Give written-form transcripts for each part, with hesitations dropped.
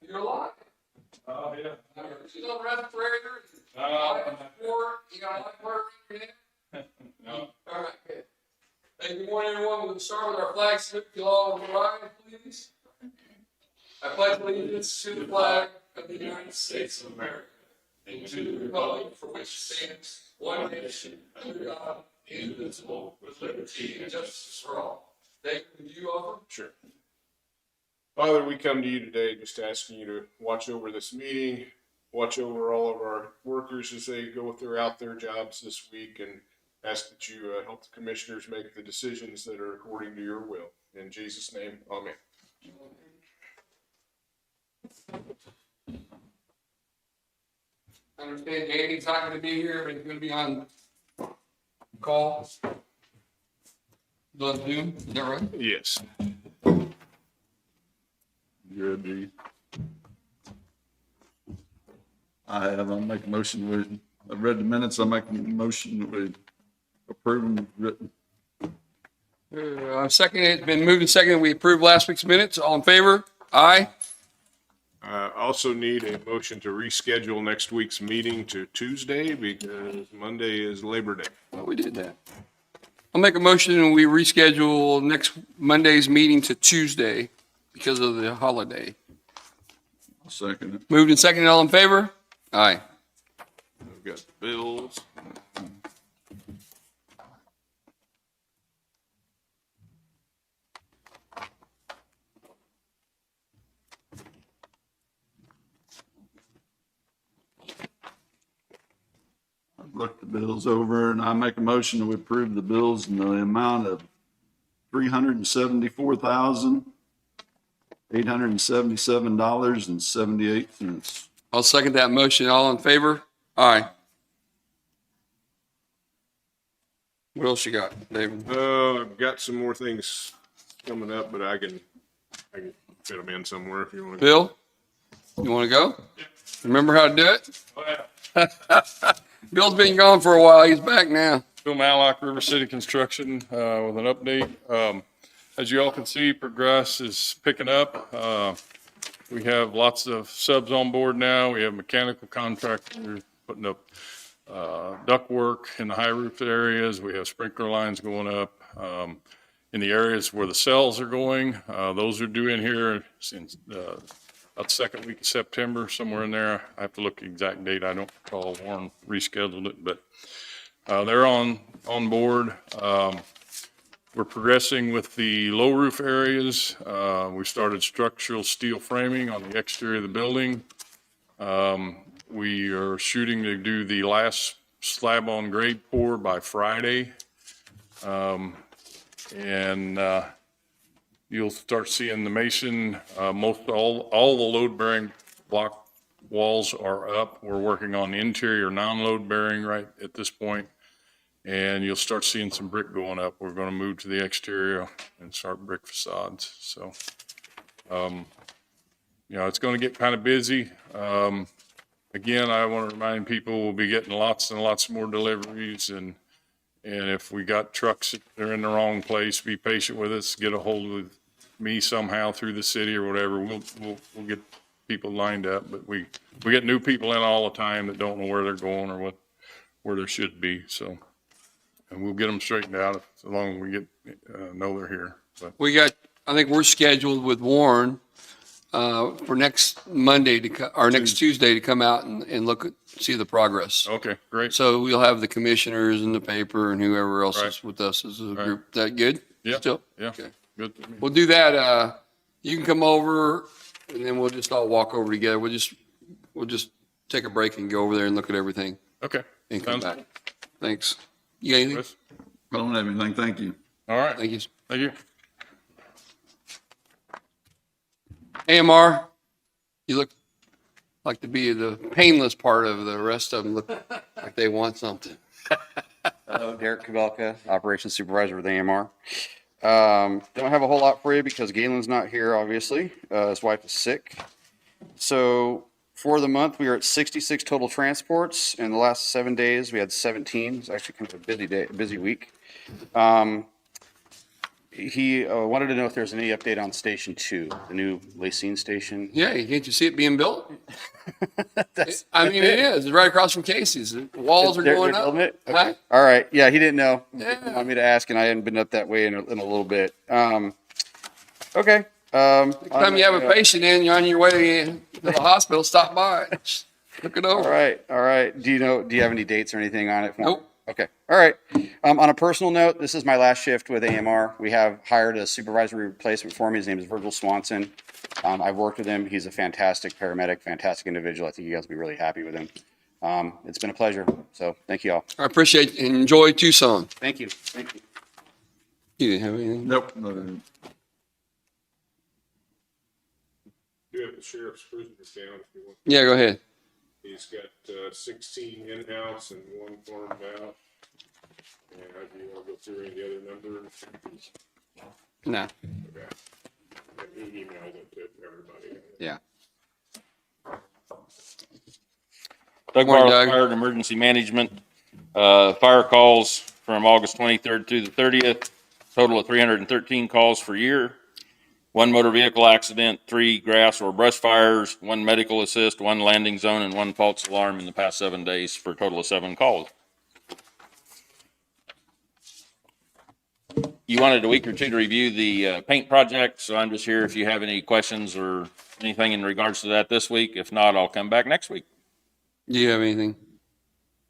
You're alive. Oh, yeah. She's on the respirator. Life support. You got a life support in there? No. All right, good. Hey, good morning, everyone. We'll start with our flag salute. You all rise, please. I pledge allegiance to the flag of the United States of America and to the republic for which it stands, one nation, under God, indivisible, with liberty and justice for all. Thank you. Would you offer? Sure. Father, we come to you today just asking you to watch over this meeting, watch over all of our workers as they go throughout their jobs this week, and ask that you help the commissioners make the decisions that are according to your will. In Jesus' name, amen. I understand Jamie's not going to be here, but he's going to be on call. On Zoom, is that right? Yes. Good, G. I'll make a motion with, I've read the minutes, I'll make a motion with approving written. Second, it's been moved and seconded. We approved last week's minutes. All in favor? Aye. Also need a motion to reschedule next week's meeting to Tuesday because Monday is Labor Day. Well, we did that. I'll make a motion and we reschedule next Monday's meeting to Tuesday because of the holiday. I'll second it. Moved and seconded. All in favor? Aye. We've got bills. I've looked the bills over and I make a motion to approve the bills in the amount of $374,877.78. I'll second that motion. All in favor? Aye. What else you got, David? I've got some more things coming up, but I can fit them in somewhere if you want to. Bill, you want to go? Remember how to do it? Bill's been gone for a while. He's back now. Bill Mallock, River City Construction, with an update. As you all can see, progress is picking up. We have lots of subs on board now. We have mechanical contractors putting up duct work in the high roof areas. We have sprinkler lines going up. In the areas where the cells are going, those are due in here since about the second week of September, somewhere in there. I have to look at the exact date. I don't recall. Warren rescheduled it, but they're on board. We're progressing with the low roof areas. We started structural steel framing on the exterior of the building. We are shooting to do the last slab on grade pour by Friday. And you'll start seeing the mason, most all the load bearing block walls are up. We're working on the interior non-load bearing right at this point. And you'll start seeing some brick going up. We're going to move to the exterior and start brick facades. So, it's going to get kind of busy. Again, I want to remind people we'll be getting lots and lots more deliveries. And if we got trucks that are in the wrong place, be patient with us. Get a hold of me somehow through the city or whatever. We'll get people lined up. But we get new people in all the time that don't know where they're going or where they should be. So. And we'll get them straightened out as long as we get know they're here. But I think we're scheduled with Warren for next Monday next Tuesday to come out and see the progress. okay, great. So we'll have the commissioners and the paper and whoever else Right. is with us as a group. Is that good? Yeah. Still? Yeah. Okay. Good. We'll do that. You can come over and then we'll just all walk over together. We'll just take a break and go over there and look at everything Okay. and come Sounds back. Thanks. You got anything? Chris? I don't have anything, thank you. All right. Thank you. Thank you. AMR, you look like to be the painless part of the rest of them. Look like they want something. Hello, Derek Kavelka, Operations Supervisor with AMR. Don't have a whole lot for you because Galen's not here, obviously. His wife is sick. So for the month, we are at 66 total transports. In the last 7 days, we had 17. It's actually kind of a busy week. He wanted to know if there's any update on Station 2, the new Lacine station. Yeah, can't you see it being built? That's- I mean, it is. It's right across from Casey's. The walls are They're going up. building it? Huh? Okay. All right. Yeah, he didn't know. He Yeah. wanted me to ask, and I hadn't been up that way in a little bit. Okay. Next time you have a patient in, you're on your way to the hospital, stop by. Just look it All over. right. All right. Do you have any dates or anything on it? Nope. Okay. All right. On a personal note, this is my last shift with AMR. We have hired a supervisory replacement for me. His name is Virgil Swanson. I've worked with him. He's a fantastic paramedic, fantastic individual. I think you guys will be really happy with him. It's been a pleasure. So thank you all. I appreciate and enjoy Tucson. Thank you. Thank you. You didn't have anything? Nope. You have the sheriff's prisoners down if you want. Yeah, go ahead. He's got 16 in-house and 1 farmed out. And do you want to go through any of the other numbers? No. Okay. And he emailed it to everybody. Yeah. Doug Morning, Barlow, Doug. Fire and Emergency Management. Fire calls from August 23rd through the 30th, total of 313 calls for year. 1 motor vehicle accident, 3 grass or brush fires, 1 medical assist, 1 landing zone, and 1 false alarm in the past 7 days for a total of 7 calls. You wanted a week or two to review the paint project, so I'm just here if you have any questions or anything in regards to that this week. If not, I'll come back next week. Do you have anything?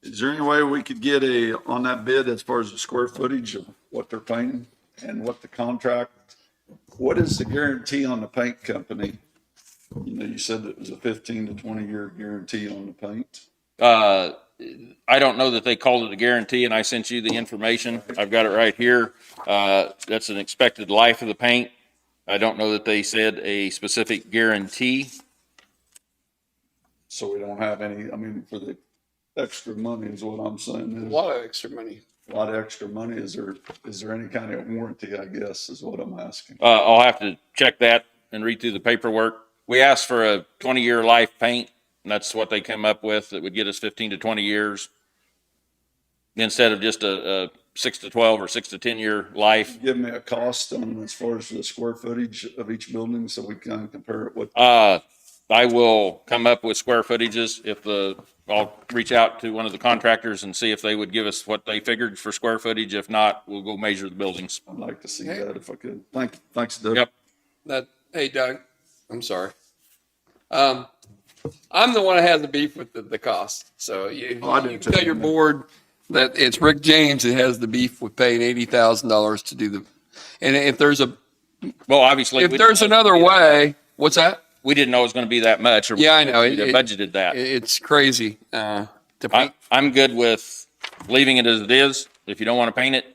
Is there any way we could get on that bid as far as the square footage of what they're painting and what the contract, what is the guarantee on the paint company? You know, you said it was a 15 to 20-year guarantee on the paint. I don't know that they called it a guarantee, and I sent you the information. I've got it right here. That's an expected life of the paint. I don't know that they said a specific guarantee. So we don't have any, I mean, for the extra money is what I'm saying. A lot of extra money. A lot of extra money. Is there any kind of warranty, I guess, is what I'm asking. I'll have to check that and read through the paperwork. We asked for a 20-year life paint, and that's what they came up with. That would get us 15 to 20 years instead of just a 6 to 12 or 6 to 10-year life. Give me a cost on as far as the square footage of each building so we can compare it with. I will come up with square footages I'll reach out to one of the contractors and see if they would give us what they figured for square footage. If not, we'll go measure the buildings. I'd like to see that if I could. Thanks, Doug. Yep. Hey, Doug, I'm sorry. I'm the one that has the beef with the cost. So you do too. tell your board that it's Rick James that has the beef with paying $80,000 to do and if there's Well, obviously, another way, what's that? we didn't know it was going to be that much. Or Yeah, I know. we'd have budgeted that. It's crazy to paint. I'm good with leaving it as it is. If you don't want to paint it,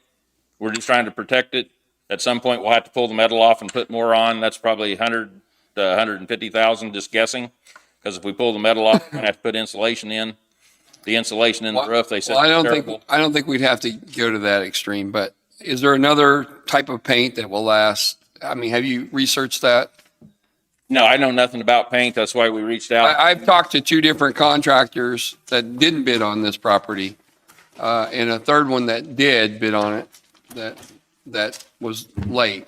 we're just trying to protect it. At some point, we'll have to pull the metal off and put more on. That's probably 100 to 150,000, just guessing. Because if we pull the metal off, we're going to have to put insulation in. The insulation in the roof, they said. Well, terrible. I don't think we'd have to go to that extreme, but is there another type of paint that will last? I mean, have you researched that? No, I know nothing about paint. That's why we reached out. I've talked to 2 different contractors that didn't bid on this property, and a third one that did bid on it, that was late.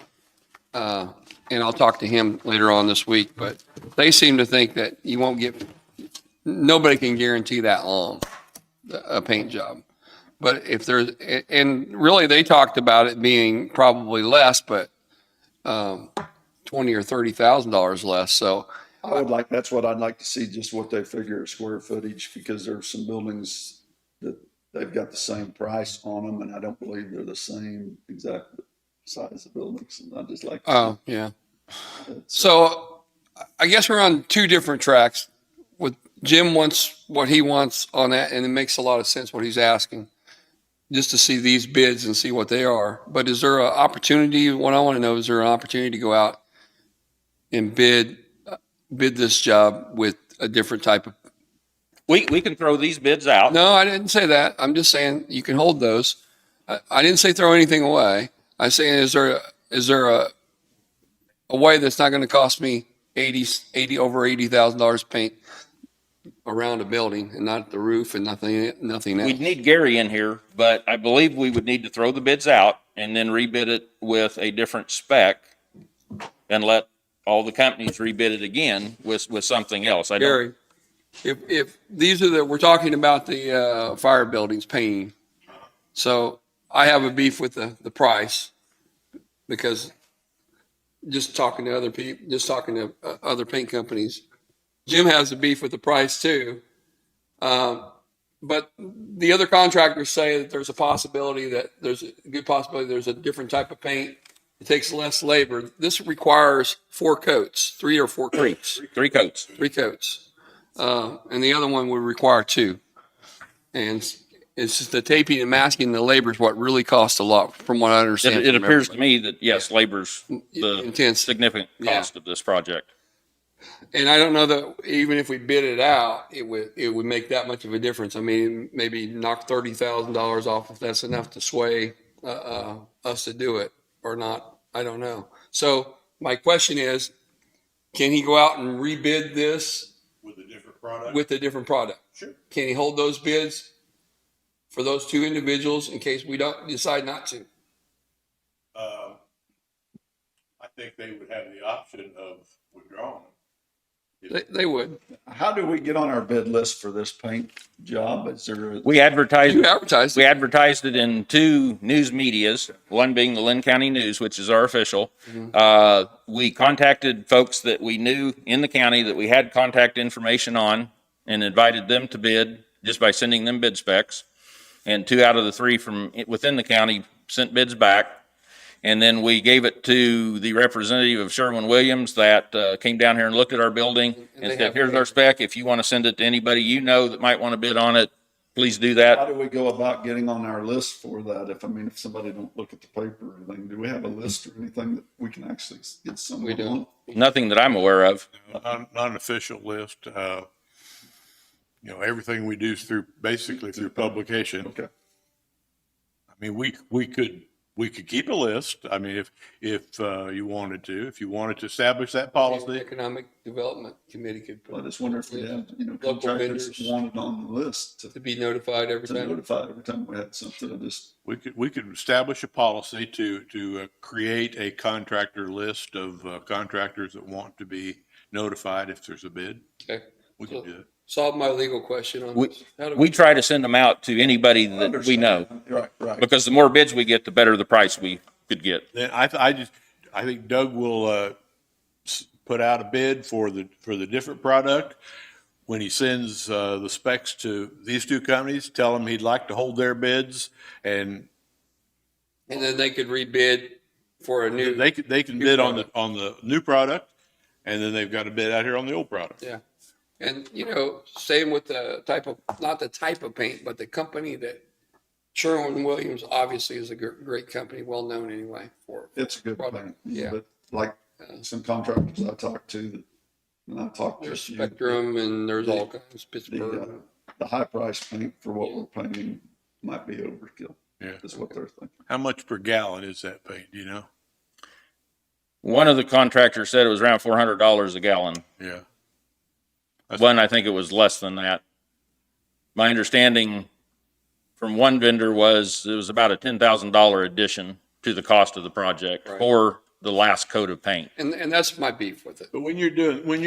And I'll talk to him later on this week, but they seem to think that you won't nobody can guarantee that long, a paint job. But if there's, and really they talked about it being probably less, but $20,000 or $30,000 less. So That's what I'd like to see, just what they figure square footage, because there's some buildings that they've got the same price on them, and I don't believe they're the same exact size of buildings. And I just like. oh, yeah. So I guess we're on 2 different tracks. With Jim wants what he wants on that, and it makes a lot of sense what he's asking, just to see these bids and see what they are. But is there an opportunity? What I want to know, is there an opportunity to go out and bid this job with a different type of? We can throw these bids out. No, I didn't say that. I'm just saying you can hold those. I didn't say throw anything away. I'm saying, is there a way that's not going to cost me over $80,000 paint around a building and not the roof and nothing else. We'd need Gary in here, but I believe we would need to throw the bids out and then rebid it with a different spec and let all the companies rebid it again with something else. I don't, Gary, if these are we're talking about the fire buildings painting. So I have a beef with the price because just talking to other people, just talking to other paint companies, Jim has a beef with the price too. But the other contractors say that there's a possibility that there's a good possibility there's a different type of paint. It takes less labor. This requires 4 coats, 3 or 4 coats. three coats. 3 coats. And the other one would require 2. And it's just the taping and masking, the labor is what really costs a lot, from what I understand. It appears to me that, yes, labor's the Intense. significant cost of this project. And I don't know that even if we bid it out, it would make that much of a difference. I mean, maybe knock $30,000 off if that's enough to sway us to do it or not. I don't know. So my question is, can he go out and rebid this With a different product? with a different product? Sure. Can he hold those bids for those 2 individuals in case we don't decide not to? I think they would have the option of withdrawing. They would. How do we get on our bid list for this paint job? Is there, We advertised. You advertised We it. advertised it in 2 news medias, one being the Linn County News, which is our official. We contacted folks that we knew in the county that we had contact information on and invited them to bid just by sending them bid specs. And 2 out of the 3 from within the county sent bids back. And then we gave it to the representative of Sherwin-Williams that came down here and looked at our building And and they said, have- here's our spec. If you want to send it to anybody you know that might want to bid on it, please do how that. do we go about getting on our list for that? If somebody don't look at the paper or anything, do we have a list or anything that we can actually get someone We don't. on? Nothing that I'm aware of. Not an official list. Everything we do is basically through publication. Okay. I mean, we could keep a list. I mean, if you wanted to establish that policy. Economic Development Committee could I just wonder if we have, Local contractors vendors. wanted on the list to be notified every to time. notify every time we had something. We could establish a policy to create a contractor list of contractors that want to be notified if there's a bid. Okay. We could do it. Solve my legal question on We- this. How do We try to send them out to anybody that we know, Right. because the more bids we get, the better the price we could get. Then I think Doug will put out a bid for the different product. When he sends the specs to these 2 companies, tell them he'd like to hold their bids, and And then they could rebid for a new. they can bid on the new product, and then they've got to bid out here on the old product. Yeah. And, same with the not the type of paint, but the company that Sherwin-Williams obviously is a great company, well-known anyway for. It's a good product. thing. Yeah. But like some contractors I talked to, and I talked There's to you, Spectrum and there's all kinds, Pittsburgh. the high price paint for what we're paying might be overkill. Yeah. Is what they're thinking. How much per gallon is that paint? Do you know? One of the contractors said it was around $400 a gallon. Yeah. One, I think it was less than that. My understanding from one vendor was it was about a $10,000 addition to the cost of the project Right. for the last coat of paint. And that's my beef with it. But when you're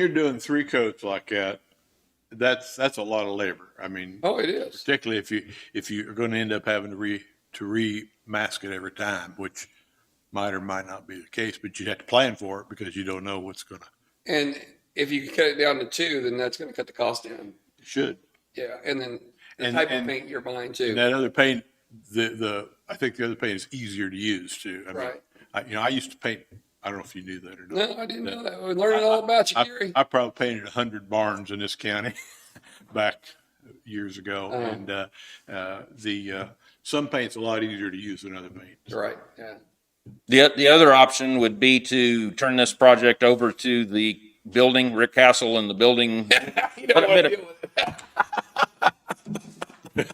doing 3 coats like that, that's a lot of labor. I mean, Oh, it is. particularly if you're going to end up having to re-mask it every time, which might or might not be the case, but you have to plan for it because you don't know what's going to. And if you cut it down to 2, then that's going to cut the cost down. You should. Yeah. And then the And- type of and- paint you're buying And too. that other paint, I think the other paint is easier to use too. I mean, Right. I used to paint. I don't know if you knew that or not. No, I didn't know that. We're learning all about you, Gary. I probably painted 100 barns in this county back years ago, Uh-huh. and some paint's a lot easier to use than other paint. Right. Yeah. The other option would be to turn this project over to the building, Rick Castle and the building. You don't want to deal with it.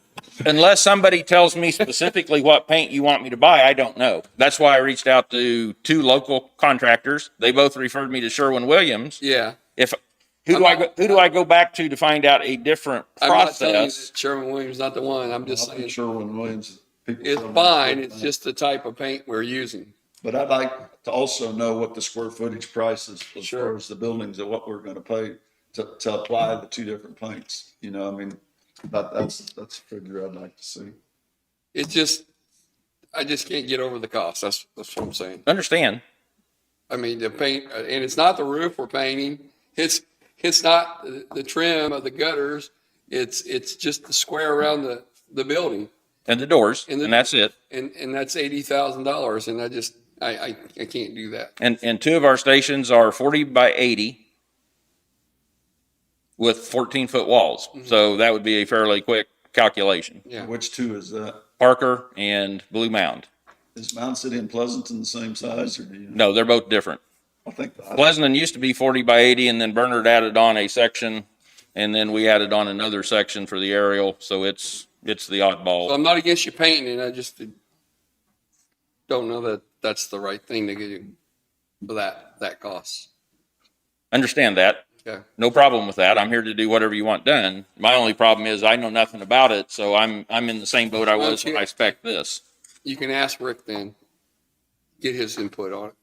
Unless somebody tells me specifically what paint you want me to buy, I don't know. That's why I reached out to 2 local contractors. They both referred me to Sherwin-Williams. Yeah. If Who do I go back to find out a different I'm not telling you process? that Sherwin Williams is not the one. I'm just I'm saying sure when Williams. people it's tell me fine. good It's paint. just the type of paint we're using. But I'd like to also know what the square footage price is as Sure. far as the buildings and what we're gonna pay to apply the two different paints. You know, I mean, that's a figure I'd like to see. It's just, I just can't get over the cost. That's what I'm saying. Understand? I mean, the paint, and it's not the roof we're painting. It's not the trim of the gutters. It's just the square around the building. And the doors, And the- and that's it. And that's $80,000. And I can't do that. And two of our stations are 40 by 80 with 14-foot walls. So that would be a fairly quick calculation. Yeah. Which two is that? Parker and Blue Mound. Is Mound City and Pleasanton the same size or do you? No, they're both different. I think. Pleasanton used to be 40 by 80, and then Bernard added on a section, and then we added on another section for the aerial, so it's the So oddball. I'm not against you painting it. I just don't know that that's the right thing to get for that cost. Understand that. Okay. No problem with that. I'm here to do whatever you want done. My only problem is I know nothing about it, so I'm in the same boat I was when I spec'd this. You can ask Rick then, get his input on it.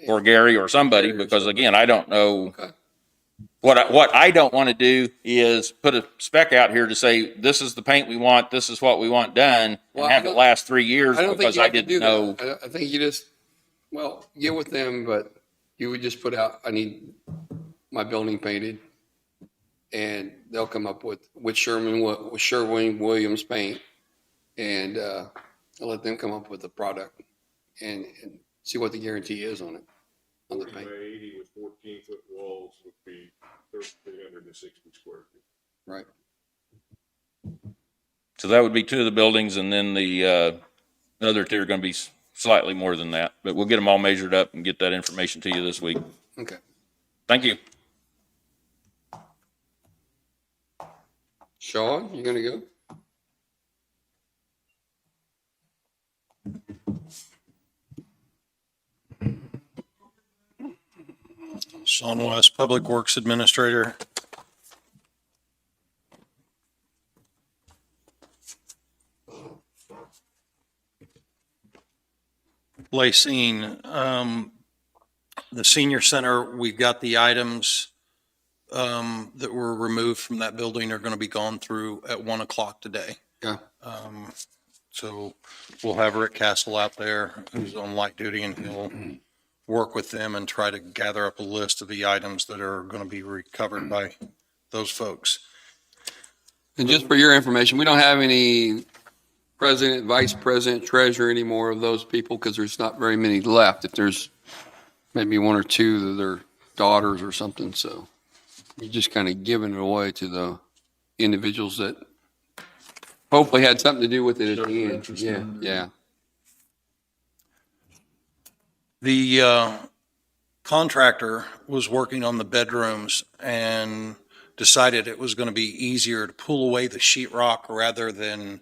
Or Gary or somebody, because again, I don't know. Okay. What I don't want to do is put a spec out here to say, this is the paint we want, this is what we want done, Well, and have I it don't- last 3 years I don't think because you I have to do didn't know. that. I think you just, well, get with them, but you would just put out, I need my building painted. And they'll come up with Sherwin Williams paint. And I'll let them come up with the product and see what the guarantee is on it, on the 40 paint. by 80 with 14-foot walls would be 3,360 square feet. Right. So that would be two of the buildings, and then the other two are going to be slightly more than that. But we'll get them all measured up and get that information to you this week. Okay. Thank you. Sean, you gonna go? Sean West, Public Works Administrator. Lacine, the senior center, we've got the items that were removed from that building are going to be gone through at 1 o'clock today. Yeah. So we'll have Rick Castle out there who's on light duty, and he'll work with them and try to gather up a list of the items that are going to be recovered by those folks. And just for your information, we don't have any president, vice president, treasurer anymore of those people because there's not very many left. If there's maybe one or two that are daughters or something, so you're just kind of giving it away to the individuals that hopefully had something to do with it at the end. Yeah, yeah. The contractor was working on the bedrooms and decided it was going to be easier to pull away the sheetrock rather than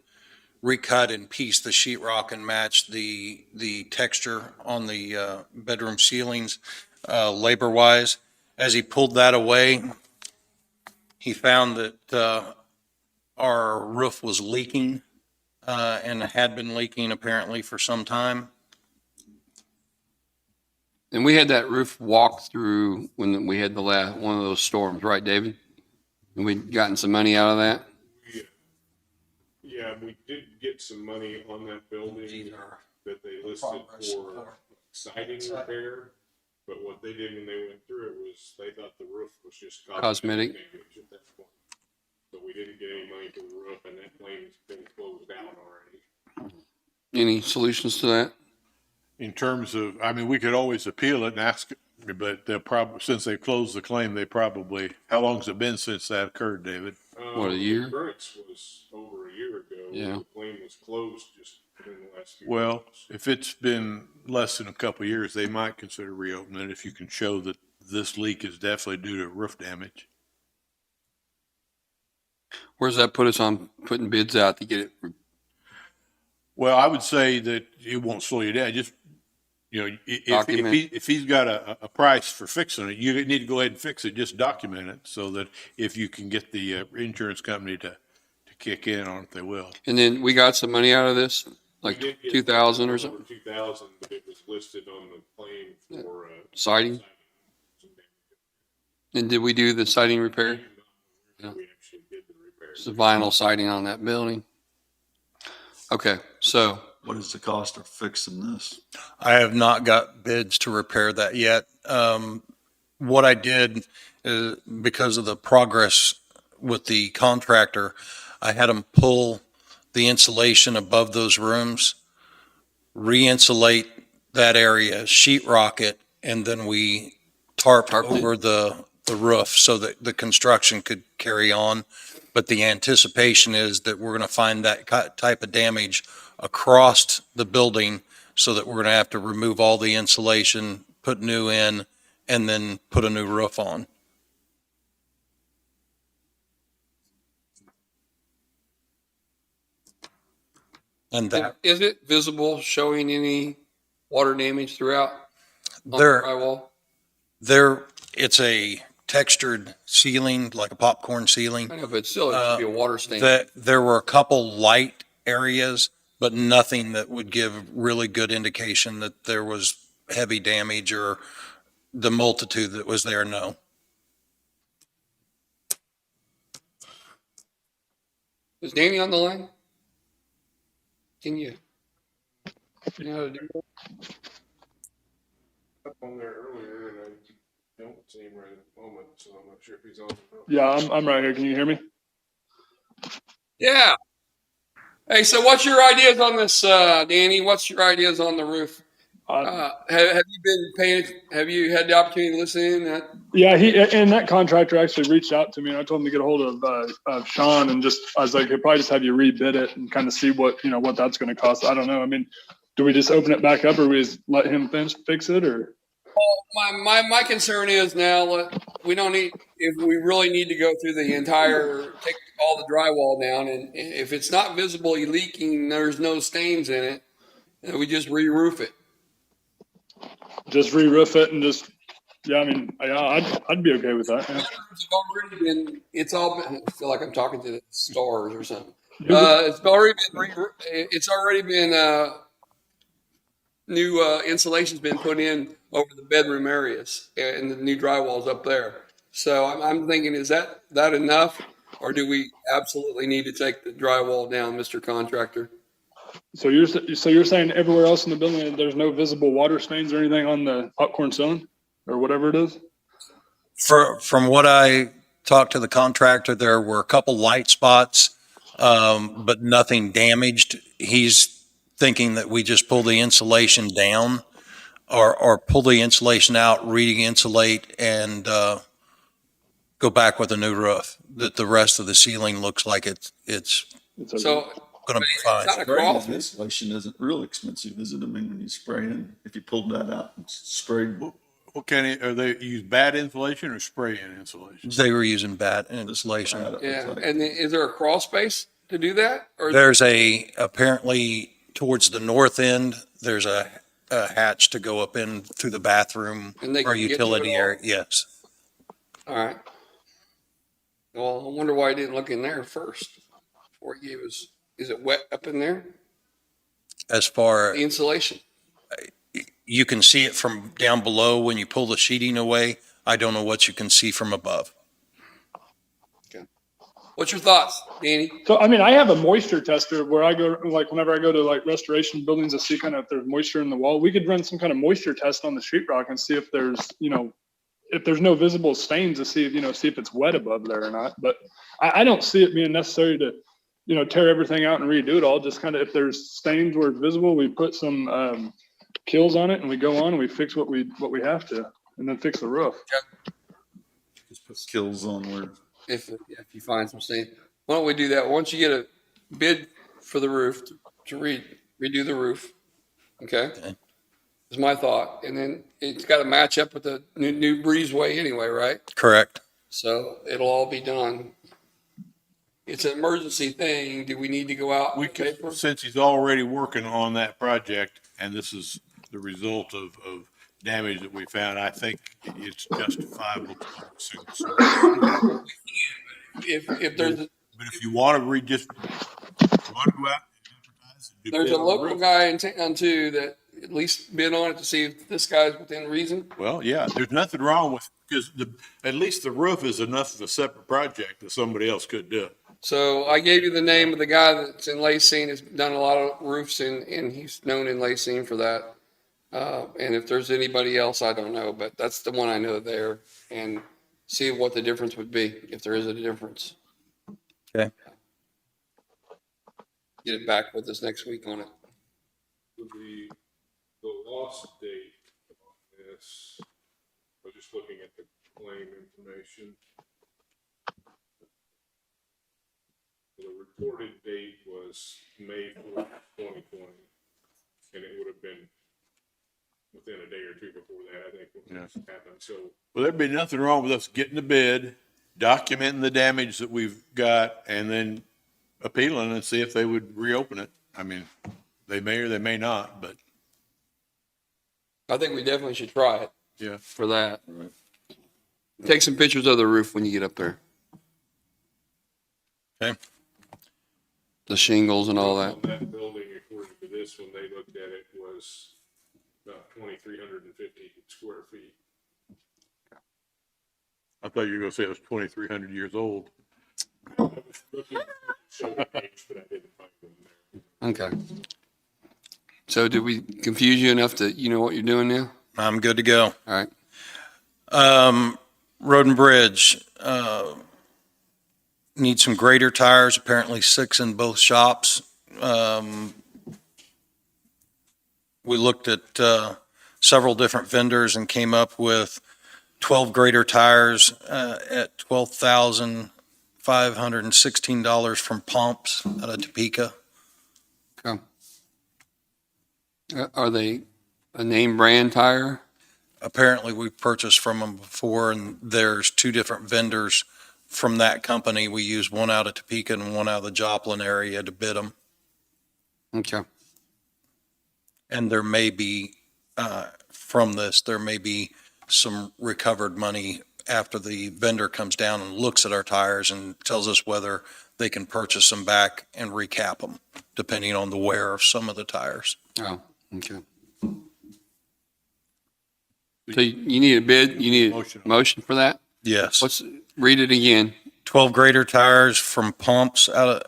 recut and piece the sheetrock and match the texture on the bedroom ceilings labor-wise. As he pulled that away, he found that our roof was leaking and had been leaking apparently for some time. And we had that roof walk through when we had the last one of those storms, right, David? And we'd gotten some money out of that. Yeah, we did get some money on that building that they listed for siding repair. But what they did when they went through it was they thought the roof was just Cosmetic. damage at that point. So we didn't get any money for the roof, and that claim's been closed out already. Any solutions to that? In terms of, I mean, we could always appeal it and ask, but they'll probably, since they closed the claim, they probably, how long's it been since that occurred, David? What, a year? The occurrence was over a year ago. Yeah. The claim was closed just within the last few Well, months. if it's been less than a couple of years, they might consider reopening it if you can show that this leak is definitely due to roof damage. Where's that put us on putting bids out to get it? Well, I would say that it won't slow you down. Just, You know, Document. if he's got a price for fixing it, you need to go ahead and fix it, just document it so that if you can get the insurance company to kick in on it, they will. And then we got some money out of this, like We did get 2,000 or over something, 2,000, but it was listed on the claim for, siding. And did we do the siding repair? We actually did the repairs. It's the vinyl siding on that building. Okay, so What is the cost of fixing this? I have not got bids to repair that yet. What I did is, because of the progress with the contractor, I had him pull the insulation above those rooms, re-insulate that area, sheetrock it, and then we tarped Tarped it. over the roof so that the construction could carry on. But the anticipation is that we're going to find that type of damage across the building so that we're going to have to remove all the insulation, put new in, and then put a new roof on. And that is it visible, showing any water damage throughout on the there, drywall? it's a textured ceiling, like a popcorn ceiling. I know, but still, it should be a water stain. There were a couple light areas, but nothing that would give really good indication that there was heavy damage or the multitude that was there. No. Is Danny on the line? Can you? You know how to do that? Up on there earlier, and I don't see him right at the moment, so I'm not sure if he's on. Yeah, I'm right here. Can you hear me? Yeah. Hey, so what's your ideas on this, Danny? What's your ideas on the roof? Have you been paying? Have you had the opportunity to listen in? Yeah, that contractor actually reached out to me, and I told him to get a hold of Sean, and I was like, he'll probably just have you rebid it and kind of see what that's going to cost. I don't know. I mean, do we just open it back up, or we just let him fix it, or? My concern is now we don't need, if we really need to go through the entire, take all the drywall down, and if it's not visibly leaking, there's no stains in it, and we just re-roof it. Just re-roof it and just, yeah, I mean, I'd be okay with that. Yeah. It's all been, I feel like I'm talking to the stars or something. It's already been new insulation's been put in over the bedroom areas, and the new drywall's up there. So I'm thinking, is that enough, or do we absolutely need to take the drywall down, Mr. Contractor? So you're saying everywhere else in the building there's no visible water stains or anything on the popcorn ceiling or whatever it is? From what I talked to the contractor, there were a couple light spots, but nothing damaged. He's thinking that we just pull the insulation down or pull the insulation out, re-insulate, and go back with a new roof. That the rest of the ceiling looks like it's So going to be fine. it's not a crawl. Insulation isn't real expensive, is it? I mean, when you spray it, if you pulled that out and sprayed. What kind of, are they use bad insulation or spray in insulation? They were using bad insulation. Yeah, and is there a crawl space to do that? Or There's apparently towards the north end, there's a hatch to go up in through the bathroom And they or can get to utility it all? area. Yes. all right. Well, I wonder why I didn't look in there first before he gave us. Is it wet up in there? As far, The insulation. you can see it from down below when you pull the sheeting away. I don't know what you can see from above. What's your thoughts, Danny? So, I mean, I have a moisture tester where I go, like, whenever I go to like restoration buildings to see kind of if there's moisture in the wall, we could run some kind of moisture test on the sheetrock and see if there's, if there's no visible stains to see if, see if it's wet above there or not. But I don't see it being necessary to, tear everything out and redo it all. Just kind of, if there's stains where it's visible, we put some kills on it and we go on and we fix what we have to, and then fix the roof. Just put kills on where. If you find some stain, why don't we do that? Once you get a bid for the roof to redo the roof, okay? Is my thought, and then it's got to match up with the new breezeway anyway, right? Correct. So it'll all be done. It's an emergency thing. Do we need to go out? We and pay could, for it? since he's already working on that project, and this is the result of damage that we found, I think it's justifiable to pursue the sewer. If there's, But if you want to just want to go out and advertise and do there's bid a on the local roof. guy in town too that at least bid on it to see if this guy's within reason. Well, yeah, there's nothing wrong with, because at least the roof is enough of a separate project that somebody else could do. So I gave you the name of the guy that's in Lacine, has done a lot of roofs and he's known in Lacine for that. And if there's anybody else, I don't know, but that's the one I know there, and see what the difference would be, if there is a difference. Okay. Get it back with us next week on it. The lost date on this, I was just looking at the claim information. The reported date was May 4th, 2020, and it would have been within a day or two before that, I think, when this happened. So, Well, there'd be nothing wrong with us getting the bid, documenting the damage that we've got, and then appealing and see if they would reopen it. I mean, they may or they may not, but I think we definitely should try it yeah. for that. Take some pictures of the roof when you get up there. Okay. The shingles and all that. on that building, according to this, when they looked at it, was about 2,350 square feet. I thought you were gonna say it was 2,300 years old. I was looking to show the page, but I didn't find them there. Okay. So did we confuse you enough that you know what you're doing now? I'm good to go. All right. Road and Bridge, need some grader tires, apparently 6 in both shops. We looked at, several different vendors and came up with 12 grader tires, at $12,516 from Pumps out of Topeka. Okay. Are they a name brand tire? Apparently we've purchased from them before, and there's 2 different vendors from that company. We use one out of Topeka and one out of the Joplin area to bid them. Okay. And there may be, from this, there may be some recovered money after the vendor comes down and looks at our tires and tells us whether they can purchase them back and recap them, depending on the wear of some of the tires. Oh, okay. So you need a bid? You need a motion for that? Yes. Read it again. 12 grader tires from Pumps out of,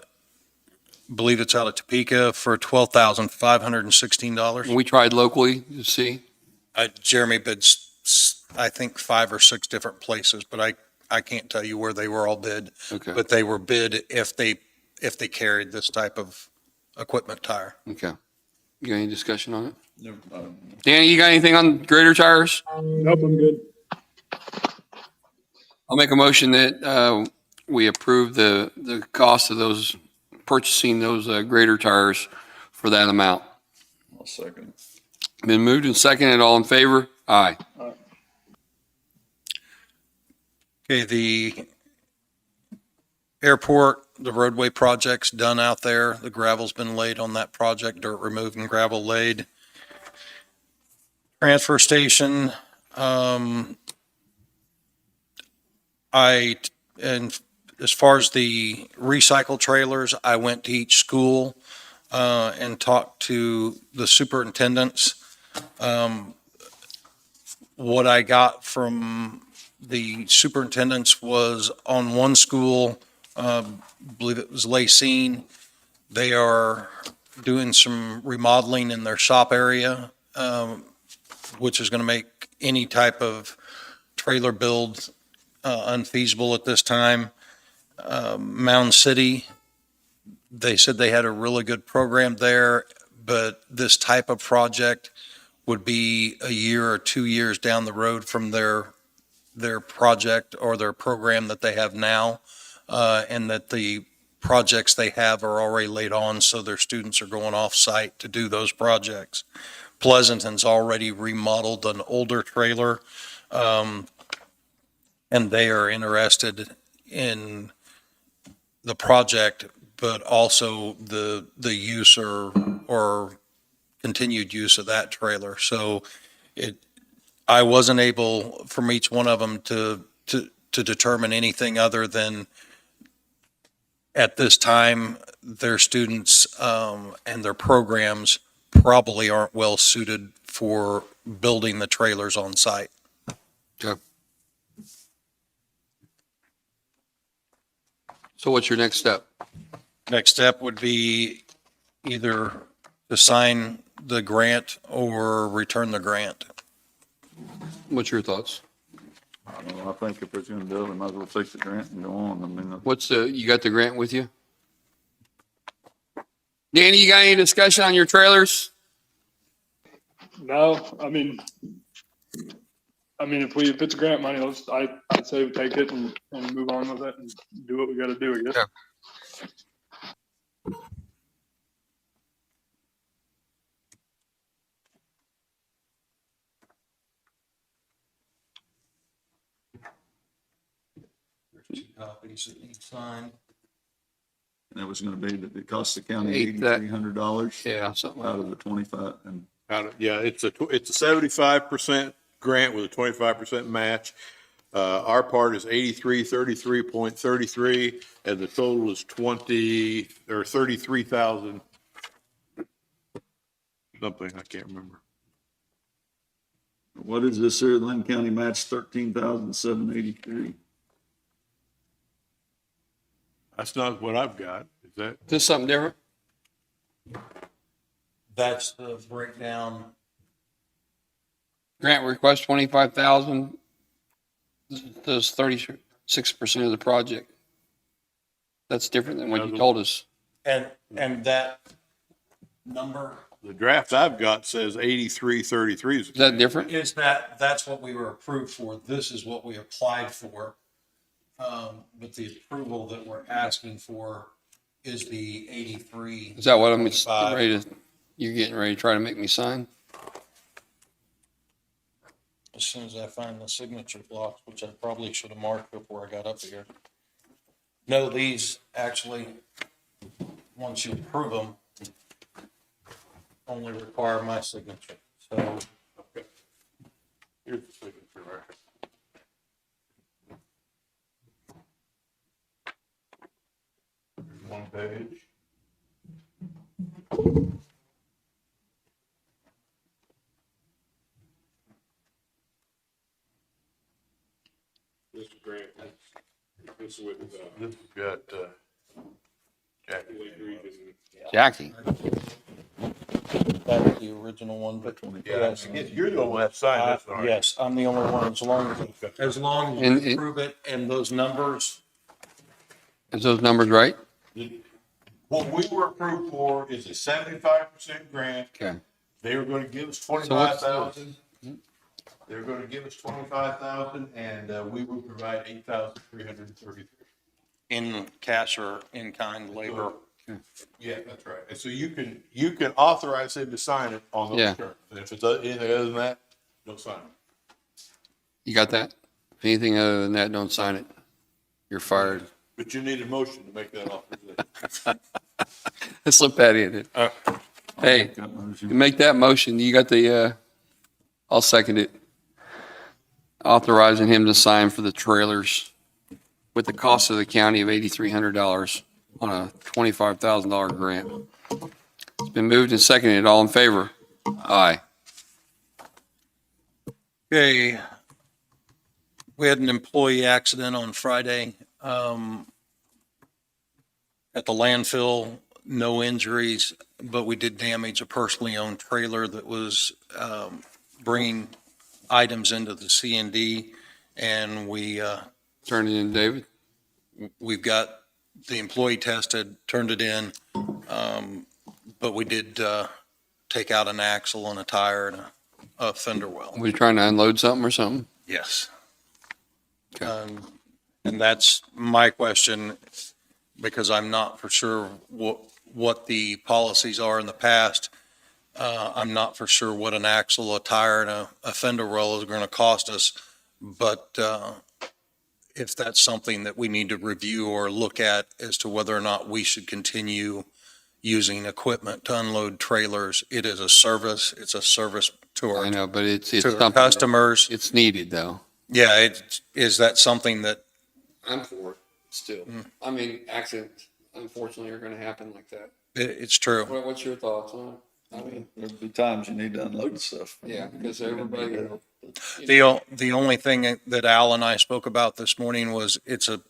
I believe it's out of Topeka for $12,516. We tried locally to see. Jeremy bids, I think 5 or 6 different places, but I can't tell you where they were all bid. Okay. But they were bid if they carried this type of equipment tire. Okay. You got any discussion on it? No, Danny, you got anything on grader tires? Nope, I'm good. I'll make a motion that we approve the cost of those, purchasing those grader tires for that amount. I'll second. Been moved and seconded. All in favor? Aye. Okay, the airport, the roadway project's done out there. The gravel's been laid on that project, dirt removed and gravel laid. Transfer station, and as far as the recycle trailers, I went to each school and talked to the superintendents. What I got from the superintendents was on one school, I believe it was Lacine, they are doing some remodeling in their shop area, which is going to make any type of trailer build unfeasible at this time. Mound City, they said they had a really good program there, but this type of project would be a year or 2 years down the road from their project or their program that they have now, and that the projects they have are already laid on, so their students are going off-site to do those projects. Pleasanton's already remodeled an older trailer, and they are interested in the project, but also the use or continued use of that trailer. So I wasn't able from each one of them to determine anything other than at this time, their students, and their programs probably aren't well suited for building the trailers on site. So what's your next step? Next step would be either to sign the grant or return the grant. What's your thoughts? I don't know, I think if it's gonna do it, we might as well take the grant and go on. I mean, You got the grant with you? Danny, you got any discussion on your trailers? No, I mean, if it's grant money, I'd say we take it and move on with it and do what we gotta do, I guess. Yeah. There's 2 copies that need signed. and it was gonna be that it cost the county That- $8,300 Yeah, something like out of the 25, and Yeah, it's a 75% grant with a 25% match. Our part is 8333.33, and the total is 33,000 something, I can't remember. what is this here, Linn County match 13,783? That's not what I've got. Is that? Is this something different? That's the breakdown. Grant request 25,000. Does 36% of the project. That's different than what you told us. And that number, The draft I've got says 8333. Is that different? that's what we were approved for. This is what we applied for. But the approval that we're asking for is the 83. Is that what I'm you're getting ready to try to make me sign? As soon as I find the signature blocks, which I probably should have marked before I got up here. No, these actually, once you approve them, only require my signature. So Here's the signature right here. Here's one page. Mr. Grant, this with, This has got, Jackie. Lee Reed and Jackie. that's the original one, but Yeah, you're the one that signed this, aren't you? yes, I'm the only one, as long as And you approve it and those numbers. Is those numbers right? What we were approved for is a 75% grant. Okay. They were gonna give us So what's 25,000. They were gonna give us 25,000 and, we would provide 8,333. In cash or in kind labor. Yeah, that's right. And so you can authorize him to sign it on Yeah. those terms. And if it's anything other than that, don't sign it. You got that? If anything other than that, don't sign it. You're fired. But you need a motion to make that authorization. Let's slip that in. Hey, you make that motion. You got the, I'll second it. Authorizing him to sign for the trailers with the cost of the county of $8,300 on a $25,000 grant. It's been moved and seconded. All in favor? Aye. Okay. We had an employee accident on Friday at the landfill. No injuries, but we did damage a personally owned trailer that was bringing items into the C&D, and Turn it in, David. we've got the employee tested, turned it in, but we did take out an axle and a tire and a fender well. Were you trying to unload something or something? Yes. Okay. And that's my question, because I'm not for sure what the policies are in the past. I'm not for sure what an axle, a tire, and a fender well is going to cost us. But if that's something that we need to review or look at as to whether or not we should continue using equipment to unload trailers. It is a service. It's a service to I our, know, but it's to our something, customers. it's needed though. Yeah, is that something that, I'm for it still. I mean, accidents unfortunately are gonna happen like that. it's true. What's your thoughts on it? I mean, There'll be times you need to unload stuff. yeah, because everybody. The only thing that Al and I spoke about this morning was it's a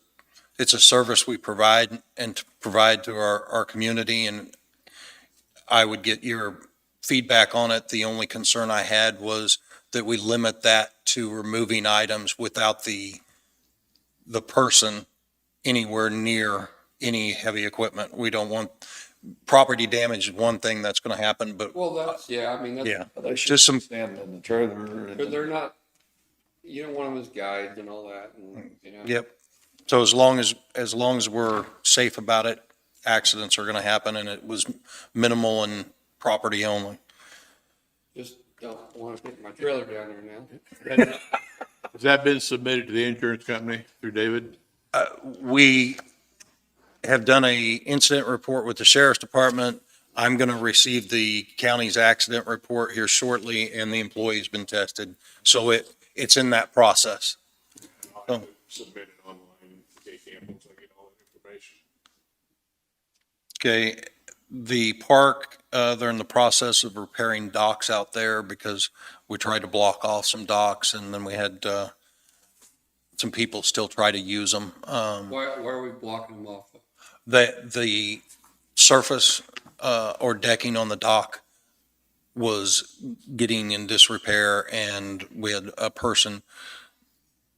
service we provide and to provide to our community, and I would get your feedback on it. The only concern I had was that we limit that to removing items without the person anywhere near any heavy equipment. We don't want, property damage is one thing that's going to happen, but Well, that's, yeah, I mean, that's, yeah, They should just some, stand in the trailer. but they're not, you don't want them as guides and all that, and, you know. yep. So as long as we're safe about it, accidents are going to happen, and it was minimal and property only. Just don't want to take my trailer down there now. Has that been submitted to the insurance company through David? We have done a incident report with the sheriff's department. I'm going to receive the county's accident report here shortly, and the employee's been tested. So it's in that process. Oh. Submit it online, take samples, I get all that information. Okay, the park, they're in the process of repairing docks out there because we tried to block off some docks, and then we had, some people still try to use them. Why are we blocking them off? The surface, or decking on the dock was getting in disrepair, and we had a person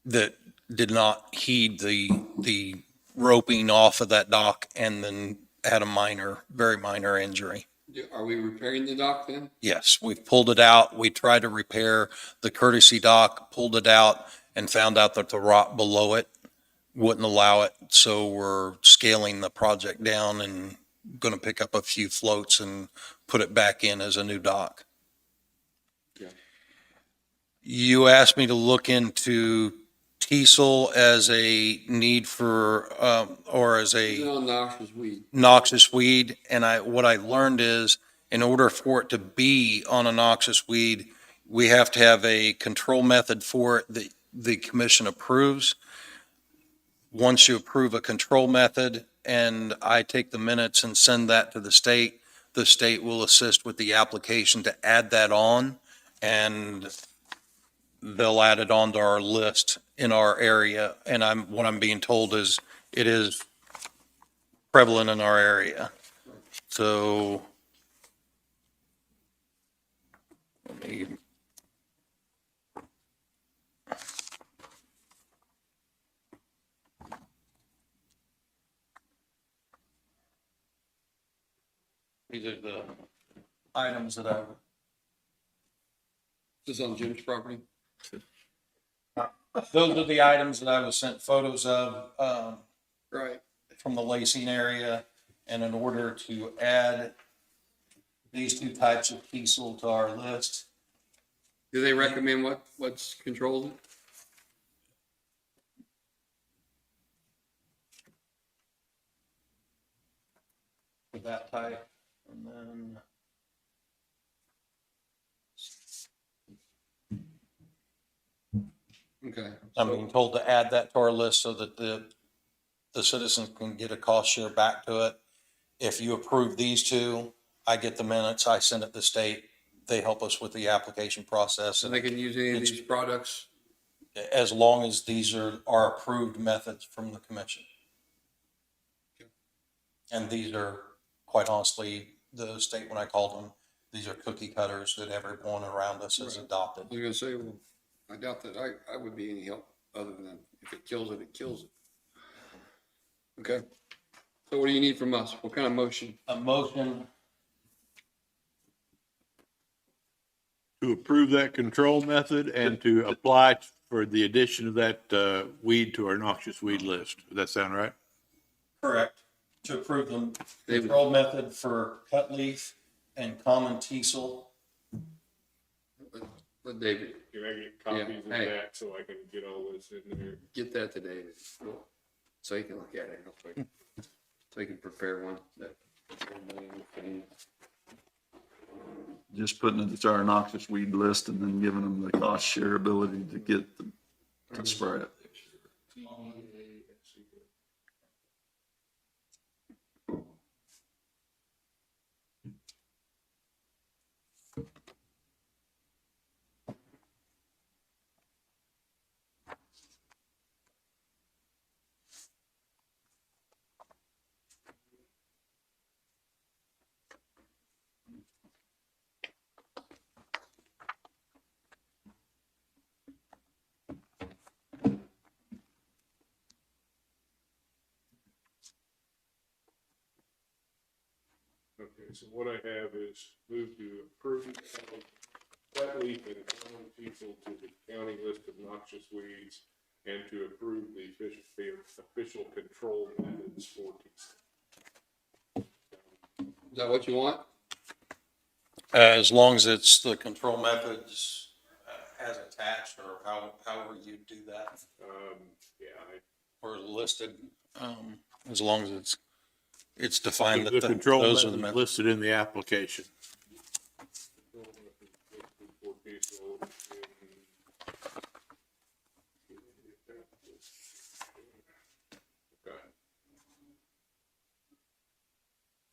that did not heed the roping off of that dock and then had a very minor injury. Are we repairing the dock then? Yes, we've pulled it out. We tried to repair the courtesy dock, pulled it out, and found out that the rock below it wouldn't allow it. So we're scaling the project down and going to pick up a few floats and put it back in as a new dock. Yeah. You asked me to look into teasel as a need for, or as It's a a noxious weed. noxious weed. And what I learned is in order for it to be on a noxious weed, we have to have a control method for it that the commission approves. Once you approve a control method and I take the minutes and send that to the state will assist with the application to add that on, and they'll add it onto our list in our area. And what I'm being told is it is prevalent in our area. So let me, these are the items that I, This is on Jim's property. those are the items that I was sent photos of, Right. from the lacing area. And in order to add these two types of teasel to our list, Do they recommend what's controlled? for that type, and then Okay. I'm being told to add that to our list so that the citizens can get a cost share back to it. If you approve these two, I get the minutes, I send it to the state, they help us with the application process. So they can use any of these products? As long as these are our approved methods from the commission. And these are, quite honestly, the state, when I called them, these are cookie cutters that everyone around us has adopted. I was gonna say, well, I doubt that I would be any help other than if it kills it, it kills it. Okay. So what do you need from us? What kind of motion? A motion, To approve that control method and to apply for the addition of that weed to our noxious weed list. Does that sound right? correct, to approve the David. control method for cut leaf and common teasel. Let David Can I get copies of hey. that so I can get all this in there? get that to David. So he can look at it real quick. So he can prepare one that. just putting it to our noxious weed list and then giving them the cost share ability to get to spray it. Okay, so what I have is move to approve wet leaf and common teasel to the county list of noxious weeds and to approve the official control methods for teasel. Is that what you want? As long as it's the control methods as attached, or however you do that, Yeah, or listed, as long as it's defined The that control those are the methods methods. listed in the application. control methods for teasel Okay.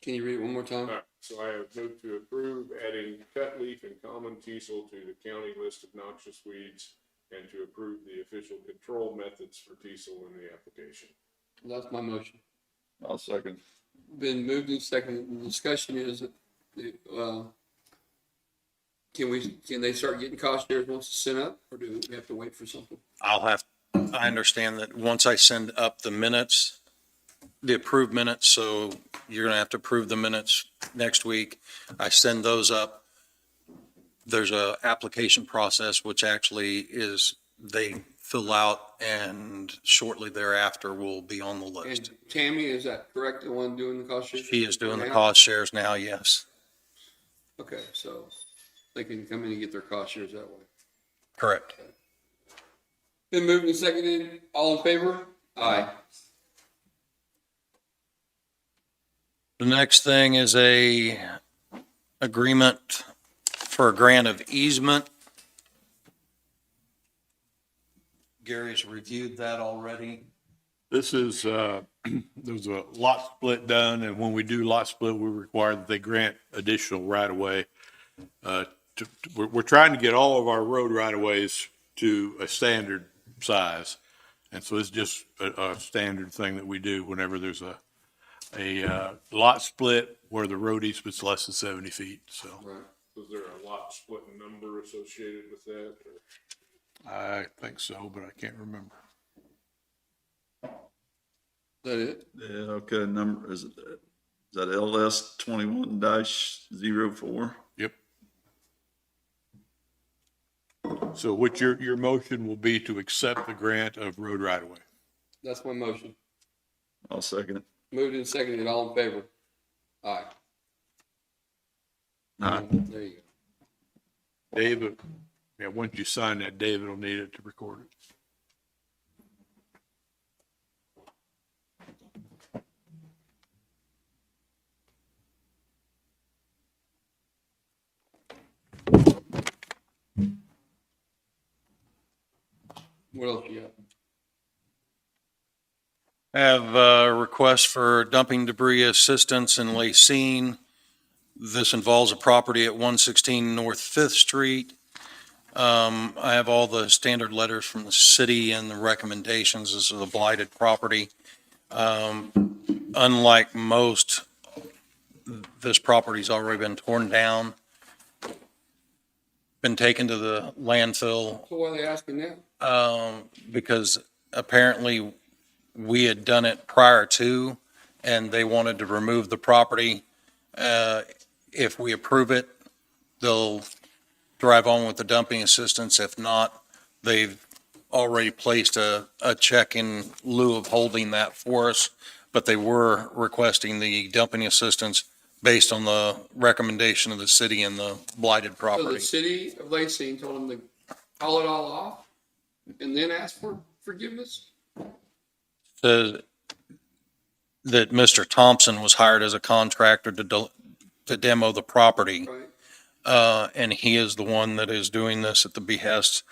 Can you read it one more time? All right, so I have moved to approve adding cut leaf and common teasel to the county list of noxious weeds and to approve the official control methods for teasel in the application. That's my motion. I'll second. Been moved and seconded. The discussion is, can they start getting cost shares once it's sent up, or do we have to wait for something? I understand that once I send up the minutes, the approved minutes, so you're gonna have to approve the minutes next week. I send those up. There's a application process, which actually is, they fill out and shortly thereafter will be on the list. And Tammy, is that correct, the one doing the cost shares? She is doing the now? cost shares now, yes. Okay, so they can come in and get their cost shares that way. Correct. Been moved and seconded. All in favor? Aye. The next thing is a agreement for a grant of easement. Gary's reviewed that already. This is, there's a lot split done, and when we do lot split, we require that they grant additional right of way. We're trying to get all of our road right of ways to a standard size. And so it's just a standard thing that we do whenever there's a lot split where the road easement's less than 70 feet, so. Right. Was there a lot split number associated with that? Or? I think so, but I can't remember. Is that it? Yeah, okay, number, is that LS 21-04? Yep. So what your motion will be to accept the grant of road right of way. That's my motion. I'll second it. Moved and seconded. All in favor? Aye. Aye. There you go. David, yeah, once you sign that, David will need it to record it. What else you got? Have a request for dumping debris assistance in Lacine. This involves a property at 116 North Fifth Street. I have all the standard letters from the city and the recommendations. This is a blighted property. Unlike most, this property's already been torn down, been taken to the landfill, So why are they asking that? because apparently we had done it prior to, and they wanted to remove the property. If we approve it, they'll drive on with the dumping assistance. If not, they've already placed a check in lieu of holding that for us, but they were requesting the dumping assistance based on the recommendation of the city and the blighted So the property. city of Lacine told them to haul it all off and then ask for forgiveness? Says that Mr. Thompson was hired as a contractor to demo the property. And he is the one that is doing this at the behest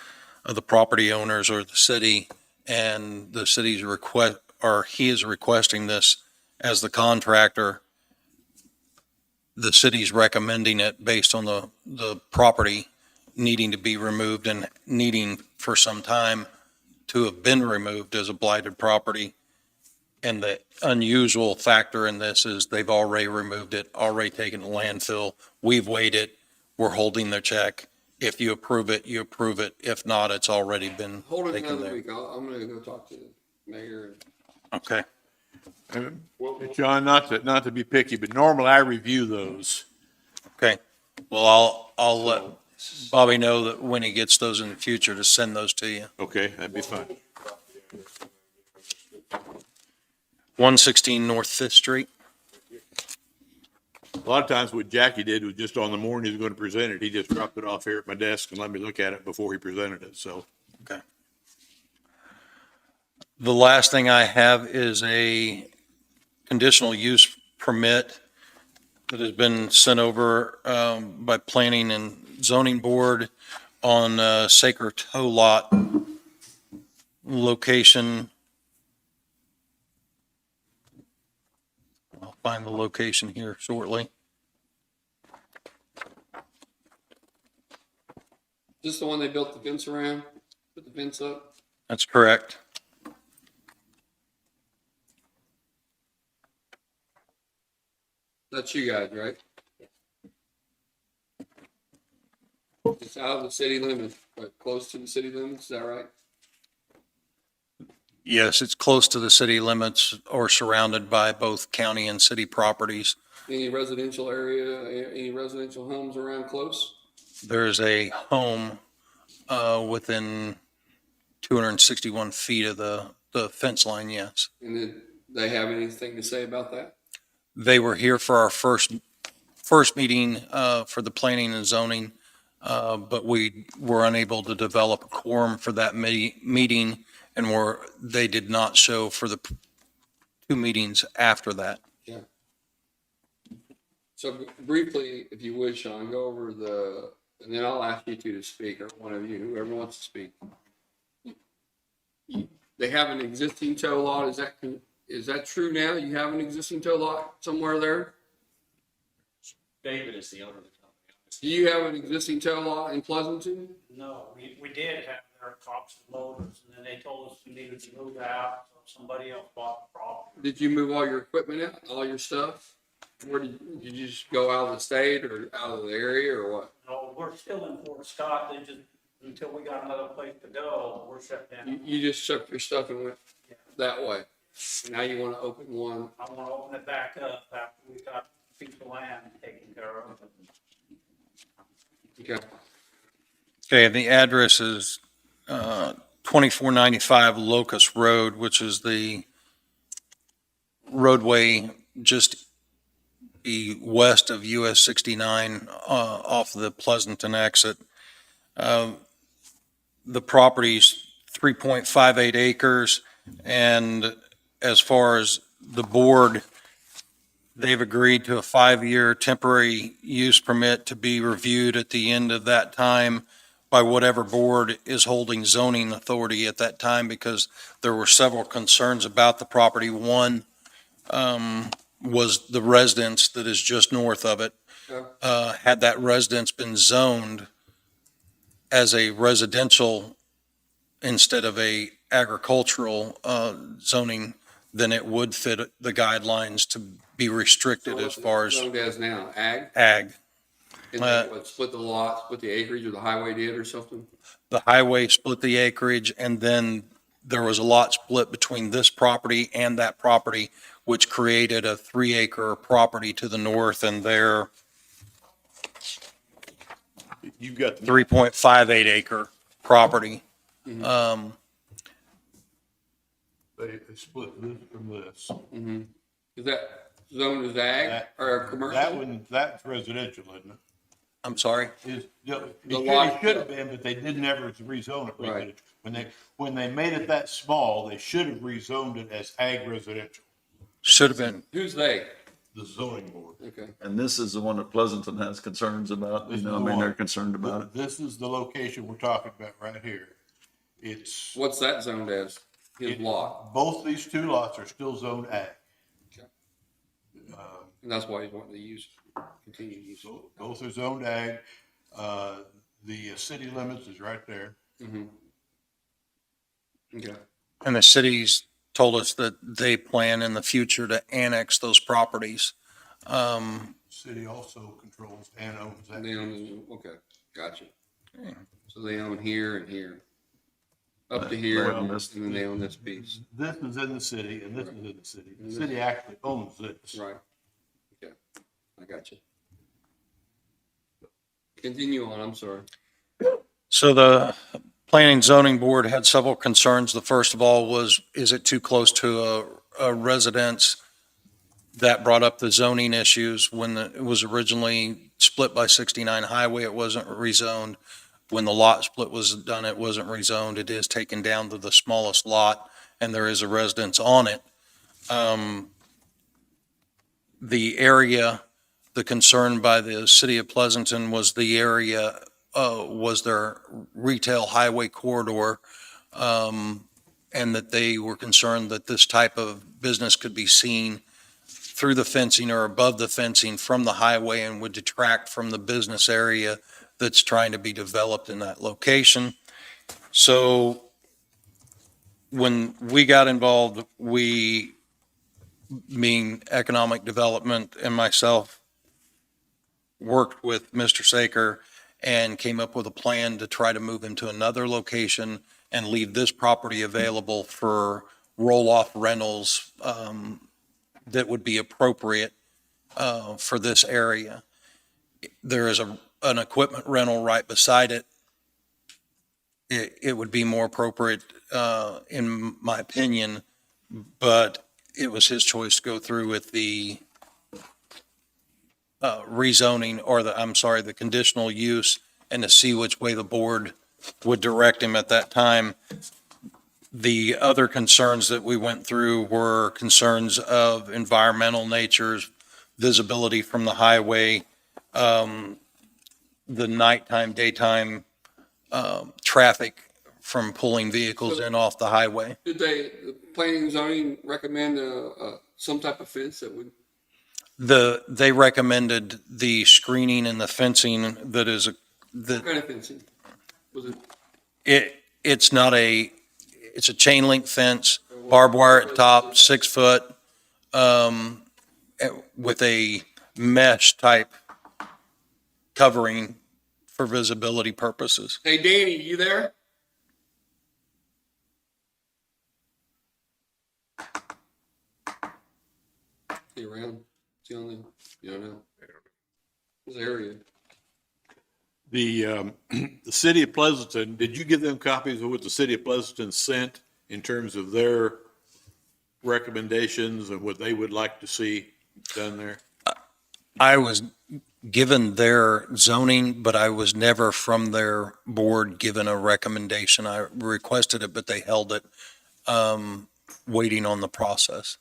of the property owners or the city. And the city's request, or he is requesting this as the contractor. The city's recommending it based on the property needing to be removed and needing for some time to have been removed as a blighted property. And the unusual factor in this is they've already removed it, already taken to landfill. We've waited. We're holding their check. If you approve it, you approve it. If not, it's already been Hold it taken another there. week. I'm gonna go talk to the mayor. Okay. John, not to be picky, but normally I review those. Okay. Well, I'll let Bobby know that when he gets those in the future to send those to you. Okay, that'd be fine. 116 North Fifth Street. A lot of times what Jackie did was just on the morning he was going to present it, he just dropped it off here at my desk and let me look at it before he presented it, so. Okay. The last thing I have is a conditional use permit that has been sent over by Planning and Zoning Board on Sacred Toe Lot location. I'll find the location here shortly. Is this the one they built the fence around? Put the fence up? That's correct. That's you guys, right? It's out of the city limits, but close to the city limits, is that right? Yes, it's close to the city limits or surrounded by both county and city properties. Any residential area, any residential homes around close? There's a home within 261 feet of the fence line, yes. And did they have anything to say about that? They were here for our first meeting for the planning and zoning, but we were unable to develop a quorum for that meeting, and they did not show for the 2 meetings after that. Yeah. So briefly, if you would, Sean, go over and then I'll ask you two to speak, or one of you, whoever wants to speak. They have an existing tow lot, is that true now? You have an existing tow lot somewhere there? David is the owner of the company. Do you have an existing tow lot in Pleasanton? No, we did have their cops and loaders, and then they told us we needed to move out, so somebody else bought the property. Did you move all your equipment out, all your stuff? Where did you just go out of the state or out of the area or what? No, we're still in Fort Scott, they just, until we got another place to go, we're shut down. You just shoved your stuff and went that way. Now you want to open one. I wanna open it back up after we got a piece of land taken care of. Okay. Okay, the address is 2495 Locust Road, which is the roadway just west of US 69 off the Pleasanton exit. The property's 3.58 acres, and as far as the board, they've agreed to a 5-year temporary use permit to be reviewed at the end of that time by whatever board is holding zoning authority at that time, because there were several concerns about the property. One was the residence that is just north of it. Had that residence been zoned as a residential instead of a agricultural zoning, then it would fit the guidelines to be restricted as far as Zoned as now, ag? ag. And they would split the lot, split the acreage, or the highway did or something? The highway split the acreage, and then there was a lot split between this property and that property, which created a 3-acre property to the north, and their You've got the 3.58 acre property. They split this from this. Is that zoned as ag or commercial? That one, that's residential, isn't it? I'm sorry? It lot- should have been, but they didn't ever rezone it Right. residential. When they made it that small, they should have rezoned it as ag residential. Should have been. Who's they? the zoning board. Okay. And this is the one that Pleasanton has concerns about, This you is know, I the mean, one. they're concerned about it. This is the location we're talking about right here. It's. What's that zoned as? His it- lot. Both these two lots are still zoned ag. Okay. And that's why he's wanting to use, continue to use. So both are zoned ag. The city limits is right there. Mm-hmm. Okay. And the cities told us that they plan in the future to annex those properties. City also controls and owns that. They own, okay, gotcha. So they own here and here. Up to here, Well, and then they own this piece. This is in the city and this is in the city. The city actually owns this. Right. Okay, I got you. Continue on, I'm sorry. So the Planning and Zoning Board had several concerns. The first of all was, is it too close to a residence? That brought up the zoning issues. When it was originally split by 69 Highway, it wasn't rezoned. When the lot split was done, it wasn't rezoned. It is taken down to the smallest lot, and there is a residence on it. The area, the concern by the city of Pleasanton was the area, was their retail highway corridor, and that they were concerned that this type of business could be seen through the fencing or above the fencing from the highway and would detract from the business area that's trying to be developed in that location. So when we got involved, we, being economic development and myself, worked with Mr. Saker and came up with a plan to try to move him to another location and leave this property available for roll-off rentals that would be appropriate for this area. There is an equipment rental right beside it. It would be more appropriate, in my opinion, but it was his choice to go through with the rezoning or the conditional use and to see which way the board would direct him at that time. The other concerns that we went through were concerns of environmental natures, visibility from the highway, the nighttime, daytime traffic from pulling vehicles in off the highway. Did the planning and zoning recommend some type of fence that would? They recommended the screening and the fencing that is What kind of fencing? Was it? It's a chain link fence, barbed wire at top, 6 foot, with a mesh type covering for visibility purposes. Hey, Danny, you there? Is he around? Is he on the, you don't know? His area. The city of Pleasanton, did you give them copies of what the city of Pleasanton sent in terms of their recommendations and what they would like to see done there? I was given their zoning, but I was never from their board given a recommendation. I requested it, but they held it, waiting on the process.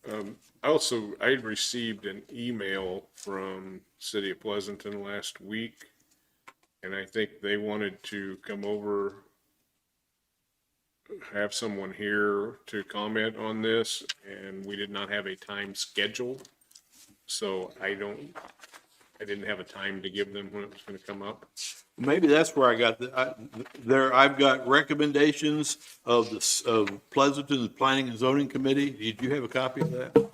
I had received an email from City of Pleasanton last week, and I think they wanted to come over, have someone here to comment on this, and we did not have a time scheduled. So I didn't have a time to give them when it was going to come up. Maybe that's where I got I've got recommendations of Pleasanton's Planning and Zoning Committee. Did you have a copy of that?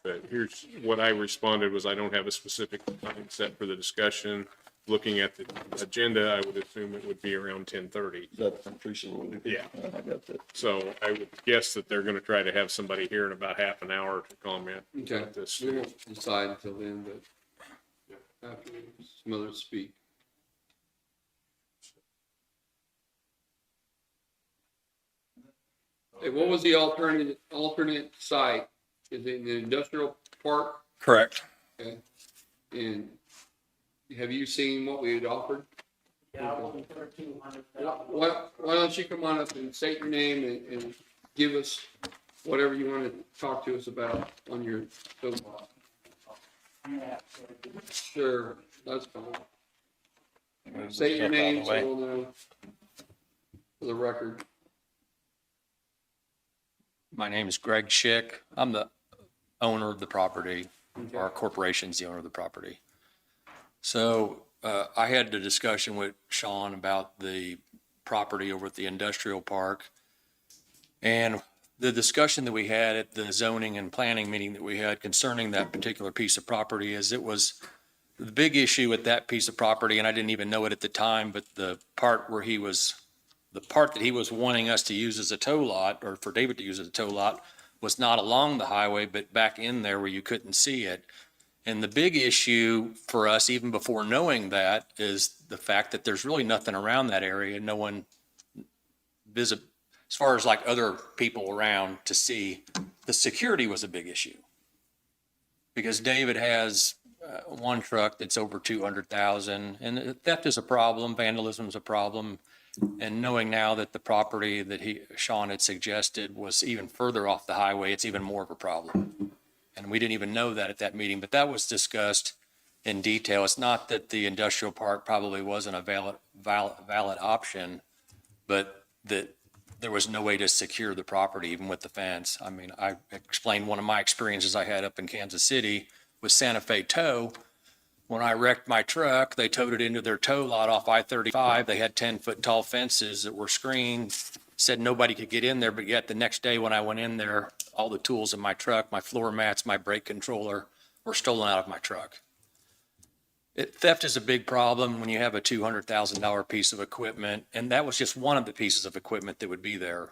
But here's what I responded was I don't have a specific time set for the discussion. Looking at the agenda, I would assume it would be around 10:30. That's appreciable. Yeah. I got that. So I would guess that they're going to try to have somebody here in about half an hour to comment Okay. on this. We won't decide until then, but after some others speak. Hey, what was the alternate site? Is it in the industrial park? Correct. Okay. And have you seen what we had offered? Yeah, I wasn't 1,300. Why don't you come on up and state your name and give us whatever you want to talk to us about on your soapbox. Sure, that's fine. Say your name so we'll know for the record. My name is Greg Schick. I'm the owner of the property. Our corporation's the owner of the property. So I had the discussion with Sean about the property over at the industrial park. And the discussion that we had at the zoning and planning meeting that we had concerning that particular piece of property is it was the big issue with that piece of property, and I didn't even know it at the time, but the part that he was wanting us to use as a tow lot, or for David to use as a tow lot, was not along the highway, but back in there where you couldn't see it. And the big issue for us, even before knowing that, is the fact that there's really nothing around that area. No one as far as like other people around to see. The security was a big issue. Because David has one truck that's over 200,000, and theft is a problem, vandalism is a problem. And knowing now that the property that Sean had suggested was even further off the highway, it's even more of a problem. And we didn't even know that at that meeting, but that was discussed in detail. It's not that the industrial park probably wasn't a valid option, but that there was no way to secure the property even with the fence. I mean, I explained one of my experiences I had up in Kansas City with Santa Fe Tow. When I wrecked my truck, they towed it into their tow lot off I-35. They had 10-foot tall fences that were screened, said nobody could get in there, but yet the next day when I went in there, all the tools in my truck, my floor mats, my brake controller were stolen out of my truck. Theft is a big problem when you have a $200,000 piece of equipment, and that was just one of the pieces of equipment that would be there,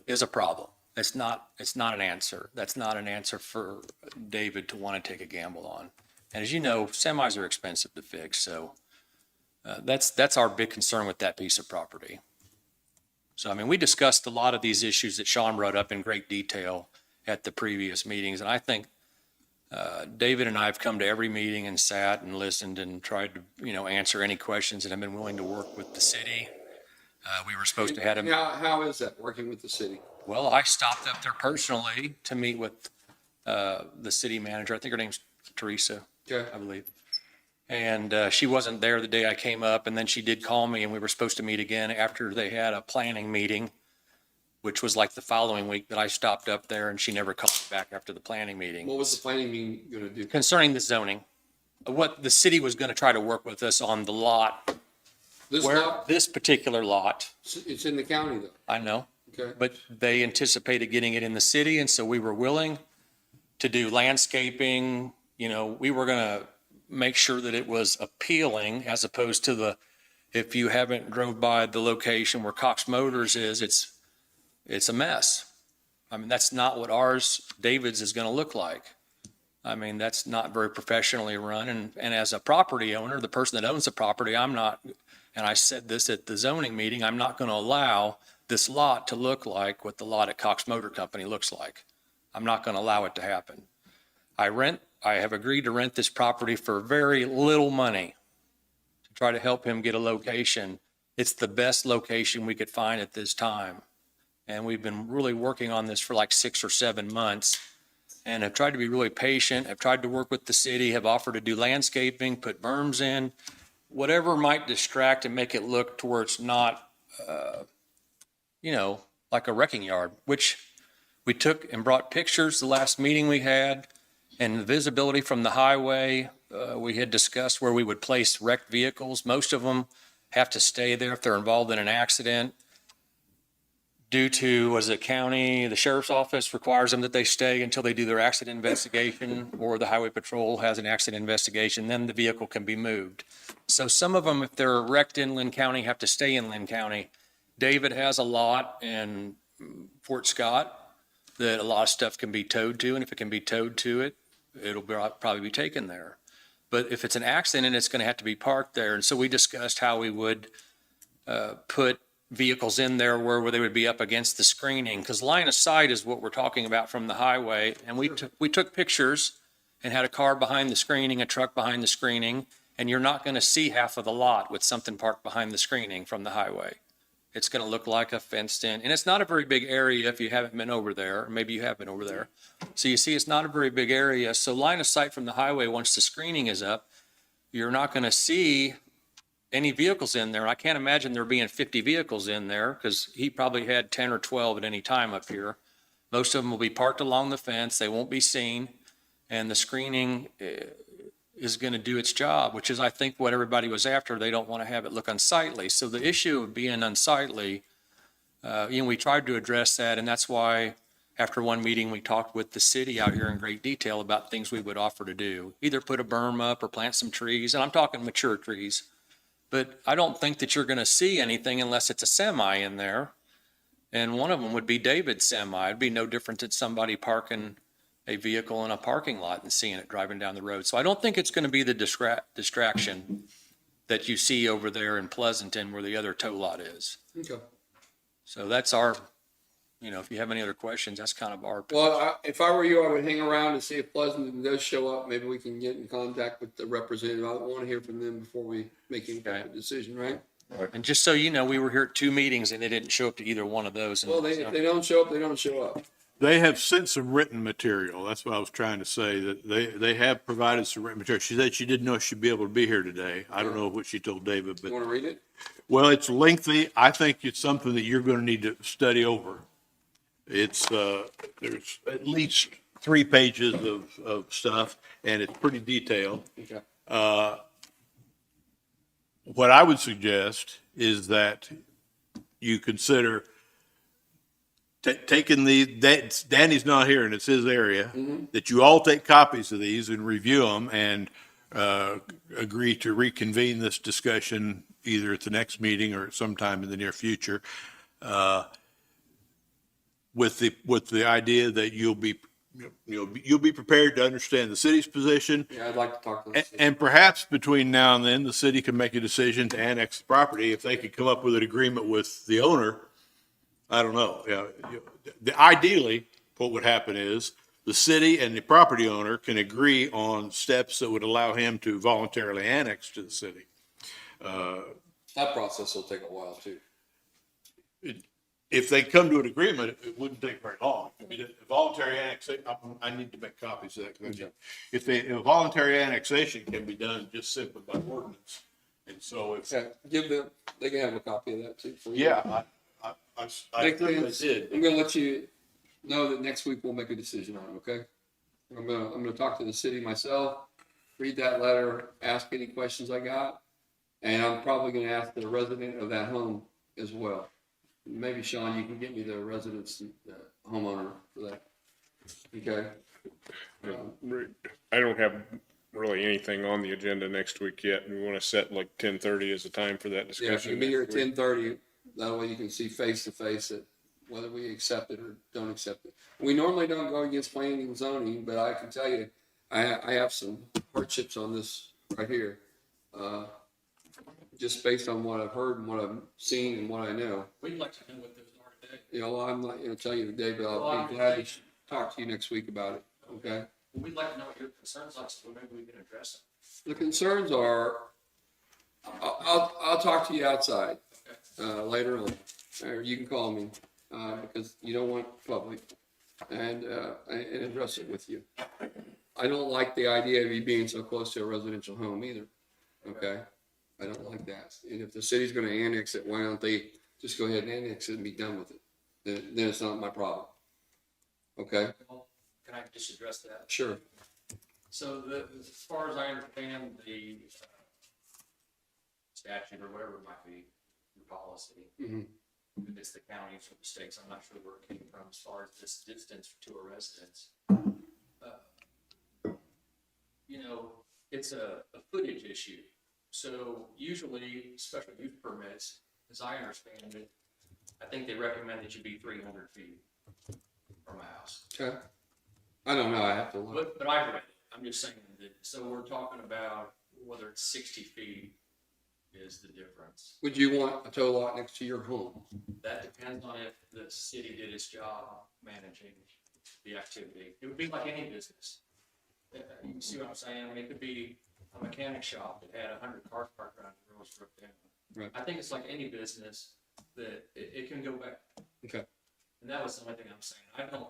is a problem. It's not an answer. That's not an answer for David to want to take a gamble on. And as you know, semis are expensive to fix, so that's our big concern with that piece of property. So, I mean, we discussed a lot of these issues that Sean brought up in great detail at the previous meetings, and I think David and I have come to every meeting and sat and listened and tried to, answer any questions and have been willing to work with the city. We were supposed to have him. How is that working with the city? Well, I stopped up there personally to meet with the city manager. I think her name's Teresa. Okay. I believe. And she wasn't there the day I came up, and then she did call me, and we were supposed to meet again after they had a planning meeting, which was like the following week that I stopped up there, and she never called me back after the planning meeting. What was the planning meeting going to do? Concerning the zoning, what the city was going to try to work with us on the lot, this particular lot. It's in the county though. I know. Okay. But they anticipated getting it in the city, and so we were willing to do landscaping. We were going to make sure that it was appealing as opposed to if you haven't drove by the location where Cox Motors is, it's a mess. I mean, that's not what David's is going to look like. I mean, that's not very professionally run. And as a property owner, the person that owns the property, I'm not, and I said this at the zoning meeting, I'm not going to allow this lot to look like what the lot at Cox Motor Company looks like. I'm not going to allow it to happen. I have agreed to rent this property for very little money to try to help him get a location. It's the best location we could find at this time. And we've been really working on this for like 6 or 7 months and have tried to be really patient. Have tried to work with the city, have offered to do landscaping, put berms in, whatever might distract and make it look to where it's not, like a wrecking yard, which we took and brought pictures the last meeting we had. And the visibility from the highway, we had discussed where we would place wrecked vehicles. Most of them have to stay there if they're involved in an accident. Due to, the sheriff's office requires them that they stay until they do their accident investigation, or the highway patrol has an accident investigation, then the vehicle can be moved. So some of them, if they're wrecked in Linn County, have to stay in Linn County. David has a lot in Fort Scott that a lot of stuff can be towed to, and if it can be towed to it, it'll probably be taken there. But if it's an accident, it's going to have to be parked there. And so we discussed how we would put vehicles in there where they would be up against the screening, because line of sight is what we're talking about from the highway. And we took pictures and had a car behind the screening, a truck behind the screening, and you're not going to see half of the lot with something parked behind the screening from the highway. It's going to look like a fenced in, and it's not a very big area if you haven't been over there, or maybe you have been over there. So you see, it's not a very big area. So line of sight from the highway, once the screening is up, you're not going to see any vehicles in there. I can't imagine there being 50 vehicles in there because he probably had 10 or 12 at any time up here. Most of them will be parked along the fence. They won't be seen. And the screening is going to do its job, which is, I think, what everybody was after. They don't want to have it look unsightly. So the issue of being unsightly, we tried to address that. And that's why after one meeting, we talked with the city out here in great detail about things we would offer to do. Either put a berm up or plant some trees. And I'm talking mature trees. But I don't think that you're going to see anything unless it's a semi in there. And one of them would be David's semi. It'd be no different than somebody parking a vehicle in a parking lot and seeing it driving down the road. So I don't think it's going to be the distraction that you see over there in Pleasanton where the other tow lot is. Okay. So that's our, if you have any other questions, that's kind of our. Well, if I were you, I would hang around and see if Pleasanton does show up. Maybe we can get in contact with the representative. I want to hear from them before we make any kind of decision, right? And just so you know, we were here at 2 meetings and they didn't show up to either one of those. And Well, if they don't show up, they don't show up. They have sent some written material. That's what I was trying to say, that they have provided some written material. She said she didn't know she'd be able to be here today. I don't know what she told David, You but, want to read it? well, it's lengthy. I think it's something that you're going to need to study over. It's, there's at least 3 pages of stuff, and it's pretty detailed. Okay. What I would suggest is that you consider taking Danny's not here and it's his area, that you all take copies of these and review them and agree to reconvene this discussion either at the next meeting or sometime in the near future, with the idea that you'll be prepared to understand the city's position. Yeah, I'd like to talk to them. And perhaps between now and then, the city can make a decision to annex the property. If they could come up with an agreement with the owner, I don't know. Ideally, what would happen is the city and the property owner can agree on steps that would allow him to voluntarily annex to the city. That process will take a while too. If they come to an agreement, it wouldn't take very long. I mean, a voluntary annexation, I need to make copies of that. If a voluntary annexation can be done just simply by ordinance. And so if, They can have a copy of that too. For you. yeah, I Nick, did. I'm gonna let you know that next week we'll make a decision on it, okay? I'm gonna talk to the city myself, read that letter, ask any questions I got, and I'm probably gonna ask the resident of that home as well. Maybe Sean, you can get me the resident's homeowner for that, okay? I don't have really anything on the agenda next week yet. We want to set like 10:30 as a time for that Yeah, if you discussion. can be here at 10:30, that way you can see face to face it, whether we accept it or don't accept it. We normally don't go against planning and zoning, but I can tell you, I have some hardships on this right here. Just based on what I've heard and what I've seen and what I know. We'd like to know what those are today. I'm not gonna tell you today, but I'll be glad to talk to you next week about it, okay? We'd like to know what your concerns are, so maybe we can address them. The concerns are, I'll talk to you outside, later on, or you can call me, because you don't want public, and address it with you. I don't like the idea of you being so close to a residential home either, okay? I don't like that. And if the city's gonna annex it, why don't they just go ahead and annex it and be done with it? Then it's not my problem. Okay, Well, can I just address that? sure. So as far as I understand the statute or whatever it might be, your policy, Mhm. if it's the counties or the states, I'm not sure where it came from as far as this distance to a residence. It's a footage issue. So usually special use permits, as I understand it, I think they recommend that you be 300 feet from a house. Okay. I don't know, I have to look. But I read it. I'm just saying that, so we're talking about whether it's 60 feet is the difference. Would you want a tow lot next to your home? That depends on if the city did its job managing the activity. It would be like any business. You see what I'm saying? I mean, it could be a mechanic shop that had 100 cars parked around the road stripped down. Right. I think it's like any business. that it can go back. Okay. And that was the only thing I'm saying.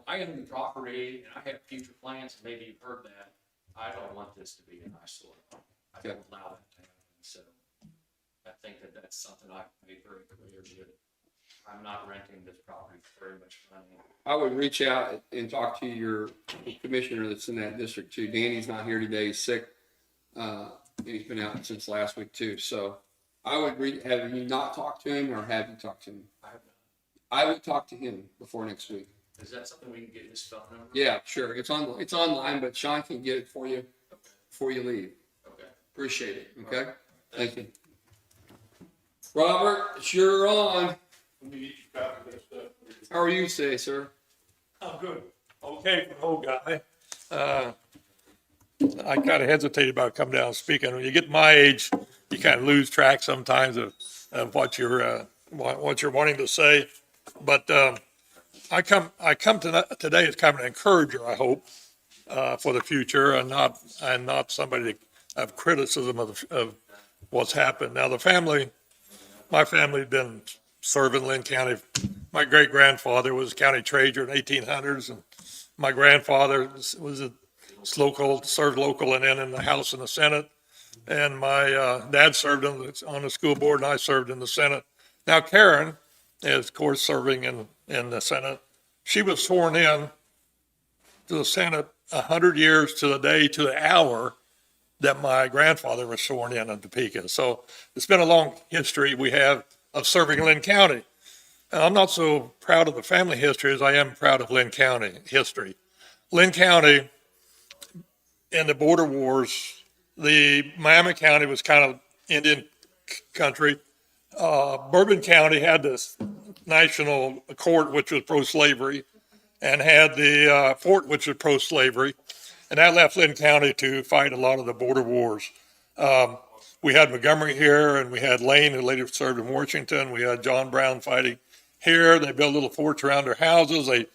I own the property and I have future plans, and maybe you've heard that. I don't want this to be an eyesore. I don't allow that to happen. So I think that that's something I've made very clear that I'm not renting this property for very much money. I would reach out and talk to your commissioner that's in that district too. Danny's not here today, he's sick. He's been out since last week too, so I would have you not talk to him or have you talk to him? I would talk to him before next week. Is that something we can get his phone number? Yeah, sure, it's online, but Sean can get it for you before you leave. Okay. Appreciate it, okay? Thank you. Robert, it's your on. How are you today, sir? I'm good. Okay, for the old guy. I kind of hesitated about coming down and speaking. When you get my age, you kind of lose track sometimes of what you're wanting to say. But I come today as kind of an encourager, I hope, for the future, and not somebody of criticism of what's happened. Now, my family had been serving Linn County. My great grandfather was county treasurer in 1800s, and my grandfather was served local and then in the House and the Senate. And my dad served on the school board, and I served in the Senate. Now Karen is, of course, serving in the Senate. She was sworn in to the Senate 100 years to the day, to the hour that my grandfather was sworn in Topeka. So it's been a long history we have of serving Linn County. And I'm not so proud of the family history as I am proud of Linn County history. Linn County, in the border wars, the Miami County was kind of Indian country. Bourbon County had this national court, which was pro-slavery, and had the fort, which was pro-slavery. And that left Linn County to fight a lot of the border wars. We had Montgomery here, and we had Lane, who later served in Washington. We had John Brown fighting here. They built little forts around their houses. They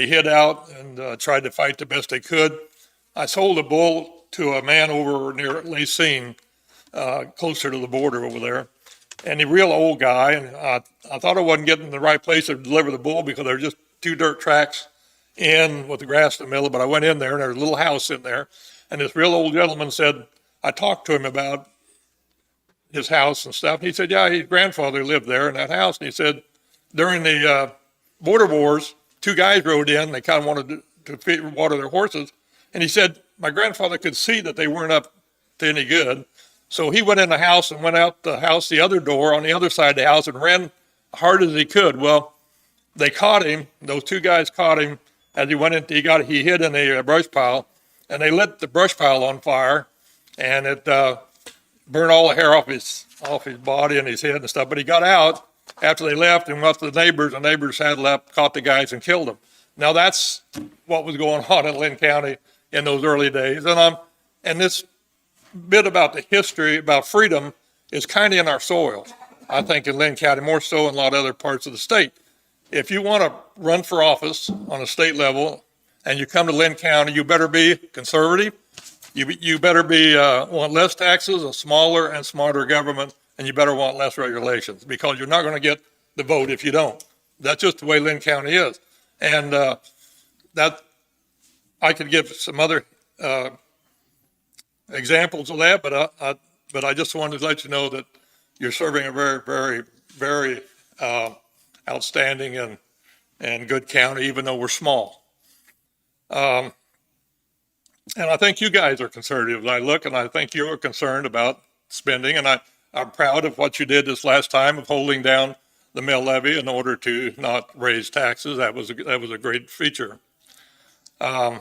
hid out and tried to fight the best they could. I sold a bull to a man over near Lacine, closer to the border over there. And a real old guy, and I thought I wasn't getting in the right place to deliver the bull because there were just 2 dirt tracks in with the grass in the middle, but I went in there and there was a little house in there. And this real old gentleman said, I talked to him about his house and stuff. And he said, yeah, his grandfather lived there in that house. And he said, during the border wars, 2 guys rode in. They kind of wanted to water their horses. And he said, my grandfather could see that they weren't up to any good. So he went in the house and went out the house, the other door on the other side of the house, and ran hard as he could. Well, they caught him. Those 2 guys caught him as he went in. He hid in a brush pile, and they lit the brush pile on fire, and it burned all the hair off his body and his head and stuff. But he got out after they left and went to the neighbors. The neighbors saddled up, caught the guys, and killed them. Now that's what was going on in Linn County in those early days. And this bit about the history, about freedom, is kind of in our soil. I think in Linn County, more so in a lot of other parts of the state. If you want to run for office on a state level and you come to Linn County, you better be conservative. You better want less taxes, a smaller and smarter government, and you better want less regulations, because you're not going to get the vote if you don't. That's just the way Linn County is. And that I could give some other examples of that, but I just wanted to let you know that you're serving a very, very, very outstanding and good county, even though we're small. And I think you guys are conservative. I look and I think you're concerned about spending, and I'm proud of what you did this last time of holding down the mill levy in order to not raise taxes. That was a great feature. I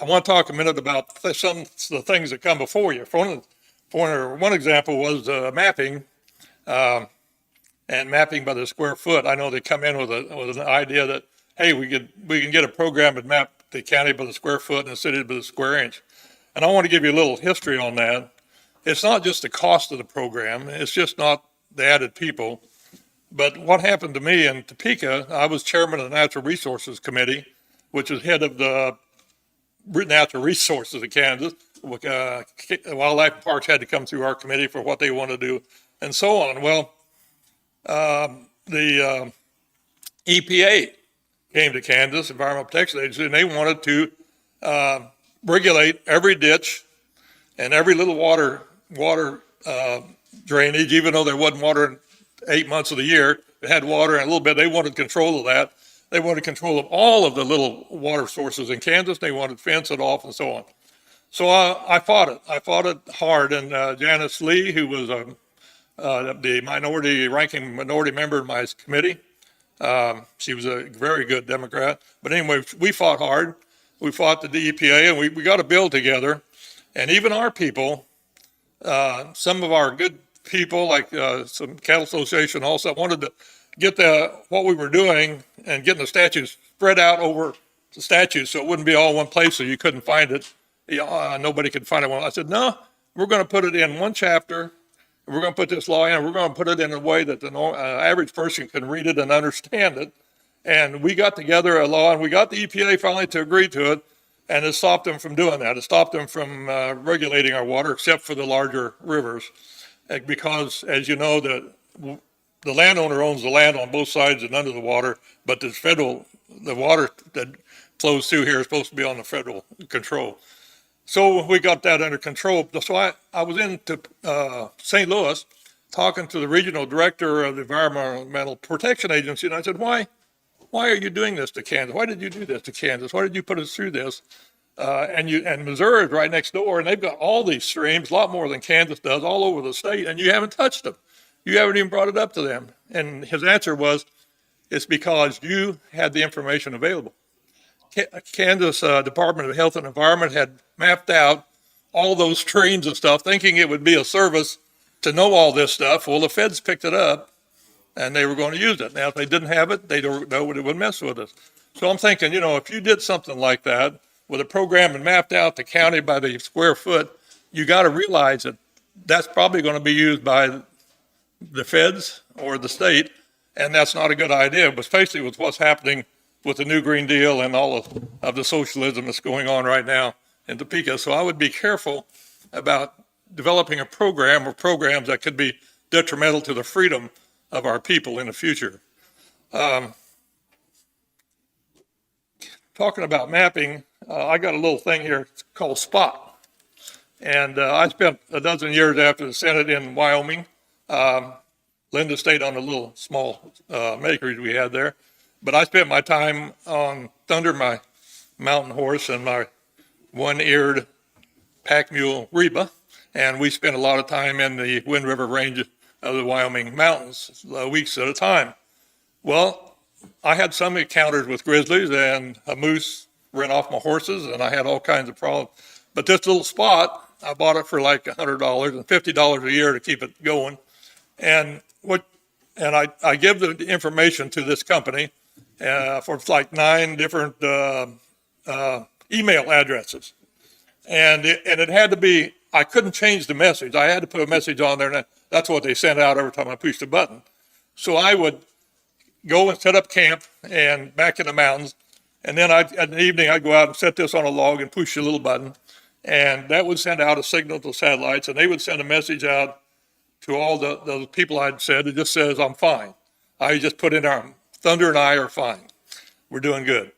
want to talk a minute about some of the things that come before you. One example was mapping, and mapping by the square foot. I know they come in with an idea that, hey, we can get a program and map the county by the square foot and the city by the square inch. And I want to give you a little history on that. It's not just the cost of the program. It's just not the added people. But what happened to me in Topeka, I was chairman of the Natural Resources Committee, which is head of the Natural Resources of Kansas. Wildlife and Parks had to come through our committee for what they want to do and so on. Well, the EPA came to Kansas, Environmental Protection Agency, and they wanted to regulate every ditch and every little water drainage, even though there wasn't water in 8 months of the year. It had water and a little bit. They wanted control of that. They wanted control of all of the little water sources in Kansas. They wanted to fence it off and so on. So I fought it. I fought it hard. And Janice Lee, who was the ranking minority member in my committee, she was a very good Democrat. But anyway, we fought hard. We fought the DEPA, and we got a bill together. And even our people, some of our good people, like some cattle association also, wanted to get what we were doing and getting the statutes spread out over the statutes so it wouldn't be all one place so you couldn't find it. Nobody could find it. I said, no, we're going to put it in one chapter. We're going to put this law in. We're going to put it in a way that the average person can read it and understand it. And we got together a law, and we got the EPA finally to agree to it, and it stopped them from doing that. It stopped them from regulating our water, except for the larger rivers, because, as you know, the landowner owns the land on both sides and under the water, but the water that flows through here is supposed to be on the federal control. So we got that under control. So I was into St. Louis talking to the regional director of the Environmental Protection Agency, and I said, why are you doing this to Kansas? Why did you do this to Kansas? Why did you put us through this? And Missouri is right next door, and they've got all these streams, a lot more than Kansas does, all over the state, and you haven't touched them. You haven't even brought it up to them. And his answer was, it's because you had the information available. Kansas Department of Health and Environment had mapped out all those streams and stuff, thinking it would be a service to know all this stuff. Well, the feds picked it up, and they were going to use it. Now, if they didn't have it, they don't know it would mess with us. So I'm thinking, if you did something like that with a program and mapped out the county by the square foot, you got to realize that that's probably going to be used by the feds or the state, and that's not a good idea, but especially with what's happening with the new Green Deal and all of the socialism that's going on right now in Topeka. So I would be careful about developing a program or programs that could be detrimental to the freedom of our people in the future. Talking about mapping, I got a little thing here called SPOT. And I spent a dozen years after the Senate in Wyoming. Linda stayed on a little small acreage we had there. But I spent my time on Thunder, my mountain horse, and my one-eared pack mule, Reba. And we spent a lot of time in the Wind River Range of the Wyoming mountains, weeks at a time. Well, I had some encounters with grizzlies, and a moose ran off my horses, and I had all kinds of problems. But this little spot, I bought it for like $100 and $50 a year to keep it going. And I give the information to this company for like 9 different email addresses. And it had to be, I couldn't change the message. I had to put a message on there, and that's what they sent out every time I pushed a button. So I would go and set up camp and back in the mountains. And then at the evening, I'd go out and set this on a log and push a little button. And that would send out a signal to satellites, and they would send a message out to all the people I'd said. It just says, I'm fine. I just put in our Thunder and I are fine. We're doing good.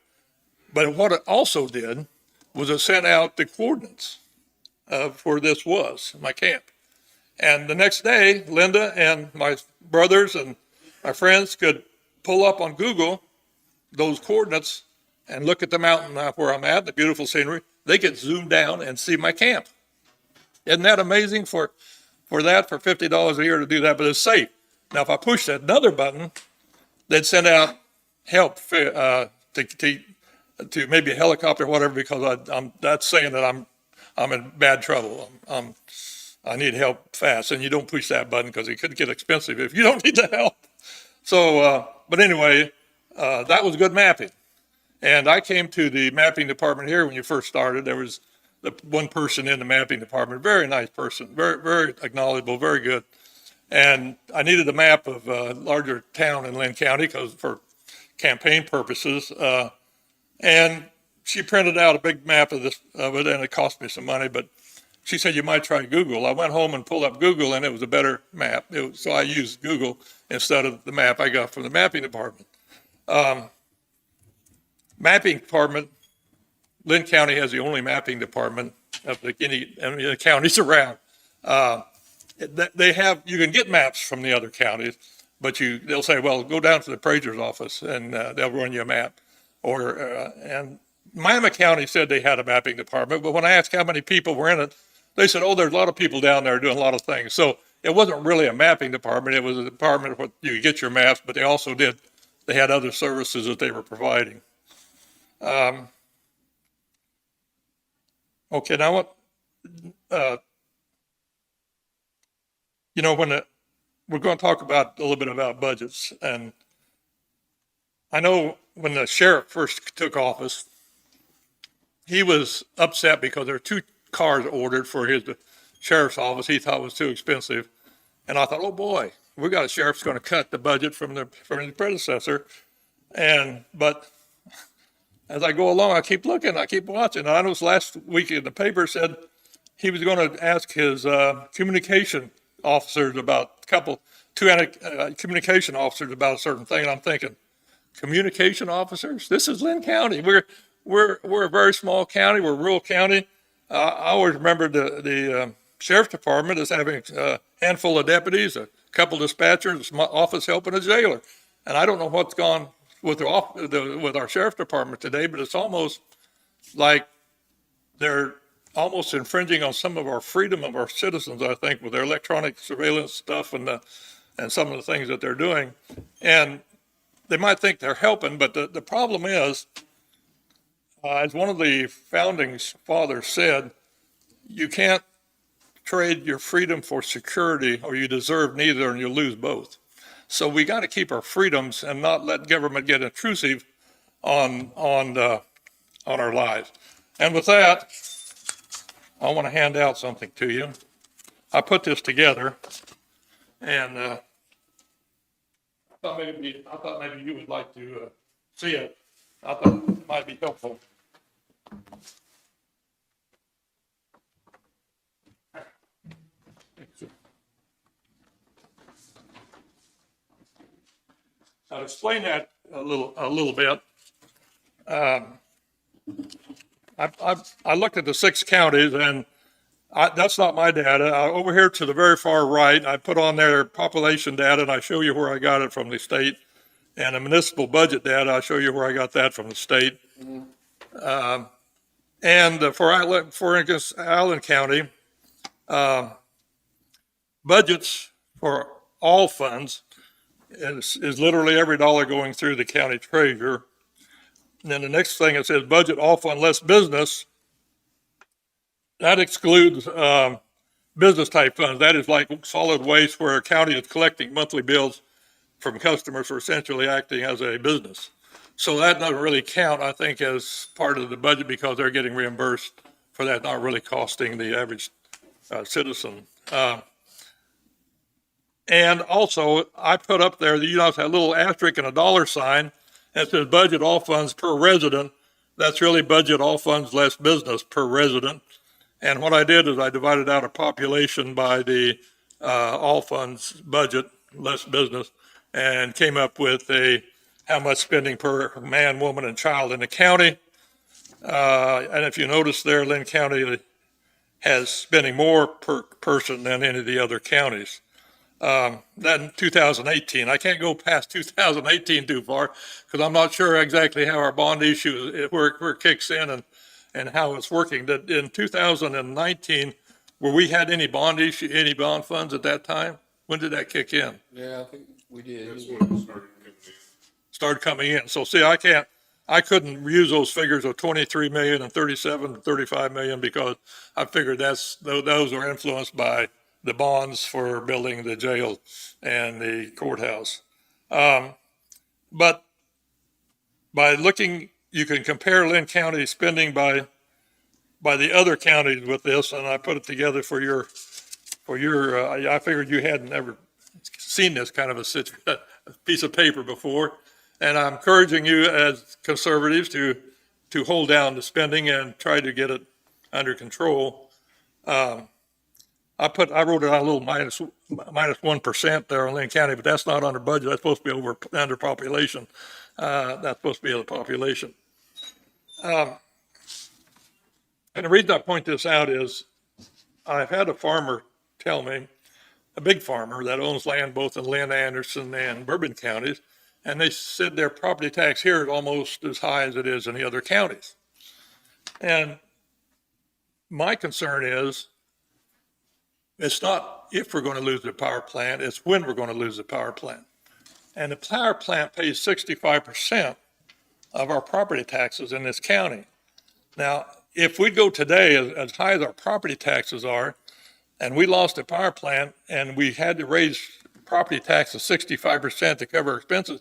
But what it also did was it sent out the coordinates of where this was, my camp. And the next day, Linda and my brothers and my friends could pull up on Google those coordinates and look at the mountain where I'm at, the beautiful scenery. They could zoom down and see my camp. Isn't that amazing for $50 a year to do that? But it's safe. Now, if I push another button, they'd send out help to maybe a helicopter or whatever, because that's saying that I'm in bad trouble. I need help fast, and you don't push that button because it could get expensive if you don't need the help. So, but anyway, that was good mapping. And I came to the mapping department here when you first started. There was the one person in the mapping department, very nice person, very, very acknowledgeable, very good. And I needed a map of a larger town in Linn County for campaign purposes. And she printed out a big map of it, and it cost me some money. But she said, you might try Google. I went home and pulled up Google, and it was a better map. So I used Google instead of the map I got from the mapping department. Mapping department, Linn County has the only mapping department of the counties around. They have, you can get maps from the other counties, but they'll say, well, go down to the appraiser's office and they'll run you a map. And Miami County said they had a mapping department, but when I asked how many people were in it, they said, oh, there's a lot of people down there doing a lot of things. So it wasn't really a mapping department. It was a department where you could get your maps, but they had other services that they were providing. Okay, now what, we're going to talk a little bit about budgets. And I know when the sheriff first took office, he was upset because there were 2 cars ordered for his sheriff's office he thought was too expensive. And I thought, oh boy, we got a sheriff's going to cut the budget from his predecessor. But as I go along, I keep looking, I keep watching. And I noticed last week in the paper said he was going to ask his communication officers about communication officers about a certain thing. And I'm thinking, communication officers? This is Linn County. We're a very small county. We're a rural county. I always remember the sheriff's department as having a handful of deputies, a couple dispatchers, an office help, and a jailer. And I don't know what's gone with our sheriff's department today, but it's almost like they're almost infringing on some of our freedom of our citizens, I think, with their electronic surveillance stuff and some of the things that they're doing. And they might think they're helping, but the problem is, as one of the founding fathers said, you can't trade your freedom for security, or you deserve neither and you'll lose both. So we got to keep our freedoms and not let government get intrusive on our lives. And with that, I want to hand out something to you. I put this together, and I thought maybe you would like to see it. I thought it might be helpful. I'll explain that a little bit. I looked at the 6 counties, and that's not my data. Over here to the very far right, I put on there population data, and I show you where I got it from the state. And the municipal budget data, I show you where I got that from the state. And for instance, Allen County, budgets for all funds is literally every dollar going through the county treasurer. And then the next thing, it says budget all fund less business. That excludes business type funds. That is like solid waste, where a county is collecting monthly bills from customers who are essentially acting as a business. So that doesn't really count, I think, as part of the budget, because they're getting reimbursed for that, not really costing the average citizen. And also, I put up there, that little asterisk and a dollar sign, and it says budget all funds per resident. That's really budget all funds less business per resident. And what I did is I divided out a population by the all funds budget less business, and came up with how much spending per man, woman, and child in the county. And if you notice there, Linn County has spending more per person than any of the other counties. Then 2018, I can't go past 2018 too far, because I'm not sure exactly how our bond issue, where it kicks in and how it's working. That in 2019, where we had any bond funds at that time? When did that kick in? Yeah, I think we did. That's when it Started coming in. So see, I couldn't use those figures of 23 million and 37 and 35 million, because I figured those are influenced by the bonds for building the jail and the courthouse. But by looking, you can compare Linn County spending by the other counties with this, and I put it together for your, I figured you hadn't ever seen this kind of a piece of paper before. And I'm encouraging you as conservatives to hold down the spending and try to get it under control. I wrote it on a little minus 1% there on Linn County, but that's not under budget. That's supposed to be under population. That's supposed to be the population. And the reason I point this out is I've had a farmer tell me, a big farmer that owns land both in Linn, Anderson, and Bourbon counties, and they said their property tax here is almost as high as it is in the other counties. And my concern is, it's not if we're going to lose the power plant, it's when we're going to lose the power plant. And the power plant pays 65% of our property taxes in this county. Now, if we go today as high as our property taxes are, and we lost the power plant and we had to raise property taxes 65% to cover our expenses,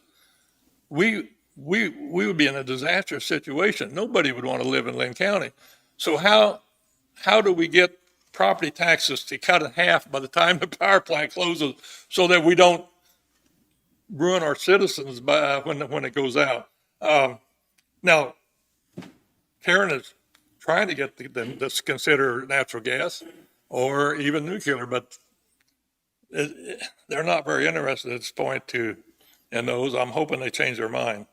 we would be in a disastrous situation. Nobody would want to live in Linn County. So how do we get property taxes to cut in half by the time the power plant closes so that we don't ruin our citizens by when it goes out? Now, Karen is trying to get them to consider natural gas or even nuclear, but they're not very interested at this point in those. I'm hoping they change their mind.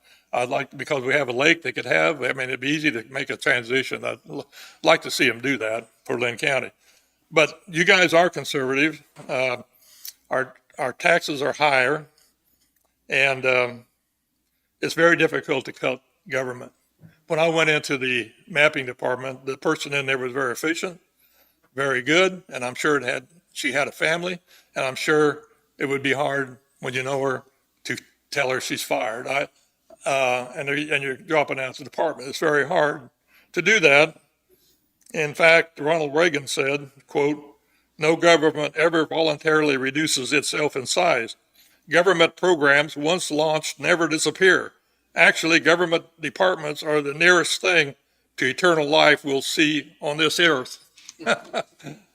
Because we have a lake they could have, I mean, it'd be easy to make a transition. I'd like to see them do that for Linn County. But you guys are conservative. Our taxes are higher, and it's very difficult to cut government. When I went into the mapping department, the person in there was very efficient, very good, and I'm sure she had a family, and I'm sure it would be hard when you know her to tell her she's fired. And you're dropping out of the department. It's very hard to do that. In fact, Ronald Reagan said, quote, "No government ever voluntarily reduces itself in size. Government programs, once launched, never disappear. Actually, government departments are the nearest thing to eternal life we'll see on this earth." And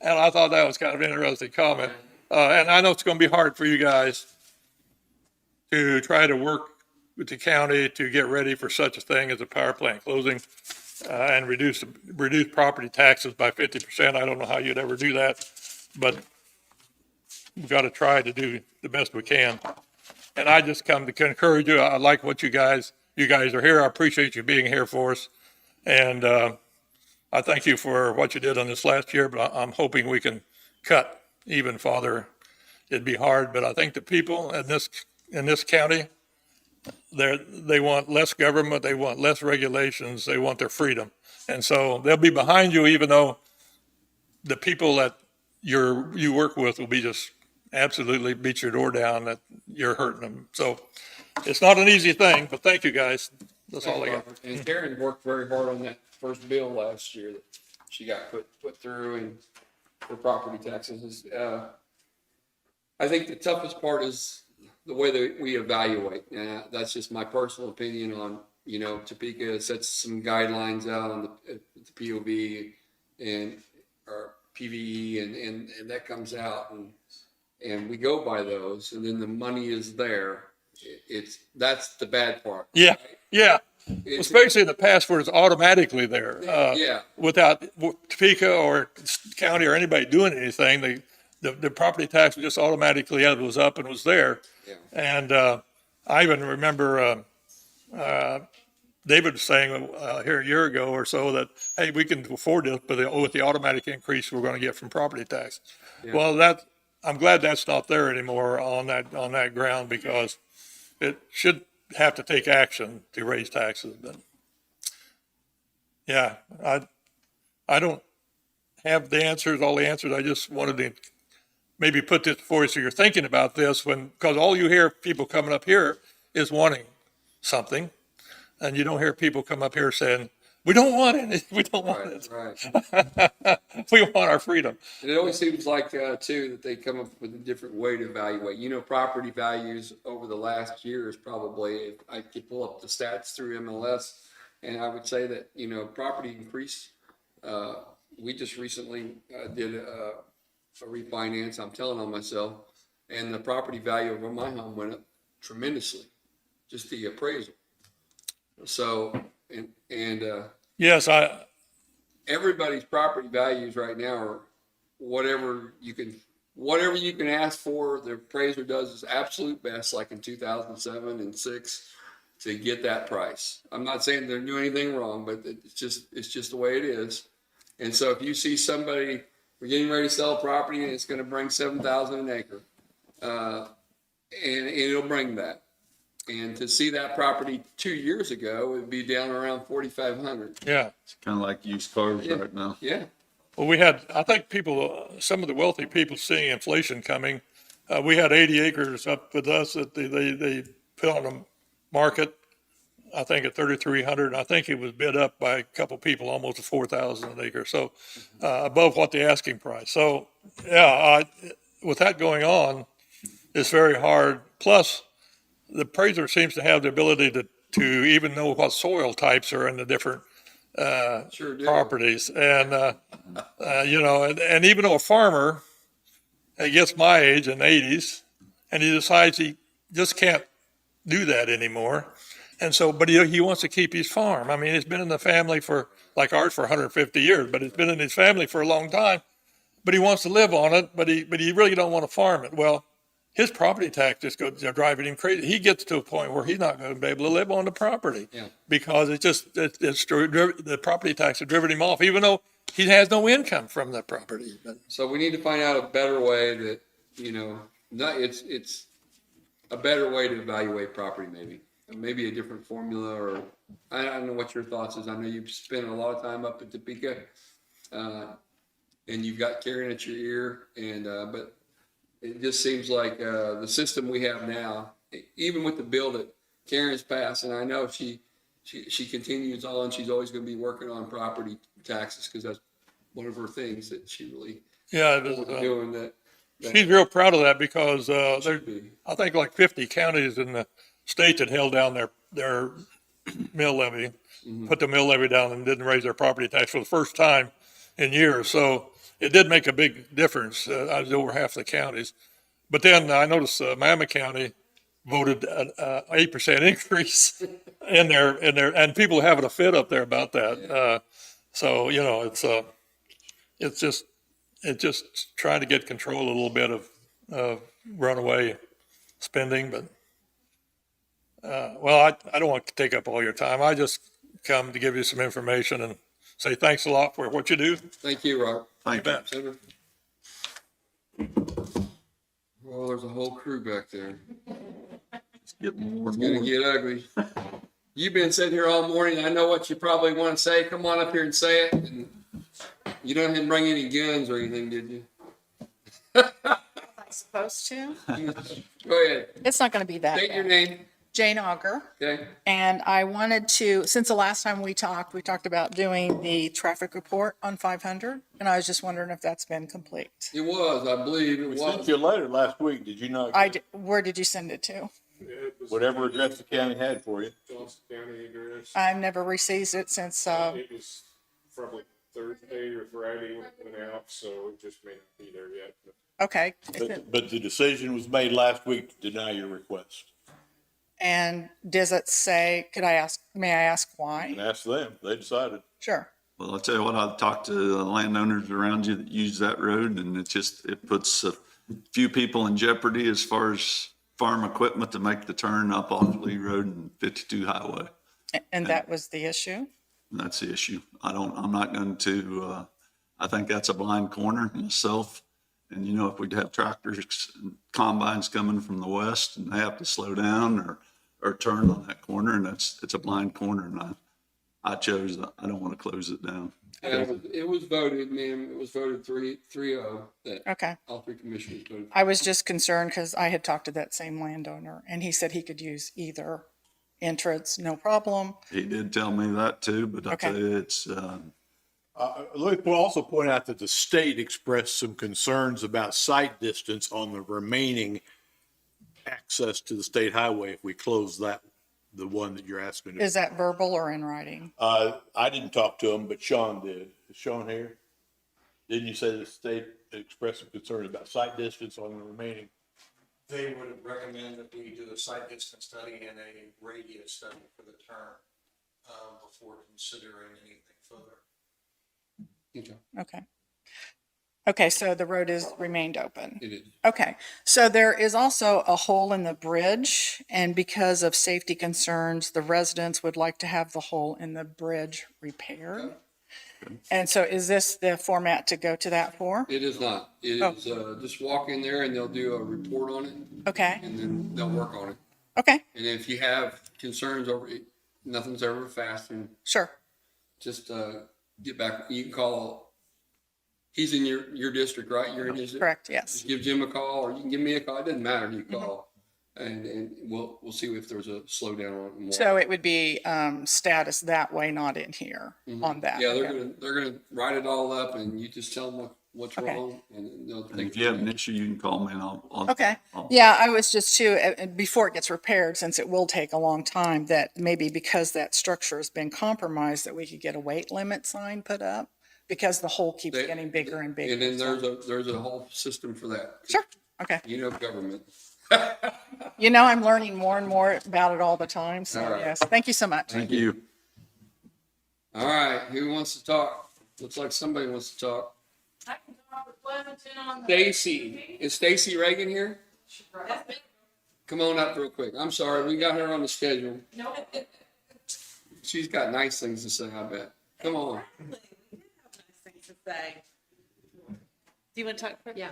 I thought that was kind of an interesting comment. And I know it's going to be hard for you guys to try to work with the county to get ready for such a thing as a power plant closing and reduce property taxes by 50%. I don't know how you'd ever do that, but we've got to try to do the best we can. And I just come to encourage you. I like what you guys are here. I appreciate you being here for us. And I thank you for what you did on this last year, but I'm hoping we can cut even farther. It'd be hard, but I think the people in this county, they want less government, they want less regulations, they want their freedom. And so they'll be behind you, even though the people that you work with will be just absolutely beat your door down that you're hurting them. So it's not an easy thing, but thank you guys. That's all I got. And Karen worked very hard on that first bill last year that she got put through, and for property taxes. I think the toughest part is the way that we evaluate. That's just my personal opinion on, Topeka sets some guidelines out on the POV and or PVE, and that comes out, and we go by those, and then the money is there. That's the bad part. Yeah, right? yeah. Especially in the past where it's automatically there. Yeah. Without Topeka or county or anybody doing anything, the property tax just automatically was up and was there. Yeah. And I even remember David was saying here a year ago or so that, hey, we can afford this, but with the automatic increase we're going to get from property tax. Yeah. Well, I'm glad that's not there anymore on that ground, because it should have to take action to raise taxes. But yeah, I don't have all the answers. I just wanted to maybe put this before you so you're thinking about this, because all you hear people coming up here is wanting something, and you don't hear people come up here saying, we don't want it. We don't want it. Right. We want our freedom. And it always seems like, too, that they come up with a different way to evaluate. Property values over the last year is probably, if I could pull up the stats through MLS, and I would say that, property increase. We just recently did a refinance, I'm telling on myself, and the property value of my home went up tremendously, just the appraisal. So, and yes, everybody's property values right now whatever you can ask for, the appraiser does his absolute best, like in 2007 and 6, to get that price. I'm not saying they're doing anything wrong, but it's just the way it is. And so if you see somebody, we're getting ready to sell a property and it's going to bring 7,000 an acre, and it'll bring that. And to see that property 2 years ago, it would be down around 4,500. Yeah. It's kind of like used cars Yeah. right now. Yeah. Well, I think people, some of the wealthy people seeing inflation coming, we had 80 acres up with us that they put on the market, I think at 3,300. I think it was bid up by a couple people, almost to 4,000 an acre. So, above what the asking price. So, yeah, with that going on, it's very hard. Plus, the appraiser seems to have the ability to even know what soil types are in the different Sure do. properties. And, and even though a farmer, he gets my age in the 80s, and he decides he just can't do that anymore. And so, but he wants to keep his farm. I mean, it's been in the family like ours, for 150 years, but it's been in his family for a long time. But he wants to live on it, but he really don't want to farm it. Well, his property tax just goes, they're driving him crazy. He gets to a point where he's not going to be able to live on the property. Yeah. Because the property tax has driven him off, even though he has no income from that property. But So we need to find out a better way that, it's a better way to evaluate property, maybe a different formula, or I don't know what your thoughts is. I know you've spent a lot of time up in Topeka, and you've got Karen at your ear, but it just seems like the system we have now, even with the bill that Karen's passed, and I know she continues on, she's always going to be working on property taxes because that's one of her things that she really doing that. she's real proud of that because there's, Should be. I think, like 50 counties in the state that held down their mill levy, put the mill levy down and didn't raise their property tax for the first time in years. So it did make a big difference. I was over half the counties. But then I noticed Miami County voted an 8% increase in their, and people having a fit up there about that. So, it's just trying to get control a little bit of runaway spending, but, well, I don't want to take up all your time. I just come to give you some information and say thanks a lot for what you do. Thank you, Robert. Thank you. Senator. Well, there's a whole crew back there. It's getting more It's and gonna more. get ugly. You've been sitting here all morning. I know what you probably want to say. Come on up here and say it. And you didn't bring any guns or anything, did you? Am I supposed to? Go ahead. It's not going to be that State your bad. name. Jane Auger. Okay. And I wanted to, since the last time we talked about doing the traffic report on 500. And I was just wondering if that's been complete. It was, I believe it We sent was. you a letter last week, did you not? Where did you send it to? Whatever address the county had for you. Johnson County address. I've never received it since, It was probably Thursday or Friday when it went out, so it just may not be there yet. okay. But the decision was made last week to deny your request. And does it say, may I ask And why? ask them, they decided. Sure. Well, I'll tell you what, I've talked to the landowners around you that use that road, and it puts a few people in jeopardy as far as farm equipment to make the turn up off Lee Road and 52 Highway. And that was the issue? And that's the issue. I'm not going to, I think that's a blind corner myself. And if we'd have tractors and combines coming from the west and they have to slow down or turn on that corner, and it's a blind corner, and I chose, I don't want to close it down. It was voted, ma'am. It was voted 3-0 that Okay. all three commissioners voted. I was just concerned because I had talked to that same landowner and he said he could use either entrance, no problem. He did tell me that too, but I Okay. tell you, it's, Let me also point out that the state expressed some concerns about sight distance on the remaining access to the state highway if we close that, the one that you're asking. Is that verbal or in writing? I didn't talk to him, but Sean did. Is Sean here? Didn't you say the state expressed some concern about sight distance on the remaining? They would recommend that we do a site distance study and a radius study for the turn before considering anything further. Okay. Okay. Okay, so the road is remained open. It is. Okay, so there is also a hole in the bridge, and because of safety concerns, the residents would like to have the hole in the bridge repaired. And so is this the format to go to that for? It is not. It Oh. is, just walk in there and they'll do a report on it Okay, and then they'll work on it. okay, And if you have concerns over it, nothing's ever fast, and sure. just, get back. You can call, he's in your district, right? You're in his. Correct, yes. Just give Jim a call, or you can give me a call. It doesn't matter who you call. And we'll see if there's a slowdown on it. and So it would be status that way, not in here on that. Yeah, Okay. they're gonna write it all up, and you just tell them what's Okay. wrong, and then they'll And take. if you have an issue, you can call me and I'll. Okay, yeah, I was just too, before it gets repaired, since it will take a long time, that maybe because that structure has been compromised, that we could get a weight limit sign put up, because the hole keeps They- getting bigger and bigger. And then so- there's a whole system for that. Sure, okay. You know, government. You know, I'm learning more and more about it all the time, so All right. yes, thank you so much. Thank you. All right, who wants to talk? Looks like somebody wants to talk. I can talk with Flemington on the. Stacy, is Stacy Reagan here? Come on up real quick. I'm sorry, we got her on the schedule. No. She's got nice things to say, I bet. Come on. Things to say. Do you want to talk? Yeah.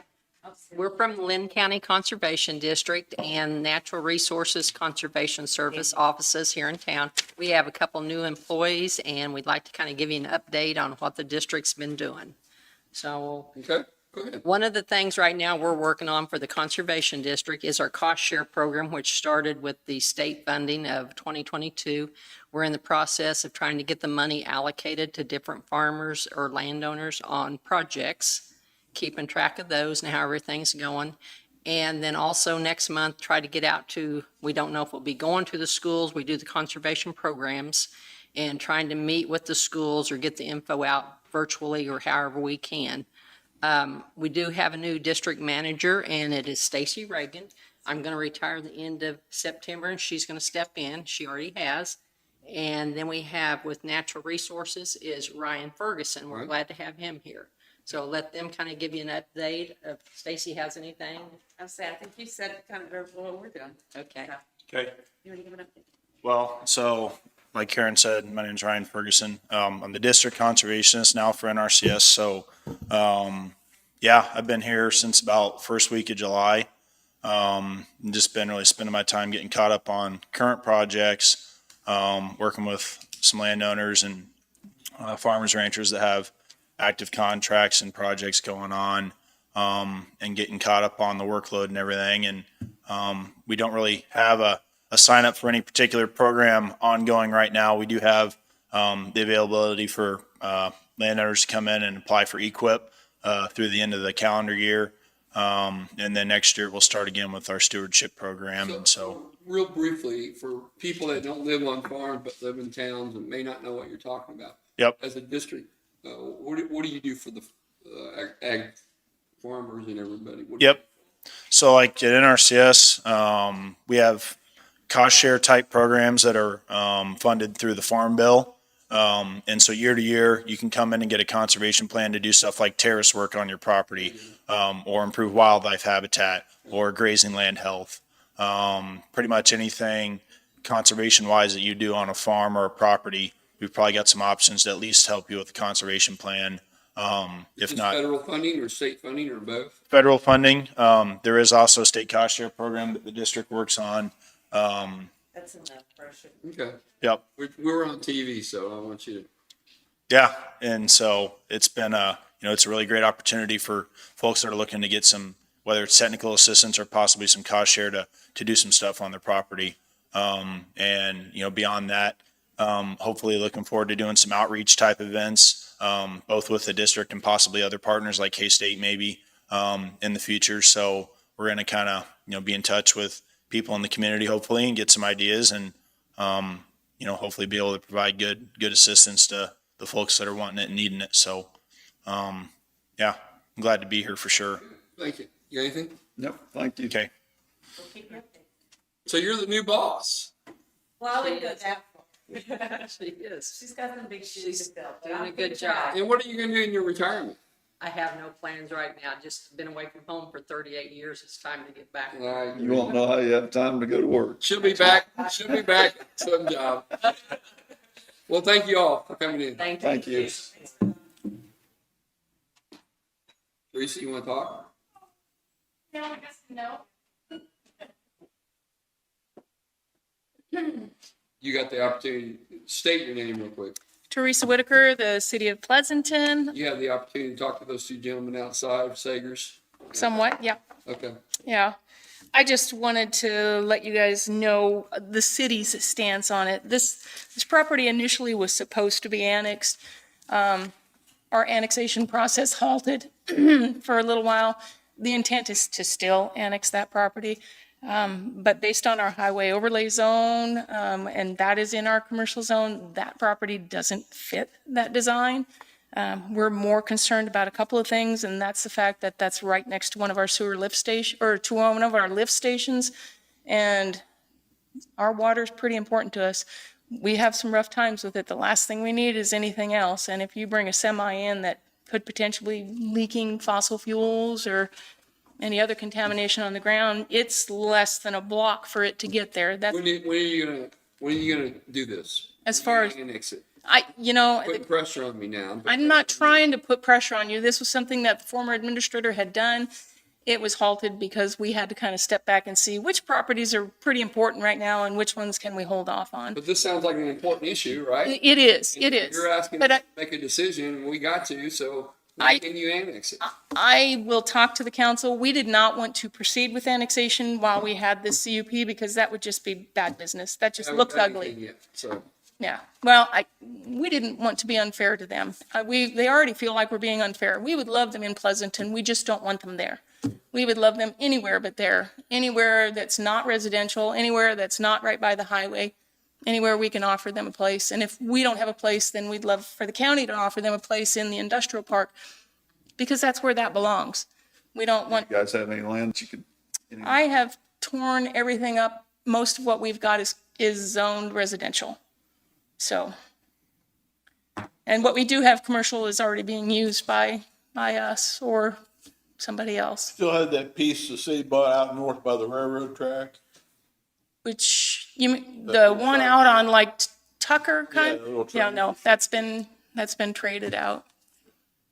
We're from Linn County Conservation District and Natural Resources Conservation Service offices here in town. We have a couple new employees and we'd like to kind of give you an update on what the district's been doing. So Okay, go ahead. one of the things right now we're working on for the Conservation District is our cost share program, which started with the state funding of 2022. We're in the process of trying to get the money allocated to different farmers or landowners on projects, keeping track of those and how everything's going. And then also next month, try to get out to, we don't know if we'll be going to the schools, we do the conservation programs, and trying to meet with the schools or get the info out virtually or however we can. We do have a new district manager, and it is Stacy Reagan. I'm going to retire the end of September, and she's going to step in. She already has. And then we have with Natural Resources is Ryan Ferguson. We're Right. glad to have him here. So let them kind of give you an update if Stacy has anything. I think you said kind of what we're doing. Okay. Okay. You want to give an update? Well, so like Karen said, my name is Ryan Ferguson. I'm the district conservationist now for NRCS. So, yeah, I've been here since about first week of July. Just been really spending my time getting caught up on current projects, working with some landowners and farmers, ranchers that have active contracts and projects going on, and getting caught up on the workload and everything. And we don't really have a sign up for any particular program ongoing right now. We do have the availability for landowners to come in and apply for EQIP through the end of the calendar year. And then next year we'll start again with our stewardship program. And so Real briefly, for people that don't live on farms but live in towns and may not know what you're talking about. Yep. As a district, what do you do for the ag farmers and everybody? Yep. So like at NRCS, we have cost share type programs that are funded through the Farm Bill. And so year to year, you can come in and get a conservation plan to do stuff like terrace work on your property, or improve wildlife habitat or grazing land health. Pretty much anything conservation wise that you do on a farm or a property, we've probably got some options to at least help you with the conservation plan. Is If this not federal funding or state funding or both? federal funding, there is also a state cost share program that the district works on. That's enough pressure. Okay. Yep. We're on TV, so I want you to. Yeah, and so it's been it's a really great opportunity for folks that are looking to get some, whether it's technical assistance or possibly some cost share to do some stuff on their property. And beyond that, hopefully looking forward to doing some outreach type events, both with the district and possibly other partners like K-State maybe in the future. So we're going to kind of be in touch with people in the community hopefully and get some ideas and hopefully be able to provide good assistance to the folks that are wanting it and needing it. So yeah, I'm glad to be here for sure. Thank you. You got anything? Yep, thank you. Okay. We'll keep you updated. So you're the new boss. Well, I wouldn't go that far. She is. She's got some big shoes to fill. but Doing I'll a good figure it out. job. And what are you going to do in your retirement? I have no plans right now. Just been away from home for 38 years. It's time to get back. You won't know how you have time to go to work. She'll be back. She'll be back at some job. Well, thank you all for coming in. Thank you. Teresa, you want to talk? No, I guess no. You got the opportunity. State your name real quick. Teresa Whitaker, the city of Pleasanton. You have the opportunity to talk to those two gentlemen outside, Sagers. Somewhat, yeah. Okay. Yeah. I just wanted to let you guys know the city's stance on it. This property initially was supposed to be annexed. Our annexation process halted for a little while. The intent is to still annex that property. But based on our highway overlay zone, and that is in our commercial zone, that property doesn't fit that design. We're more concerned about a couple of things, and that's the fact that that's right next to one of our sewer lift station, or to one of our lift stations. And our water is pretty important to us. We have some rough times with it. The last thing we need is anything else. And if you bring a semi in that could potentially leaking fossil fuels or any other contamination on the ground, it's less than a block for it to get there. That's When are you gonna do this? as far as Annex it. Put pressure on me now. I'm not trying to put pressure on you. This was something that the former administrator had done. It was halted because we had to kind of step back and see which properties are pretty important right now and which ones can we hold off on. But this sounds like an important issue, right? It is. It is. You're asking But us to make a decision, and we got to, so when can you annex it? I will talk to the council. We did not want to proceed with annexation while we had this CUP because that would just be bad business. That just looks ugly. Yet, so. Yeah. Well, we didn't want to be unfair to them. They already feel like we're being unfair. We would love them in Pleasanton. We just don't want them there. We would love them anywhere but there. Anywhere that's not residential, anywhere that's not right by the highway, anywhere we can offer them a place. And if we don't have a place, then we'd love for the county to offer them a place in the industrial park because that's where that belongs. We don't want. You guys have any land that you could? I have torn everything up. Most of what we've got is zoned residential. So, and what we do have commercial is already being used by us or somebody else. Still had that piece the city bought out north by the railroad track? Which, you mean, the one out on like Tucker kind? Yeah, the little Yeah, no, that's been traded out.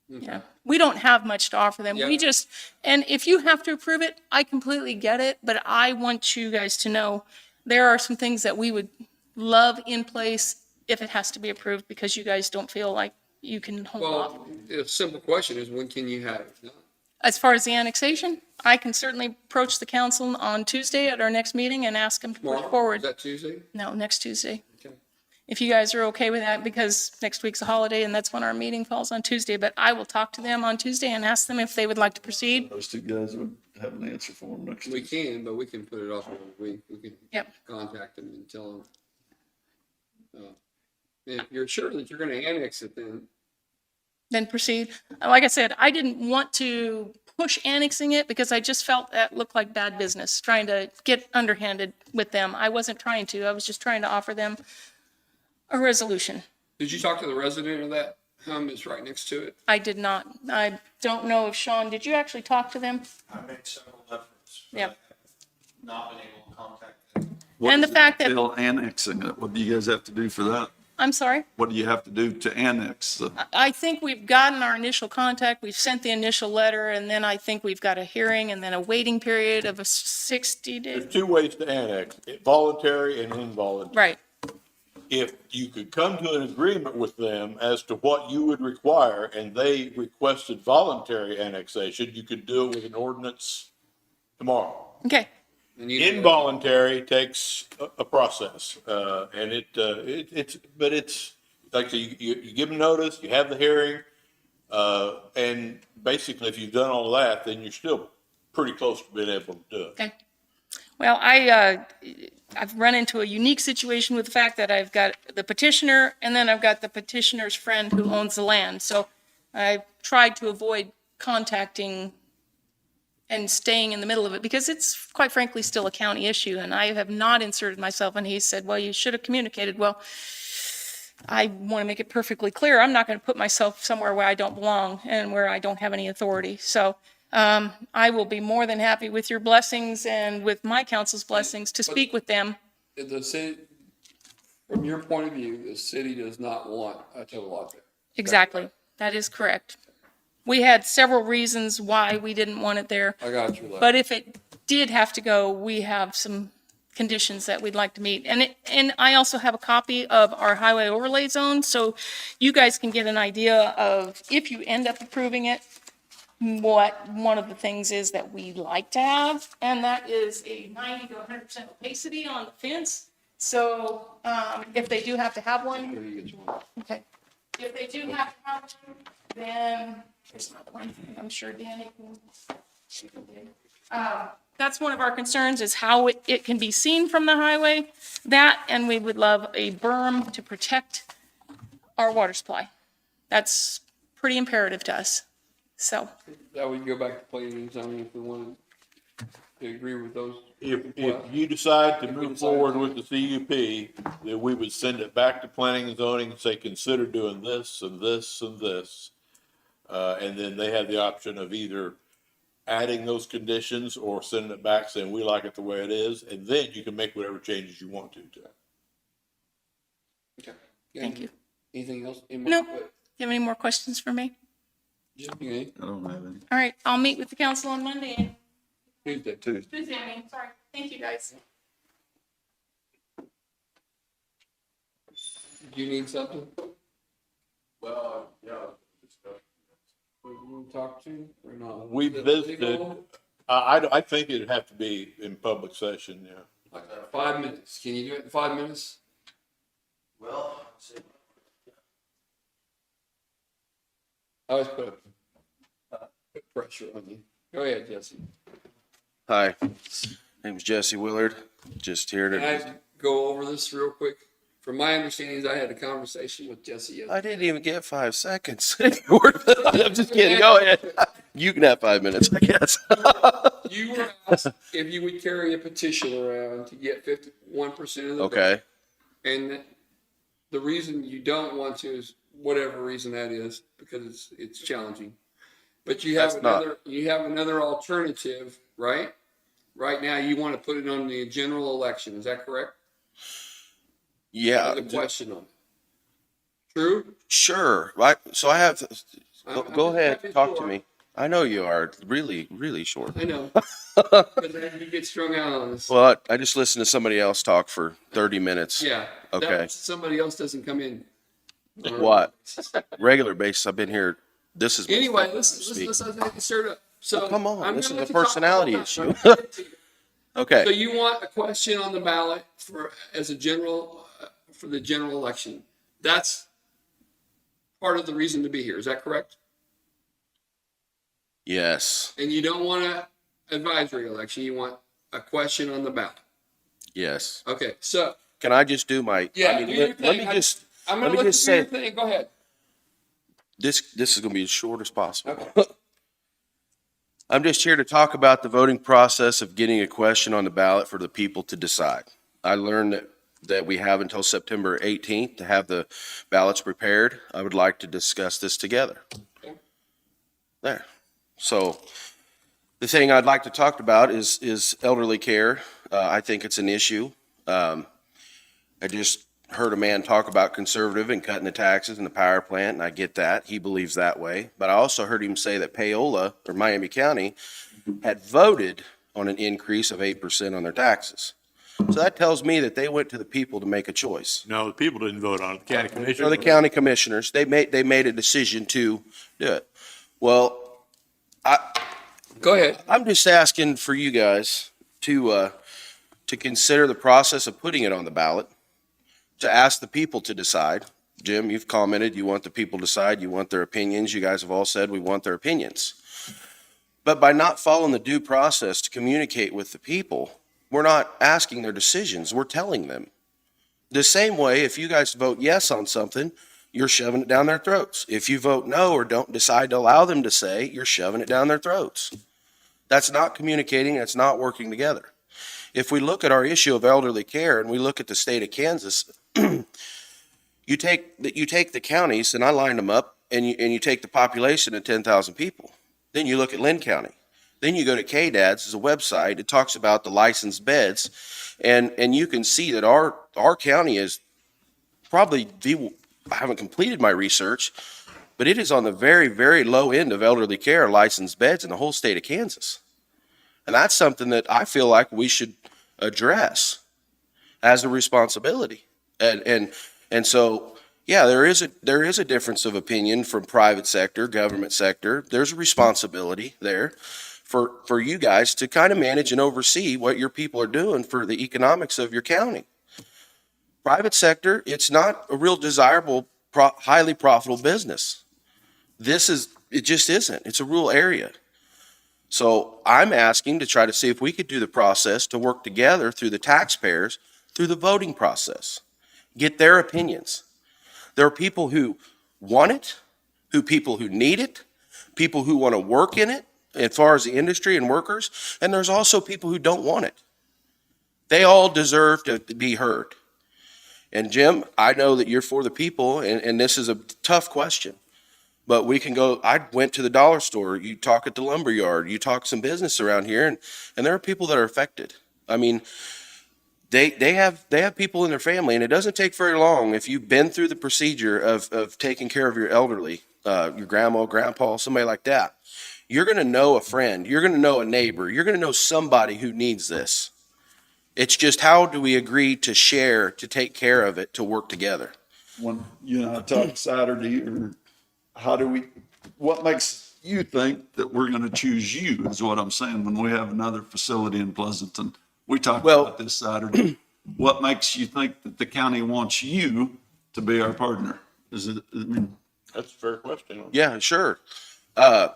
Yeah, we don't have much to offer them. We just, and if you have to approve it, I completely get it, but I want you guys to know there are some things that we would love in place if it has to be approved because you guys don't feel like you can hold off. Well, the simple question is, when can you have it done? As far as the annexation, I can certainly approach the council on Tuesday at our next meeting and ask them to push forward. Is that Tuesday? No, next Tuesday. Okay. If you guys are okay with that, because next week's a holiday and that's when our meeting falls on Tuesday, but I will talk to them on Tuesday and ask them if they would like to proceed. Those two guys would have an answer for them next We week. can, but we can put it off for a week. We can Yep. contact them and tell them. If you're sure that you're gonna annex it, Then proceed. Like I said, I didn't want to push annexing it because I just felt that looked like bad business, trying to get underhanded with them. I wasn't trying to. I was just trying to offer them a resolution. did you talk to the resident of that home that's right next to it? I did not. I don't know if Sean, did you actually talk to them? I made several efforts. Yep. Not been able to contact them. And the fact that- Still annexing it, what do you guys have to do for that? I'm sorry? What do you have to do to annex? I think we've gotten our initial contact, we've sent the initial letter, and then I think we've got a hearing and then a waiting period of a 60 days. There's two ways to annex, voluntary and involuntary. Right. If you could come to an agreement with them as to what you would require, and they requested voluntary annexation, you could do it with an ordinance tomorrow. Okay. Involuntary takes a process, and it's like you give them notice, you have the hearing, and basically if you've done all that, then you're still pretty close to being able to do it. Okay. Well, I've run into a unique situation with the fact that I've got the petitioner and then I've got the petitioner's friend who owns the land. So I've tried to avoid contacting and staying in the middle of it because it's quite frankly still a county issue and I have not inserted myself. And he said, well, you should have communicated. Well, I want to make it perfectly clear, I'm not going to put myself somewhere where I don't belong and where I don't have any authority. So I will be more than happy with your blessings and with my council's blessings to speak with them. The city, from your point of view, the city does not want a total lot there. Exactly. That is correct. We had several reasons why we didn't want it there. I got you. But if it did have to go, we have some conditions that we'd like to meet. And I also have a copy of our highway overlay zone, so you guys can get an idea of, if you end up approving it, what one of the things is that we like to have, and that is a 90 to 100% opacity on the fence. So if they do have to have one, okay. If they do have to have one, then there's another one. I'm sure Danny can. That's one of our concerns, is how it can be seen from the highway. That, and we would love a berm to protect our water supply. That's pretty imperative to us. So. That we can go back to planning and zoning if we wanted to agree with those. If you decide to move forward with the CUP, then we would send it back to planning and zoning and say, consider doing this and this and this. And then they have the option of either adding those conditions or sending it back saying, we like it the way it is. And then you can make whatever changes you want to it. Okay. Thank you. Anything else? No. You have any more questions for me? I don't have any. All right, I'll meet with the council on Monday. Tuesday. Tuesday, I mean, sorry. Thank you, guys. Do you need something? Well, yeah. We talk to or not? We visited, I think it'd have to be in public session, yeah. Like 5 minutes. Can you do it in 5 minutes? Well, I always put pressure on you. Go ahead, Jesse. hi, name's Jesse Willard. Just here Can to. I go over this real quick? From my understanding, I had a conversation with Jesse yesterday. I didn't even get 5 seconds. I'm just kidding. Go ahead. You can have 5 minutes, I guess. You were asked if you would carry a petition around to get 51% of the Okay. vote. And the reason you don't want to is whatever reason that is, because it's challenging. But you have another alternative, right? Right now, you want to put it on the general election. Is that correct? Yeah. The question on it. True? Sure. Right. So I have. Go ahead. just Talk to short. me. I know you are really, really short. I know. But then you get strung out on this. Well, I just listened to somebody else talk for 30 minutes. Yeah. Okay. Somebody else doesn't come in. What? Regular basis. I've been here. This is. Anyway, let's get started up. So come on. I'm This is gonna a let you talk personality about issue. that. Okay. So you want a question on the ballot as a general, for the general election. That's part of the reason to be here. Is that correct? Yes. And you don't want an advisory election. You want a question on the ballot. Yes. Okay. So can I just do my? yeah, I mean, do your let thing. me just. I'm let going me to just let you say do your thing. Go ahead. this is going to be as short as possible. Okay. I'm just here to talk about the voting process of getting a question on the ballot for the people to decide. I learned that we have until September 18th to have the ballots prepared. I would like to discuss this together. There. So the thing I'd like to talk about is elderly care. I think it's an issue. I just heard a man talk about conservative and cutting the taxes and the power plant, and I get that. He believes that way. But I also heard him say that Paola, or Miami County, had voted on an increase of 8% on their taxes. So that tells me that they went to the people to make a choice. No, the people didn't vote on it. The county commissioners. Or the county commissioners, they made a decision to do it. Well, go ahead. I'm just asking for you guys to consider the process of putting it on the ballot, to ask the people to decide. Jim, you've commented, you want the people to decide, you want their opinions. You guys have all said we want their opinions. But by not following the due process to communicate with the people, we're not asking their decisions, we're telling them. The same way, if you guys vote yes on something, you're shoving it down their throats. If you vote no or don't decide to allow them to say, you're shoving it down their throats. That's not communicating, that's not working together. If we look at our issue of elderly care and we look at the state of Kansas, You take the counties, and I lined them up, and you take the population of 10,000 people. Then you look at Linn County. Then you go to KDAD's as a website. It talks about the licensed beds, and you can see that our county is probably I haven't completed my research, but it is on the very, very low end of elderly care licensed beds in the whole state of Kansas. And that's something that I feel like we should address as a responsibility. And so, yeah, there is a difference of opinion from private sector, government sector. There's a responsibility there for you guys to kind of manage and oversee what your people are doing for the economics of your county. Private sector, it's not a real desirable, highly profitable business. It just isn't. It's a rural area. So I'm asking to try to see if we could do the process to work together through the taxpayers, through the voting process, get their opinions. There are people who want it, people who need it, people who want to work in it, as far as the industry and workers, and there's also people who don't want it. They all deserve to be heard. And Jim, I know that you're for the people, and this is a tough question. But we can go, I went to the dollar store, you talk at the lumber yard, you talk some business around here, and there are people that are affected. I mean, they have people in their family, and it doesn't take very long if you've been through the procedure of taking care of your elderly, your grandma, grandpa, somebody like that. You're going to know a friend, you're going to know a neighbor, you're going to know somebody who needs this. It's just how do we agree to share, to take care of it, to work together? When you and I talked Saturday, or what makes you think that we're going to choose you is what I'm saying. When we have another facility in Pleasanton, we talked about this Saturday. What makes you think that the county wants you to be our partner? Is it, I mean, That's a fair question. Yeah, sure. I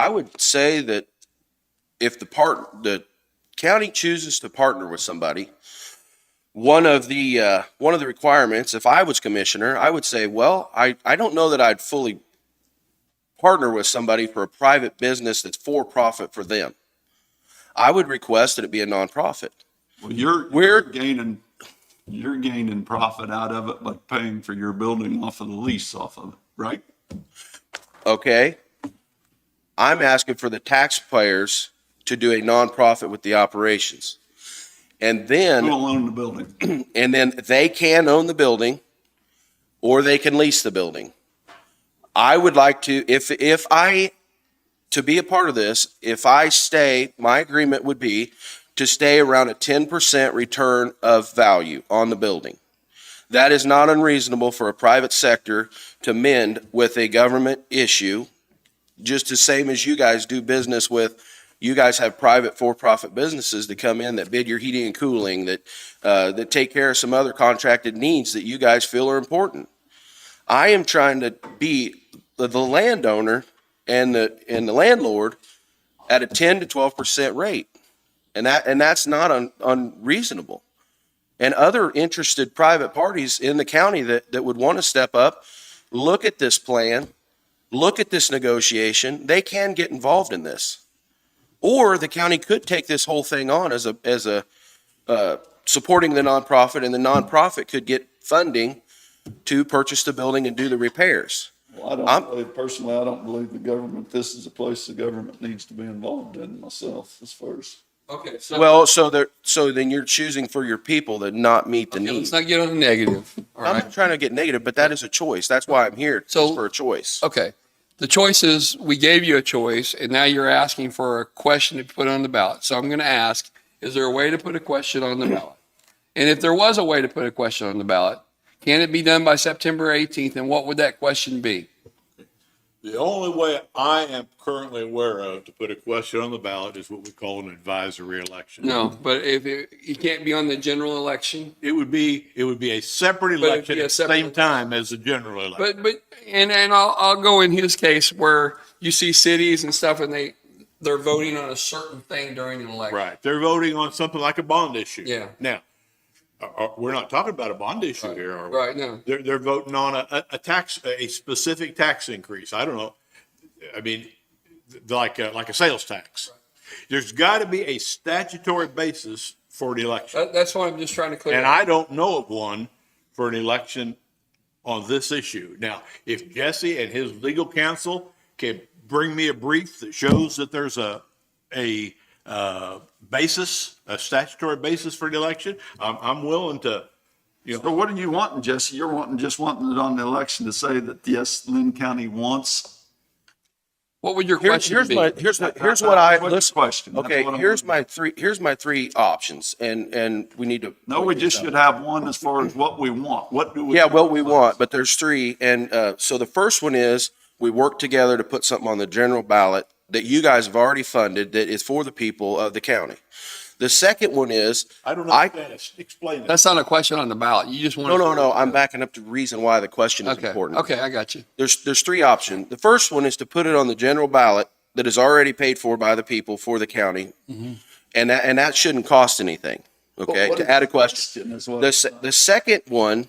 would say that if the county chooses to partner with somebody, one of the requirements, if I was commissioner, I would say, well, I don't know that I'd fully partner with somebody for a private business that's for profit for them. I would request that it be a nonprofit. Well, you're gaining profit out of it by paying for your building off of the lease off of it, right? Okay. I'm asking for the taxpayers to do a nonprofit with the operations. And then who will own the building? And then they can own the building or they can lease the building. I would like to, to be a part of this, if I stay, my agreement would be to stay around a 10% return of value on the building. That is not unreasonable for a private sector to mend with a government issue, just the same as you guys do business with. You guys have private for-profit businesses that come in that bid your heating and cooling, that take care of some other contracted needs that you guys feel are important. I am trying to be the landowner and the landlord at a 10 to 12% rate, and that's not unreasonable. And other interested private parties in the county that would want to step up, look at this plan, look at this negotiation, they can get involved in this. Or the county could take this whole thing on as a supporting the nonprofit, and the nonprofit could get funding to purchase the building and do the repairs. Well, I don't believe the government, this is a place the government needs to be involved in myself as far as. Okay, so. Well, so then you're choosing for your people to not meet the need. Let's not get on the negative. All I'm right. not trying to get negative, but that is a choice. That's why I'm here, So- just for a choice. Okay. The choice is, we gave you a choice, and now you're asking for a question to put on the ballot. So I'm going to ask, is there a way to put a question on the ballot? And if there was a way to put a question on the ballot, can it be done by September 18th, and what would that question be? The only way I am currently aware of to put a question on the ballot is what we call an advisory election. No, but if it can't be on the general election? It would be a separate But it'd election be a at the separate same time as the general election. But I'll go in his case where you see cities and stuff, and they're voting on a certain thing during an election. Right. They're voting on something like a bond issue. Yeah. Now, we're not talking about a bond issue here, are we? Right, no. They're voting on a specific tax increase. I don't know. I mean, like a sales tax. There's got to be a statutory basis for an election. That's what I'm just trying to clear And up. I don't know of one for an election on this issue. Now, if Jesse and his legal counsel can bring me a brief that shows that there's a basis, a statutory basis for an election, I'm willing to, So what are you wanting, Jesse? You're just wanting it on the election to say that, yes, Linn County wants. What would your Here's question be? here's what I, What's listen, the question? That's okay, what I'm here's wondering. my three options, and we need to. No, we just should have one as far as what we want. What do we? Yeah, what we want, but there's three, and so the first one is we work together to put something on the general ballot that you guys have already funded that is for the people of the county. The second one is I don't understand it. Explain it. That's not a question on the ballot. You just want. no. I'm backing up to the reason why the question is Okay, important. okay, I got you. There's three options. The first one is to put it on the general ballot that is already paid for by the people for the county, and that shouldn't cost anything. Okay, What to is add a the question. is what- The second one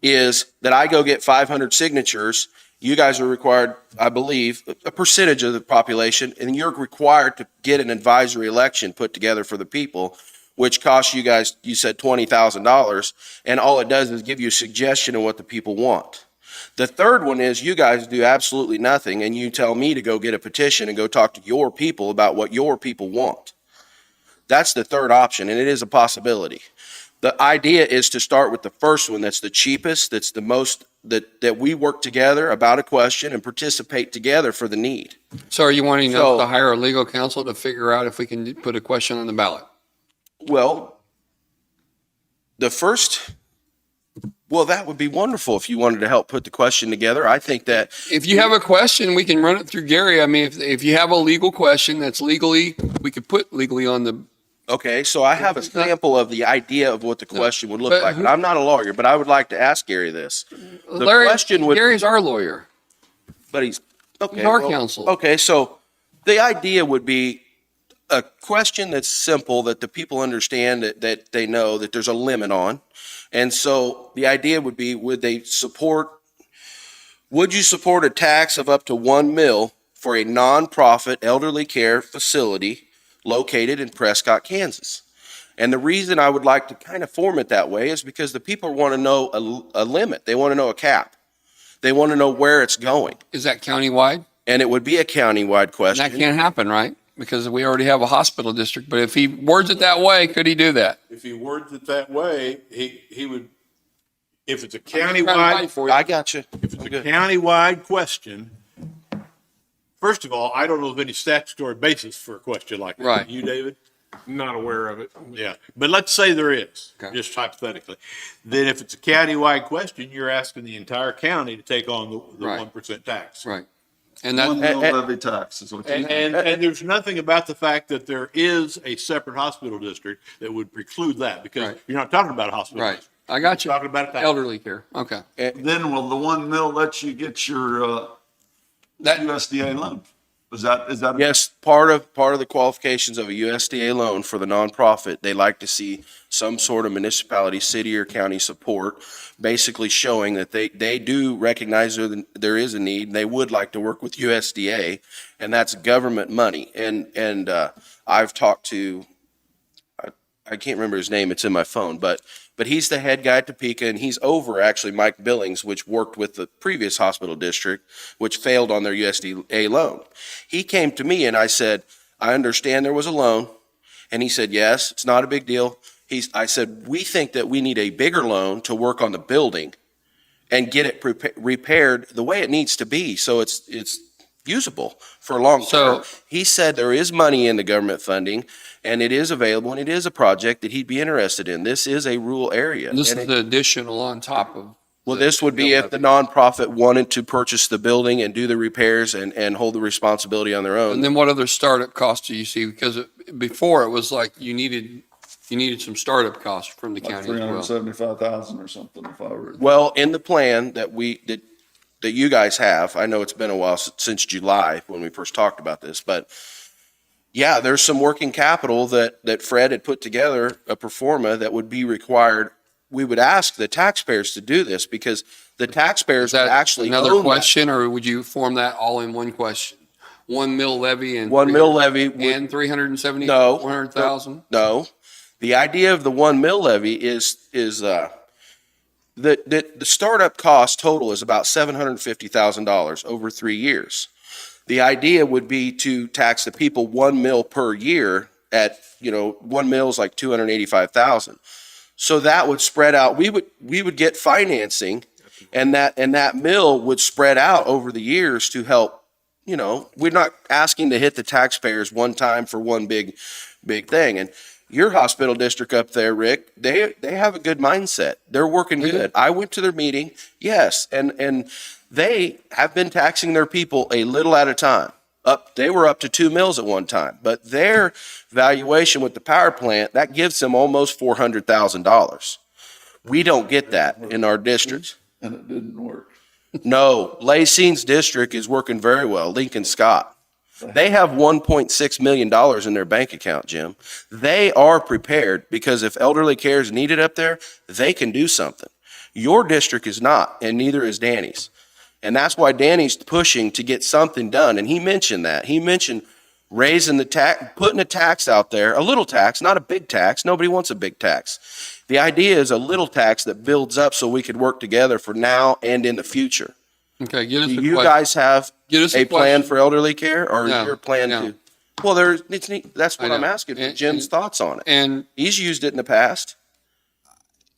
is that I go get 500 signatures. You guys are required, I believe, a percentage of the population, and you're required to get an advisory election put together for the people, which costs you guys, you said $20,000, and all it does is give you a suggestion of what the people want. The third one is you guys do absolutely nothing, and you tell me to go get a petition and go talk to your people about what your people want. That's the third option, and it is a possibility. The idea is to start with the first one that's the cheapest, that's the most, that we work together about a question and participate together for the need. So are you wanting us So- to hire a legal counsel to figure out if we can put a question on the ballot? Well, that would be wonderful if you wanted to help put the question together. I think that If you have a question, we can run it through Gary. I mean, if you have a legal question that's legally, we could put legally on the. okay, so I have a sample of the idea of what the question would look But like. who- And I'm not a lawyer, but I would like to ask Gary this. The Larry, question would, Gary's our lawyer. but he's, okay. He's our well, counsel. Okay, so the idea would be a question that's simple, that the people understand, that they know that there's a limit on. And so the idea would be, would you support a tax of up to $1 million for a nonprofit elderly care facility located in Prescott, Kansas? And the reason I would like to kind of form it that way is because the people want to know a limit. They want to know a cap. They want to know where it's going. Is that countywide? And it would be a countywide And question. that can't happen, right? Because we already have a hospital district. But if he words it that way, could he do that? If he words it that way, he would, if it's a trying to countywide, fight for you. I got you. if it's a countywide question, first of all, I don't know of any statutory basis for a question like that. Right. You, David? Not aware of it. Yeah, but let's say there is, Okay. just hypothetically. Then if it's a countywide question, you're asking the entire county to take on the Right. 1% tax. Right. And that, One mil levy tax is what you. And there's nothing about the fact that there is a separate hospital district that would preclude that, because Right. you're not talking about a hospital right. district. I got you. You're talking about a tax. Elderly care. Okay. Then will the 1 mil let you get your That, USDA loan? Is that? Yes, part of the qualifications of a USDA loan for the nonprofit, they like to see some sort of municipality, city or county support, basically showing that they do recognize there is a need, and they would like to work with USDA, and that's government money. And I've talked to, I can't remember his name, it's in my phone, but he's the head guy at Topeka, and he's over actually Mike Billings, which worked with the previous hospital district, which failed on their USDA loan. He came to me and I said, I understand there was a loan. And he said, yes, it's not a big deal. I said, we think that we need a bigger loan to work on the building and get it repaired the way it needs to be, so it's usable for a long term. So- He said there is money in the government funding, and it is available, and it is a project that he'd be interested in. This is a rural area. this And is the additional on top of. well, this would be if the nonprofit wanted to purchase the building and do the repairs and hold the responsibility on their own. And then what other startup costs do you see? Because before it was like you needed some startup costs from the Like county as well. 375,000 or something if I were. Well, in the plan that you guys have, I know it's been a while since July when we first talked about this, but yeah, there's some working capital that Fred had put together, a pro forma that would be required. We would ask the taxpayers to do this because the taxpayers Is that would actually another own that. question, or would you form that all in one question? 1 mil levy and 1 mil levy and 370, No. 400,000? No, the idea of the 1 mil levy is The startup cost total is about $750,000 over 3 years. The idea would be to tax the people 1 mil per year at, 1 mil is like 285,000. So that would spread out. We would get financing, and that mill would spread out over the years to help. We're not asking to hit the taxpayers one time for one big thing. And your hospital district up there, Rick, they have a good mindset. They're working good. I went to their meeting, yes, and they have been taxing their people a little at a time. They were up to 2 mils at one time, but their valuation with the power plant, that gives them almost $400,000. We don't get that in our district. And it didn't work. No, Lacine's district is working very well, Lincoln Scott. They have $1.6 million in their bank account, Jim. They are prepared because if elderly care is needed up there, they can do something. Your district is not, and neither is Danny's. And that's why Danny's pushing to get something done. And he mentioned that. He mentioned raising the tax, putting a tax out there, a little tax, not a big tax. Nobody wants a big tax. The idea is a little tax that builds up so we could work together for now and in the future. Okay, get us Do a you question. guys have a plan for elderly care, or No, is your plan no. to? Well, that's what I I'm know. asking for And- Jim's thoughts on it. And, He's used it in the past.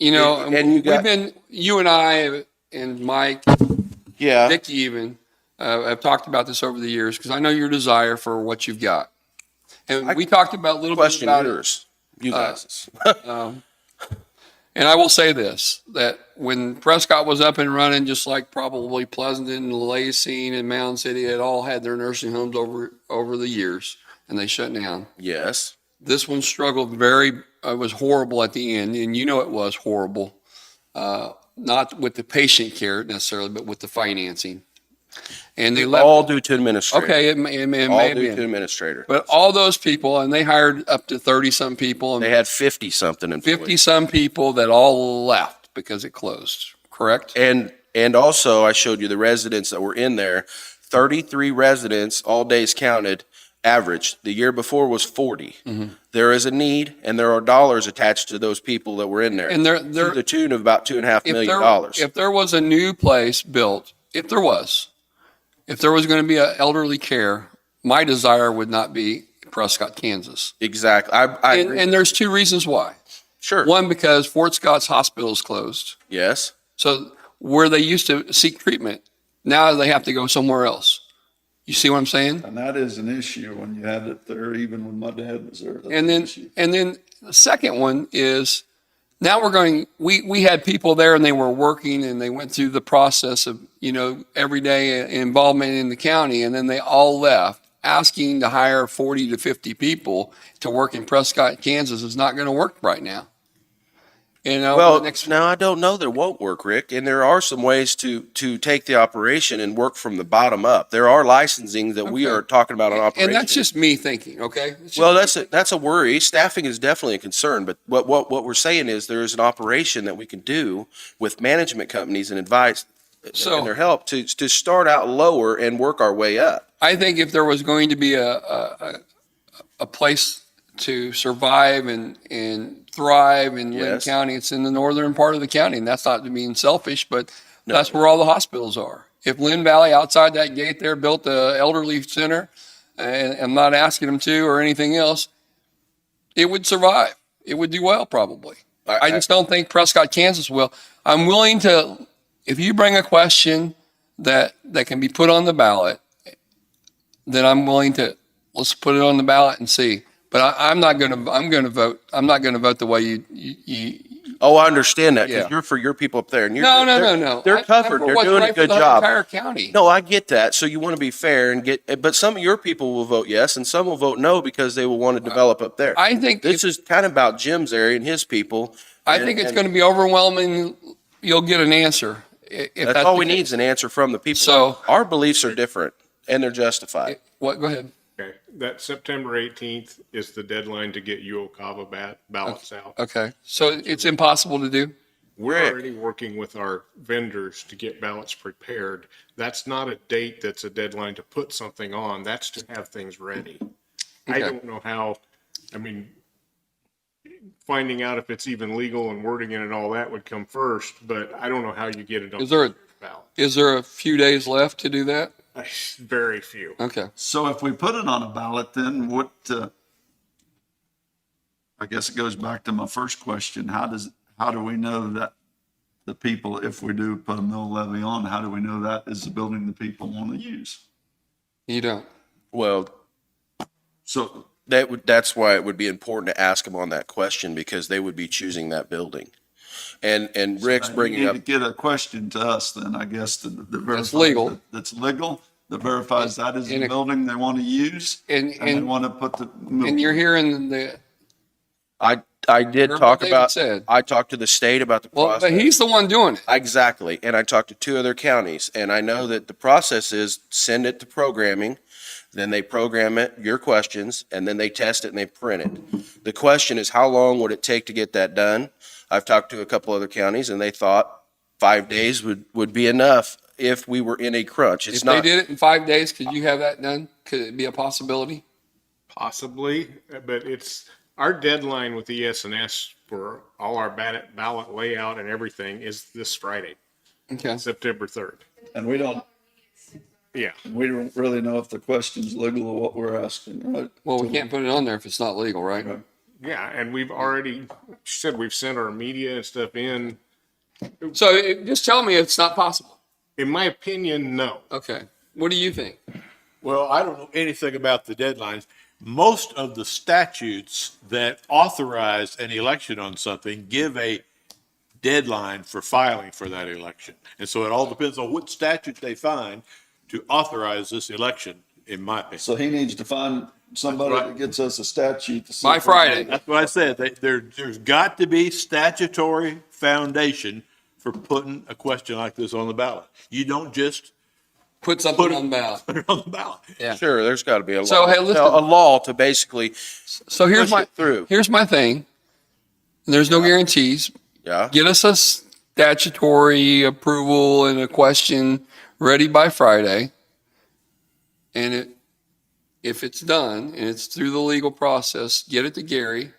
and you and I and Mike, Yeah. Nick even, have talked about this over the years because I know your desire for what you've got. And we talked about a little bit Question about yours. You guys. And I will say this, that when Prescott was up and running, just like probably Pleasanton, Lacine, and Mound City had all had their nursing homes over the years, and they shut down. Yes. This one struggled it was horrible at the end, and it was horrible. Not with the patient care necessarily, but with the financing. And they left. All due to administrator. Okay, it may All have due been. to administrator. But all those people, and they hired up to 30-some people. And They had 50-something employees. 50-some people that all left because it closed, correct? And also, I showed you the residents that were in there. 33 residents, all days counted, average. The year before was 40. Mm-hmm. There is a need, and there are dollars attached to those people that were in there. And they're to the tune of about $2.5 million. If there was a new place built, if there was going to be an elderly care, my desire would not be Prescott, Kansas. Exactly. I agree. And there's two reasons why. Sure. One, because Fort Scott's hospital is closed. Yes. So where they used to seek treatment, now they have to go somewhere else. You see what I'm saying? And that is an issue when you had it there, even when my dad was there. That's And an then, issue. and then the second one is now we had people there and they were working and they went through the process of, everyday involvement in the county. And then they all left. Asking to hire 40 to 50 people to work in Prescott, Kansas is not going to work right now. Well, now I don't know that it won't work, Rick. And there are some ways to take the operation and work from the bottom up. There are licensing that we are talking about on operation. And that's just me thinking, okay? Well, that's a worry. Staffing is definitely a concern, but what we're saying is there is an operation that we can do with management companies and advice and their help to start out lower and work our way up. I think if there was going to be a place to survive and thrive in Linn County, it's in the northern part of the county, and that's not being selfish, but that's where all the hospitals are. If Linn Valley outside that gate there built a elderly center, and I'm not asking them to or anything else, it would survive. It would do well probably. I just don't think Prescott, Kansas will. I'm willing to, if you bring a question that can be put on the ballot, then I'm willing to, let's put it on the ballot and see. But I'm going to vote. I'm not going to vote the way you. Oh, I understand that because Yeah. you're for your people up there, and No. They're covered. They're doing a good for the job. Entire county. No, I get that. So you want to be fair and but some of your people will vote yes, and some will vote no because they will want to develop up there. I think this is kind of about Jim's area and his people. I think it's going to be overwhelming. You'll get an answer. If that's all we need is an answer from the people. So our beliefs are different, and they're justified. What? Go ahead. Okay, that September 18th is the deadline to get UOCAVA ballots out. Okay, so it's impossible to do? We're already working with our vendors to get ballots prepared. That's not a date that's a deadline to put something on. That's to have things ready. I Okay. don't know how, finding out if it's even legal and wording it and all that would come first, but I don't know how you get it on Is there, the ballot. is there a few days left to do that? Very few. Okay. So if we put it on a ballot, then what, I guess it goes back to my first question. How do we know that the people, if we do put a mill levy on, how do we know that is the building the people want to use? You don't. Well, So that's why it would be important to ask them on that question, because they would be choosing that building. And Rick's bringing you up. need to get a question to us then, I guess, that verifies legal. That's legal, that verifies that is the And- building they want to use. And, And they want to put the. and you're hearing the, I did Remember talk what David about, said. I talked to the state about the well, process. but he's the one doing it. Exactly. And I talked to 2 other counties, and I know that the process is send it to programming, then they program it, your questions, and then they test it and they print it. The question is, how long would it take to get that done? I've talked to a couple other counties, and they thought 5 days would be enough if we were in a crunch. It's If not. they did it in 5 days, could you have that done? Could it be a possibility? Possibly, but it's our deadline with ES&S for all our ballot layout and everything is this Friday, Okay. September 3rd. And we don't really know if the question's legal or what we're asking, right? Well, we can't put it on there if it's not legal, right? Yeah, and we've already said we've sent our media and stuff in. So just tell me it's not possible. In my opinion, no. Okay. What do you think? Well, I don't know anything about the deadlines. Most of the statutes that authorize an election on something give a deadline for filing for that election. And so it all depends on what statute they find to authorize this election, in my opinion. So he needs to find somebody that gets us a statute. to see By if we Friday. can- That's what I said. There's got to be statutory foundation for putting a question like this on the ballot. You don't just Put something on the ballot. put it on the ballot. Yeah. Sure, there's got to be a law. So, hey, listen. A law to basically So here's push it through. here's my thing. There's no guarantees. Yeah. Get us a statutory approval and a question ready by Friday. And if it's done and it's through the legal process, get it to Gary.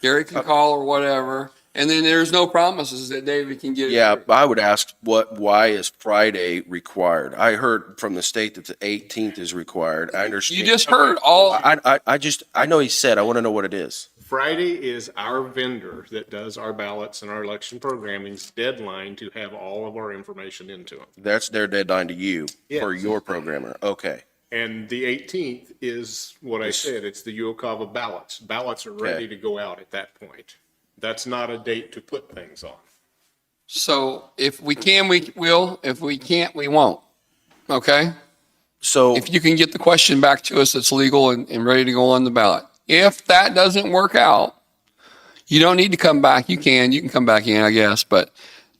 Gary can call or whatever. And then there's no promises that David can get it. Yeah, through. I would ask why is Friday required? I heard from the state that the 18th is required. I understand. You just heard all. I know he said, I want to know what it is. Friday is our vendor that does our ballots and our election programming's deadline to have all of our information into them. That's their deadline to you for Yes. your programmer. Okay. And the 18th is what I said, it's the Uokava ballots. Ballots are ready to go out at that point. That's not a date to put things on. So if we can, we will. If we can't, we won't. Okay? So if you can get the question back to us that's legal and ready to go on the ballot. If that doesn't work out, you don't need to come back. You can come back in, I guess. But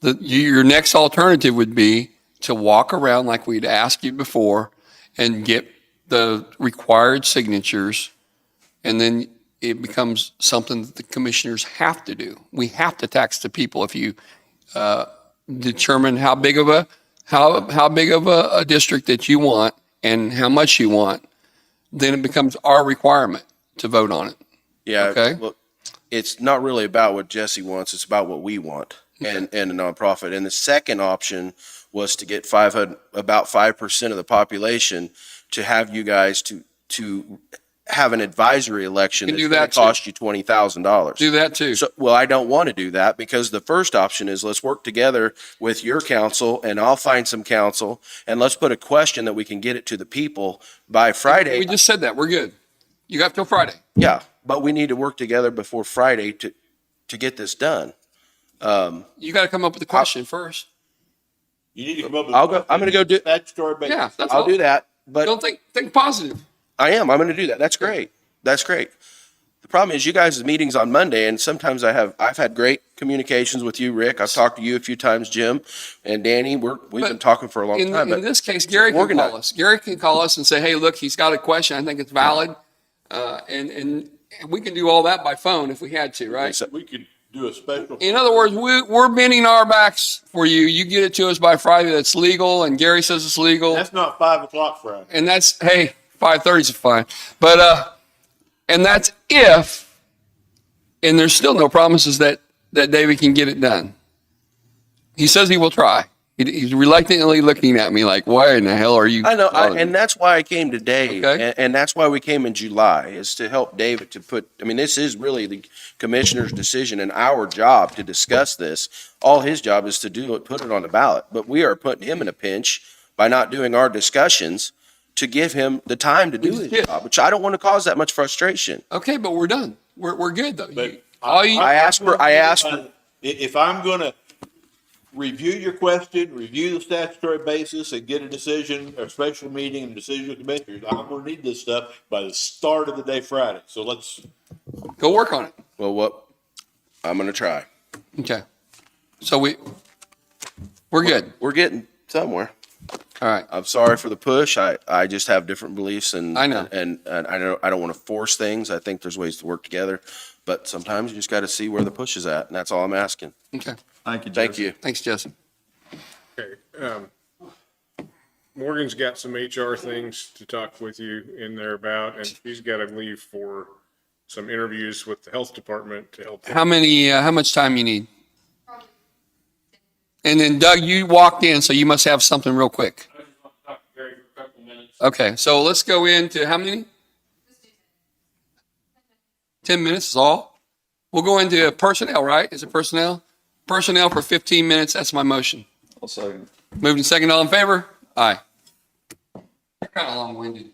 your next alternative would be to walk around like we'd asked you before and get the required signatures. And then it becomes something that the commissioners have to do. We have to tax the people. If you determine how big of a district that you want and how much you want, then it becomes our requirement to vote on it. Yeah. Okay. Look, it's not really about what Jesse wants. It's about what we want and a nonprofit. And the second option was to get about 5% of the population to have you guys to have an advisory election that's going to cost you $20,000. Do that too. So, well, I don't want to do that because the first option is let's work together with your council and I'll find some council and let's put a question that we can get it to the people by Friday. We just said that. We're good. You got till Friday. Yeah, but we need to work together before Friday to get this done. You got to come up with a question first. You need to come up with. I'm going to go do. Statutory basis. Yeah, that's I'll all. do that. But don't think positive. I am. I'm going to do that. That's great. That's great. The problem is you guys' meetings on Monday, and sometimes I've had great communications with you, Rick. I've talked to you a few times, Jim and Danny. We've been talking for a long time. In this case, Gary can call us. Gary can call us and say, "Hey, look, he's got a question. I think it's valid," and we can do all that by phone if we had to, right? We could do a special. In other words, we're bending our backs for you. You get it to us by Friday. That's legal, and Gary says it's legal. That's not 5 o'clock Friday. And that's, hey, 5:30 is fine. But, and that's if And there's still no promises that David can get it done. He says he will try. He's reluctantly looking at me like, why in the hell are you? I know, and that's why I came to Dave, Okay. and that's why we came in July, is to help David to put, I mean, this is really the commissioner's decision and our job to discuss this. All his job is to do it, put it on the ballot, but we are putting him in a pinch by not doing our discussions to give him the time to do his job, which I don't want to cause that much frustration. Okay, but we're done. We're good though. But I asked for, if I'm gonna review your question, review the statutory basis and get a decision, a special meeting and decision of commissioners, I'm gonna need this stuff by the start of the day Friday. So let's go work on it. Well, I'm gonna try. Okay. So we're good. We're getting somewhere. All right. I'm sorry for the push. I just have different beliefs and I know. and I don't want to force things. I think there's ways to work together, but sometimes you just got to see where the push is at, and that's all I'm asking. Okay. Thank you, Thank you. Thanks, Jesse. Okay. Morgan's got some HR things to talk with you in there about, and she's got to leave for some interviews with the health department to help. How much time you need? And then Doug, you walked in, so you must have something real quick. I just want to talk to Gary for a couple minutes. Okay, so let's go into how many? 10 minutes is all. We'll go into personnel, right? Is it personnel? Personnel for 15 minutes. That's my motion. I'll second. Moved and second. All in favor? Aye. You're kind of long-winded.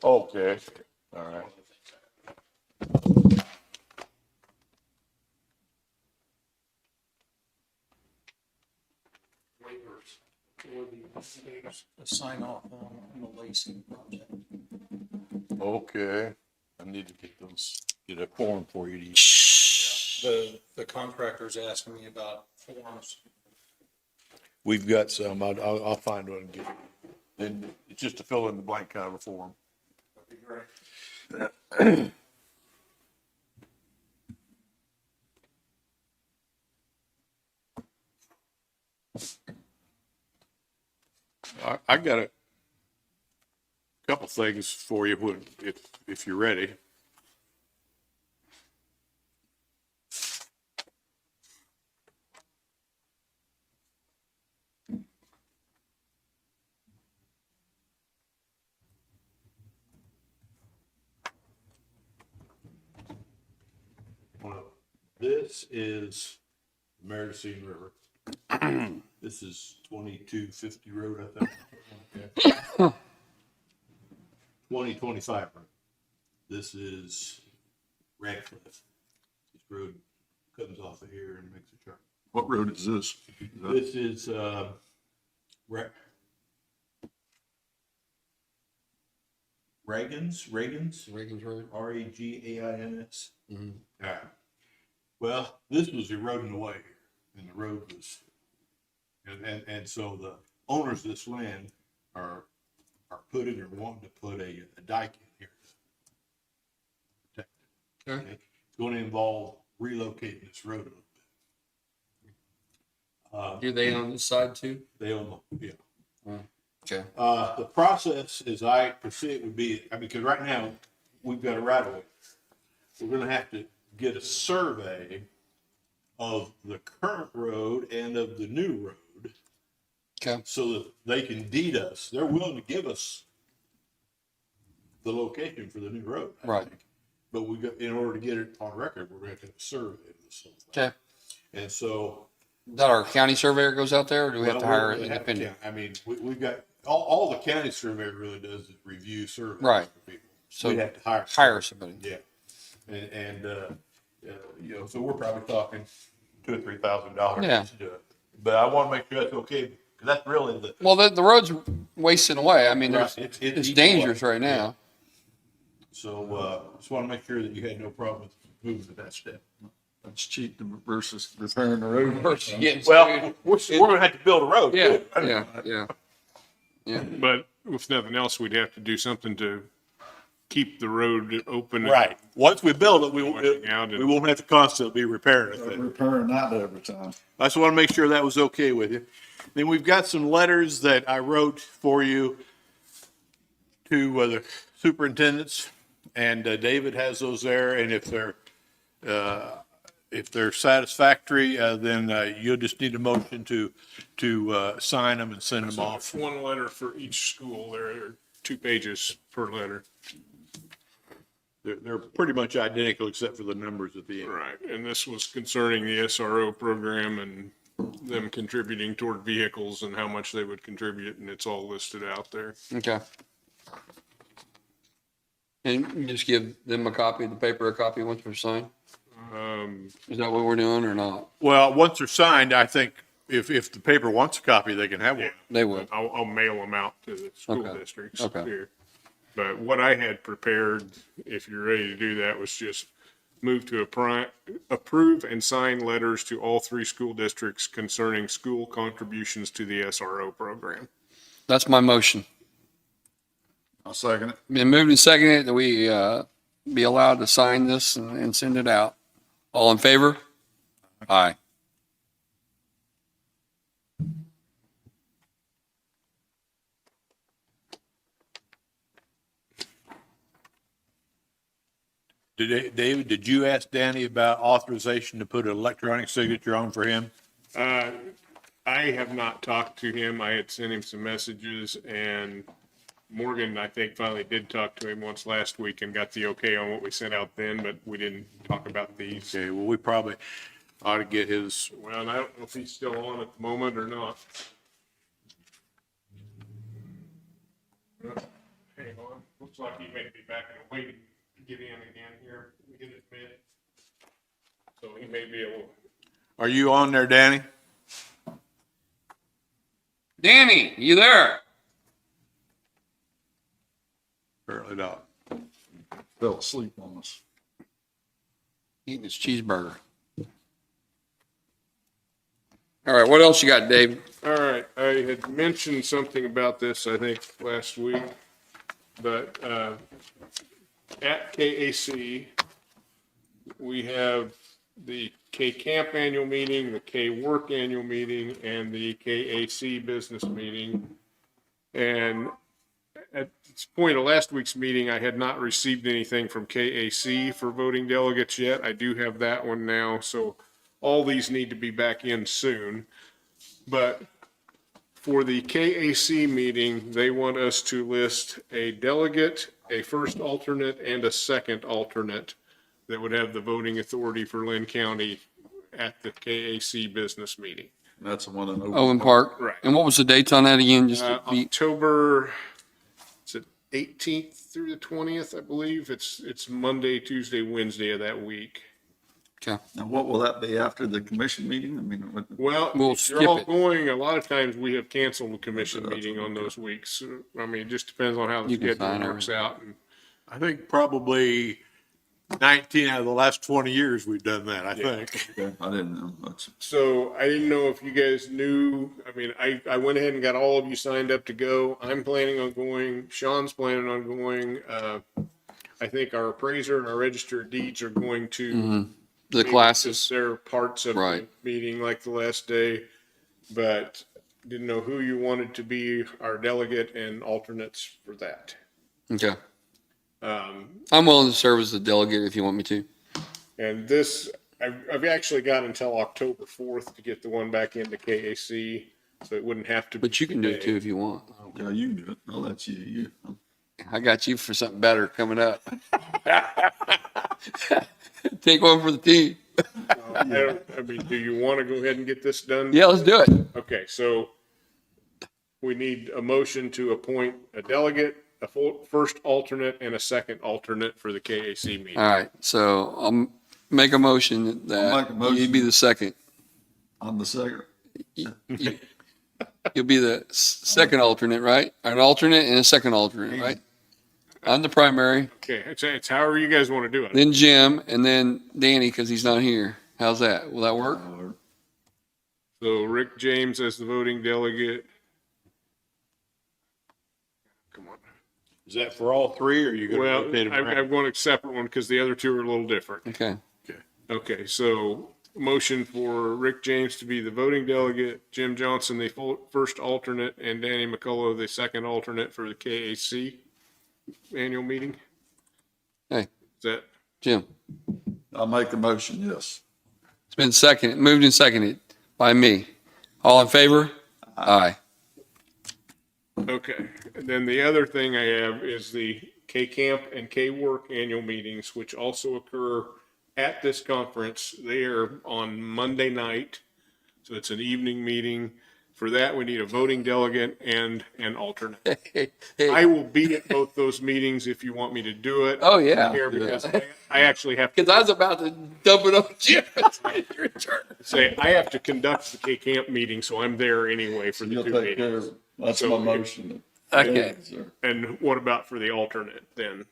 Okay, all right. A sign off on the Lacey project. Okay, I need to get a form for you to use. The contractor's asking me about forms. We've got some, I'll find one and get it. And it's just to fill in the blank kind of a form. I got a couple things for you if you're ready. This is Meredith River. This is 2250 road, I think. 2025 road. This is Radcliffe. This road comes off of here and makes a turn. What road is this? This is Reagan's Road. Regains. All right. Well, this was eroding away here, and the road was, and so the owners of this land are putting or wanting to put a dike in here to protect it. Okay. It's going to involve relocating this road a little bit. Do they on this side too? They own the, yeah. Okay. The process, as I perceive it, would be, because right now, we've got a right of way. We're gonna have to get a survey of the current road and of the new road. Okay. So that they can deed us. They're willing to give us the location for the new road. I Right. think. But we got, in order to get it on record, we're gonna have to have a survey of this whole thing. Okay. And so. Is that our county surveyor goes out there, or do we have to Well, hire an we have to- independent? I mean, we've got, all the county surveyor really does is review surveys Right. for people. So We have to hire somebody. Yeah. And you know, so we're probably talking $2,000 or $3,000 Yeah. to do it. But I want to make sure that's okay, because that's really the. Well, the road's wasting away. I mean, Right, it's each dangerous way. right now. So, just want to make sure that you had no problem with moving to that step. That's cheap versus repairing the road. Versus getting Well, we're gonna have to build a road. Yeah, too. yeah. But if nothing else, we'd have to do something to keep the road open. Right. Once we build it, we Washing out and- won't have to constantly be repairing it. Repairing that every time. I just want to make sure that was okay with you. Then we've got some letters that I wrote for you to the superintendents, and David has those there. And if they're satisfactory, then you'll just need a motion to sign them and send them So off. it's one letter for each school. There are 2 pages per letter. They're pretty much identical except for the numbers at the end. Right. And this was concerning the SRO program and them contributing toward vehicles and how much they would contribute. And it's all listed out there. Okay. And you just give them a copy of the paper, a copy once they're signed? Is that what we're doing or not? Well, once they're signed, I think if the paper wants a copy, they can have one. They would. I'll mail them out to the school Okay. districts Okay. here. But what I had prepared, if you're ready to do that, was just move to approve and sign letters to all 3 school districts concerning school contributions to the SRO program. That's my motion. I'll second it. Been moved and seconded that we be allowed to sign this and send it out. All in favor? Aye. David, did you ask Danny about authorization to put an electronic signature on for him? I have not talked to him. I had sent him some messages, and Morgan, I think, finally did talk to him once last week and got the okay on what we sent out then, but we didn't talk about these. Okay, well, we probably, ought to get his, Well, and I don't know if he's still on at the moment or not. Hang on, looks like he may be back in a waiting to get in again here. We get it mid. So he may be able. are you on there, Danny? Danny, you there? Apparently not. Fell asleep on us. Eating his cheeseburger. All right, what else you got, Dave? All right, I had mentioned something about this, I think, last week, but at KAC, we have the K-Camp annual meeting, the K-Work annual meeting, and the KAC business meeting. And at this point of last week's meeting, I had not received anything from KAC for voting delegates yet. I do have that one now, so all these need to be back in soon. But for the KAC meeting, they want us to list a delegate, a first alternate, and a second alternate that would have the voting authority for Linn County at the KAC business meeting. That's the one in Owen Park. Right. And what was the dates on that again? Just to be, October, is it 18th through the 20th, I believe. It's Monday, Tuesday, Wednesday of that week. okay. Now, what will that be after the commission meeting? I mean, Well, We'll if skip you're all it. going, a lot of times we have canceled the commission meeting on those weeks. I mean, it just depends on how the You can schedule sign works out. And I think probably 19 out of the last 20 years we've done that, I think. okay, I didn't know. That's, so I didn't know if you guys knew. I mean, I went ahead and got all of you signed up to go. I'm planning on going. Sean's planning on going. I think our appraiser and our register of deeds are going to The classes. They're parts of Right. the meeting like the last day, but didn't know who you wanted to be our delegate and alternates for that. Okay. I'm willing to serve as the delegate if you want me to. And this, I've actually got until October 4th to get the one back into KAC, so it wouldn't have to. But you can do it too if you want. yeah, you can do it. I'll let you. I got you for something better coming up. Take one for the team. I mean, do you want to go ahead and get this done? Yeah, let's do it. Okay, so we need a motion to appoint a delegate, a first alternate, and a second alternate for the KAC meeting. All right. So I'll make a motion I'll make a that motion. you'd be the second. I'm the second. You'll be the second alternate, right? An alternate and a second alternate, right? I'm the primary, Okay, it's however you guys want to do it. then Jim, and then Danny because he's not here. How's that? Will that work? So Rick James as the voting delegate. Come on. Is that for all three, or are you going to Well, rotate them around? I'm going to separate one because the other two are a little different. Okay. Okay, so motion for Rick James to be the voting delegate, Jim Johnson the first alternate, and Danny McCullough the second alternate for the KAC annual meeting. Hey, Is that? Jim. I'll make the motion, yes. It's been moved and seconded by me. All in favor? Aye. Okay, and then the other thing I have is the K-Camp and K-Work annual meetings, which also occur at this conference. They are on Monday night, so it's an evening meeting. For that, we need a voting delegate and an alternate. I will be at both those meetings if you want me to do it. Oh, yeah. Here, because I actually have Because I was about to dump it on Jim. say, I have to conduct the K-Camp meeting, so I'm there anyway for the You'll two take care meetings. of it. That's So my if- motion. Okay. And what about for the alternate then?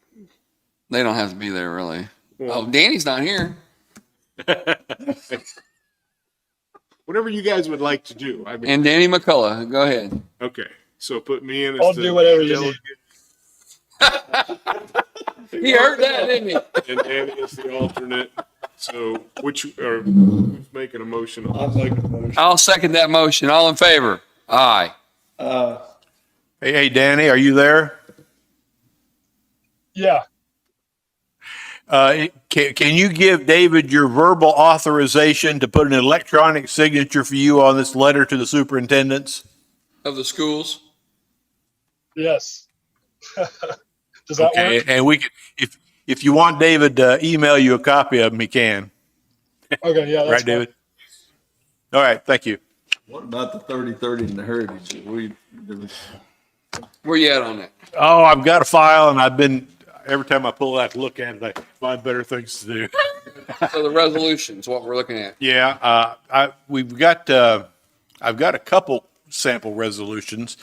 They don't have to be there, really. Well- Oh, Danny's not here. Whatever you guys would like to do. I mean, And Danny McCullough, go ahead. okay, so put me in as I'll the do whatever you need. delegate. He heard that, didn't he? And Danny is the alternate. So who's making a motion on? I'll make a motion. I'll second that motion. All in favor? Aye. Hey, Danny, are you there? Yeah. Can you give David your verbal authorization to put an electronic signature for you on this letter to the superintendents? Of the schools? Yes. Does that Okay, work? and we can, if you want David to email you a copy of them, he can. Okay. Yeah. That's Right, fine. David? All right, thank you. What about the 30/30 and the heritage? Where you at on that? Oh, I've got a file and every time I pull it out to look at it, I find better things to do. So the resolution's what we're looking at. Yeah, I've got a couple sample resolutions.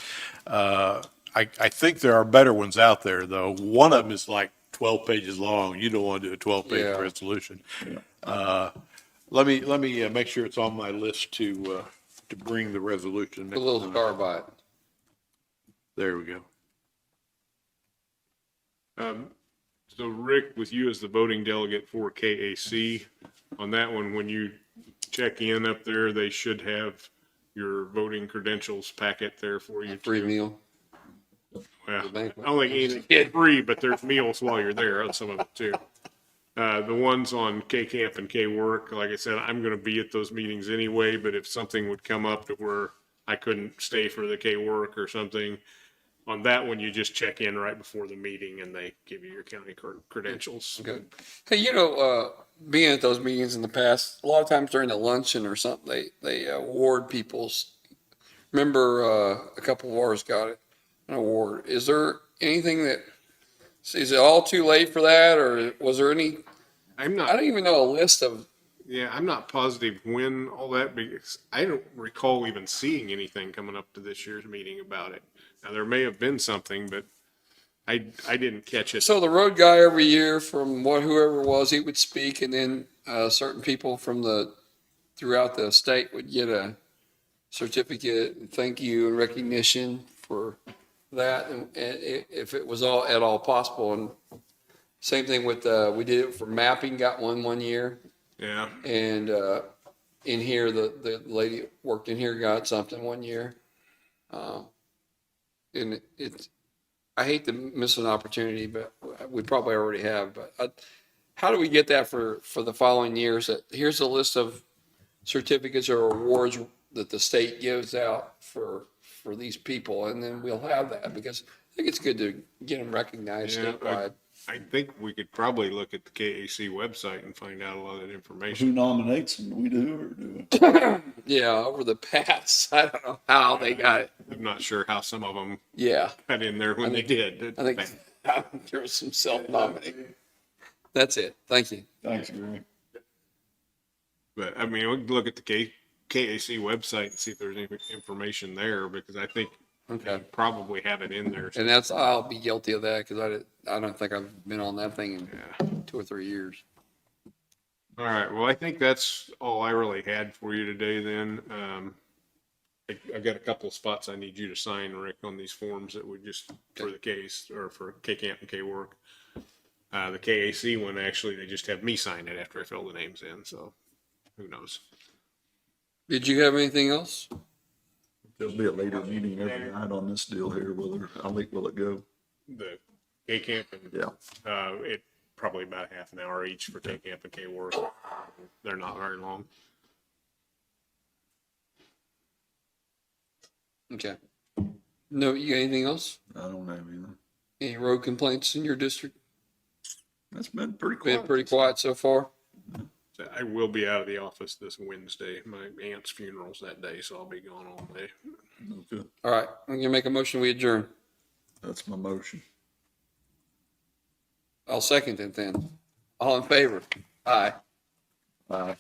I think there are better ones out there, though. One of them is like 12 pages long. You don't want to do a 12-page Yeah. resolution. Let me make sure it's on my list to bring the resolution. Put a little star by it. There we go. So Rick, with you as the voting delegate for KAC, on that one, when you check in up there, they should have your voting credentials packet there for you. Free meal. Well, I don't think anything's free, but there's meals while you're there on some of it too. The ones on K-Camp and K-Work, like I said, I'm gonna be at those meetings anyway, but if something would come up to where I couldn't stay for the K-Work or something, on that one, you just check in right before the meeting and they give you your county credentials. Okay. Hey, being at those meetings in the past, a lot of times during the luncheon or something, they award people's. Remember, a couple of ours got an award. Is there anything is it all too late for that, or was there any? I don't even know a list of. Yeah, I'm not positive when all that, because I don't recall even seeing anything coming up to this year's meeting about it. Now, there may have been something, but I didn't catch it. So the road guy every year from whoever it was, he would speak, and then certain people from throughout the state would get a certificate and thank you and recognition for that, and if it was at all possible. And same thing with we did it for mapping, got one year. Yeah. And in here, the lady that worked in here got something one year. And I hate to miss an opportunity, but we probably already have. But how do we get that for the following years? Here's a list of certificates or awards that the state gives out for these people, and then we'll have that, because I think it's good to get them recognized statewide. I think we could probably look at the KAC website and find out a lot of that information. Who nominates them? Do we do or do we? Yeah, over the past, I don't know how they got it. I'm not sure how some of them got in there when they did. I think there was some self-nominating. That's it. Thank you. Thanks, Gary. But I mean, we can look at the KAC website and see if there's any information there, because I think they probably have it in there. And I'll be guilty of that, because I don't think I've been on that thing in 2 or 3 years. All right. Well, I think that's all I really had for you today then. I've got a couple of spots I need you to sign, Rick, on these forms that we just, for the case, or for K-Camp and K-Work. The KAC one, actually, they just have me sign it after I fill the names in, so who knows? Did you have anything else? There'll be a later meeting every night on this deal here. How late will it go? The K-Camp and, it probably about half an hour each for K-Camp and K-Work. They're not very long. Okay. No, you got anything else? I don't have anything. Any road complaints in your district? That's been pretty quiet. Been pretty quiet so far? So I will be out of the office this Wednesday. My aunt's funeral's that day, so I'll be gone all day. Okay. All right, I'm gonna make a motion, we adjourn. That's my motion. I'll second it then. All in favor? Aye. Aye.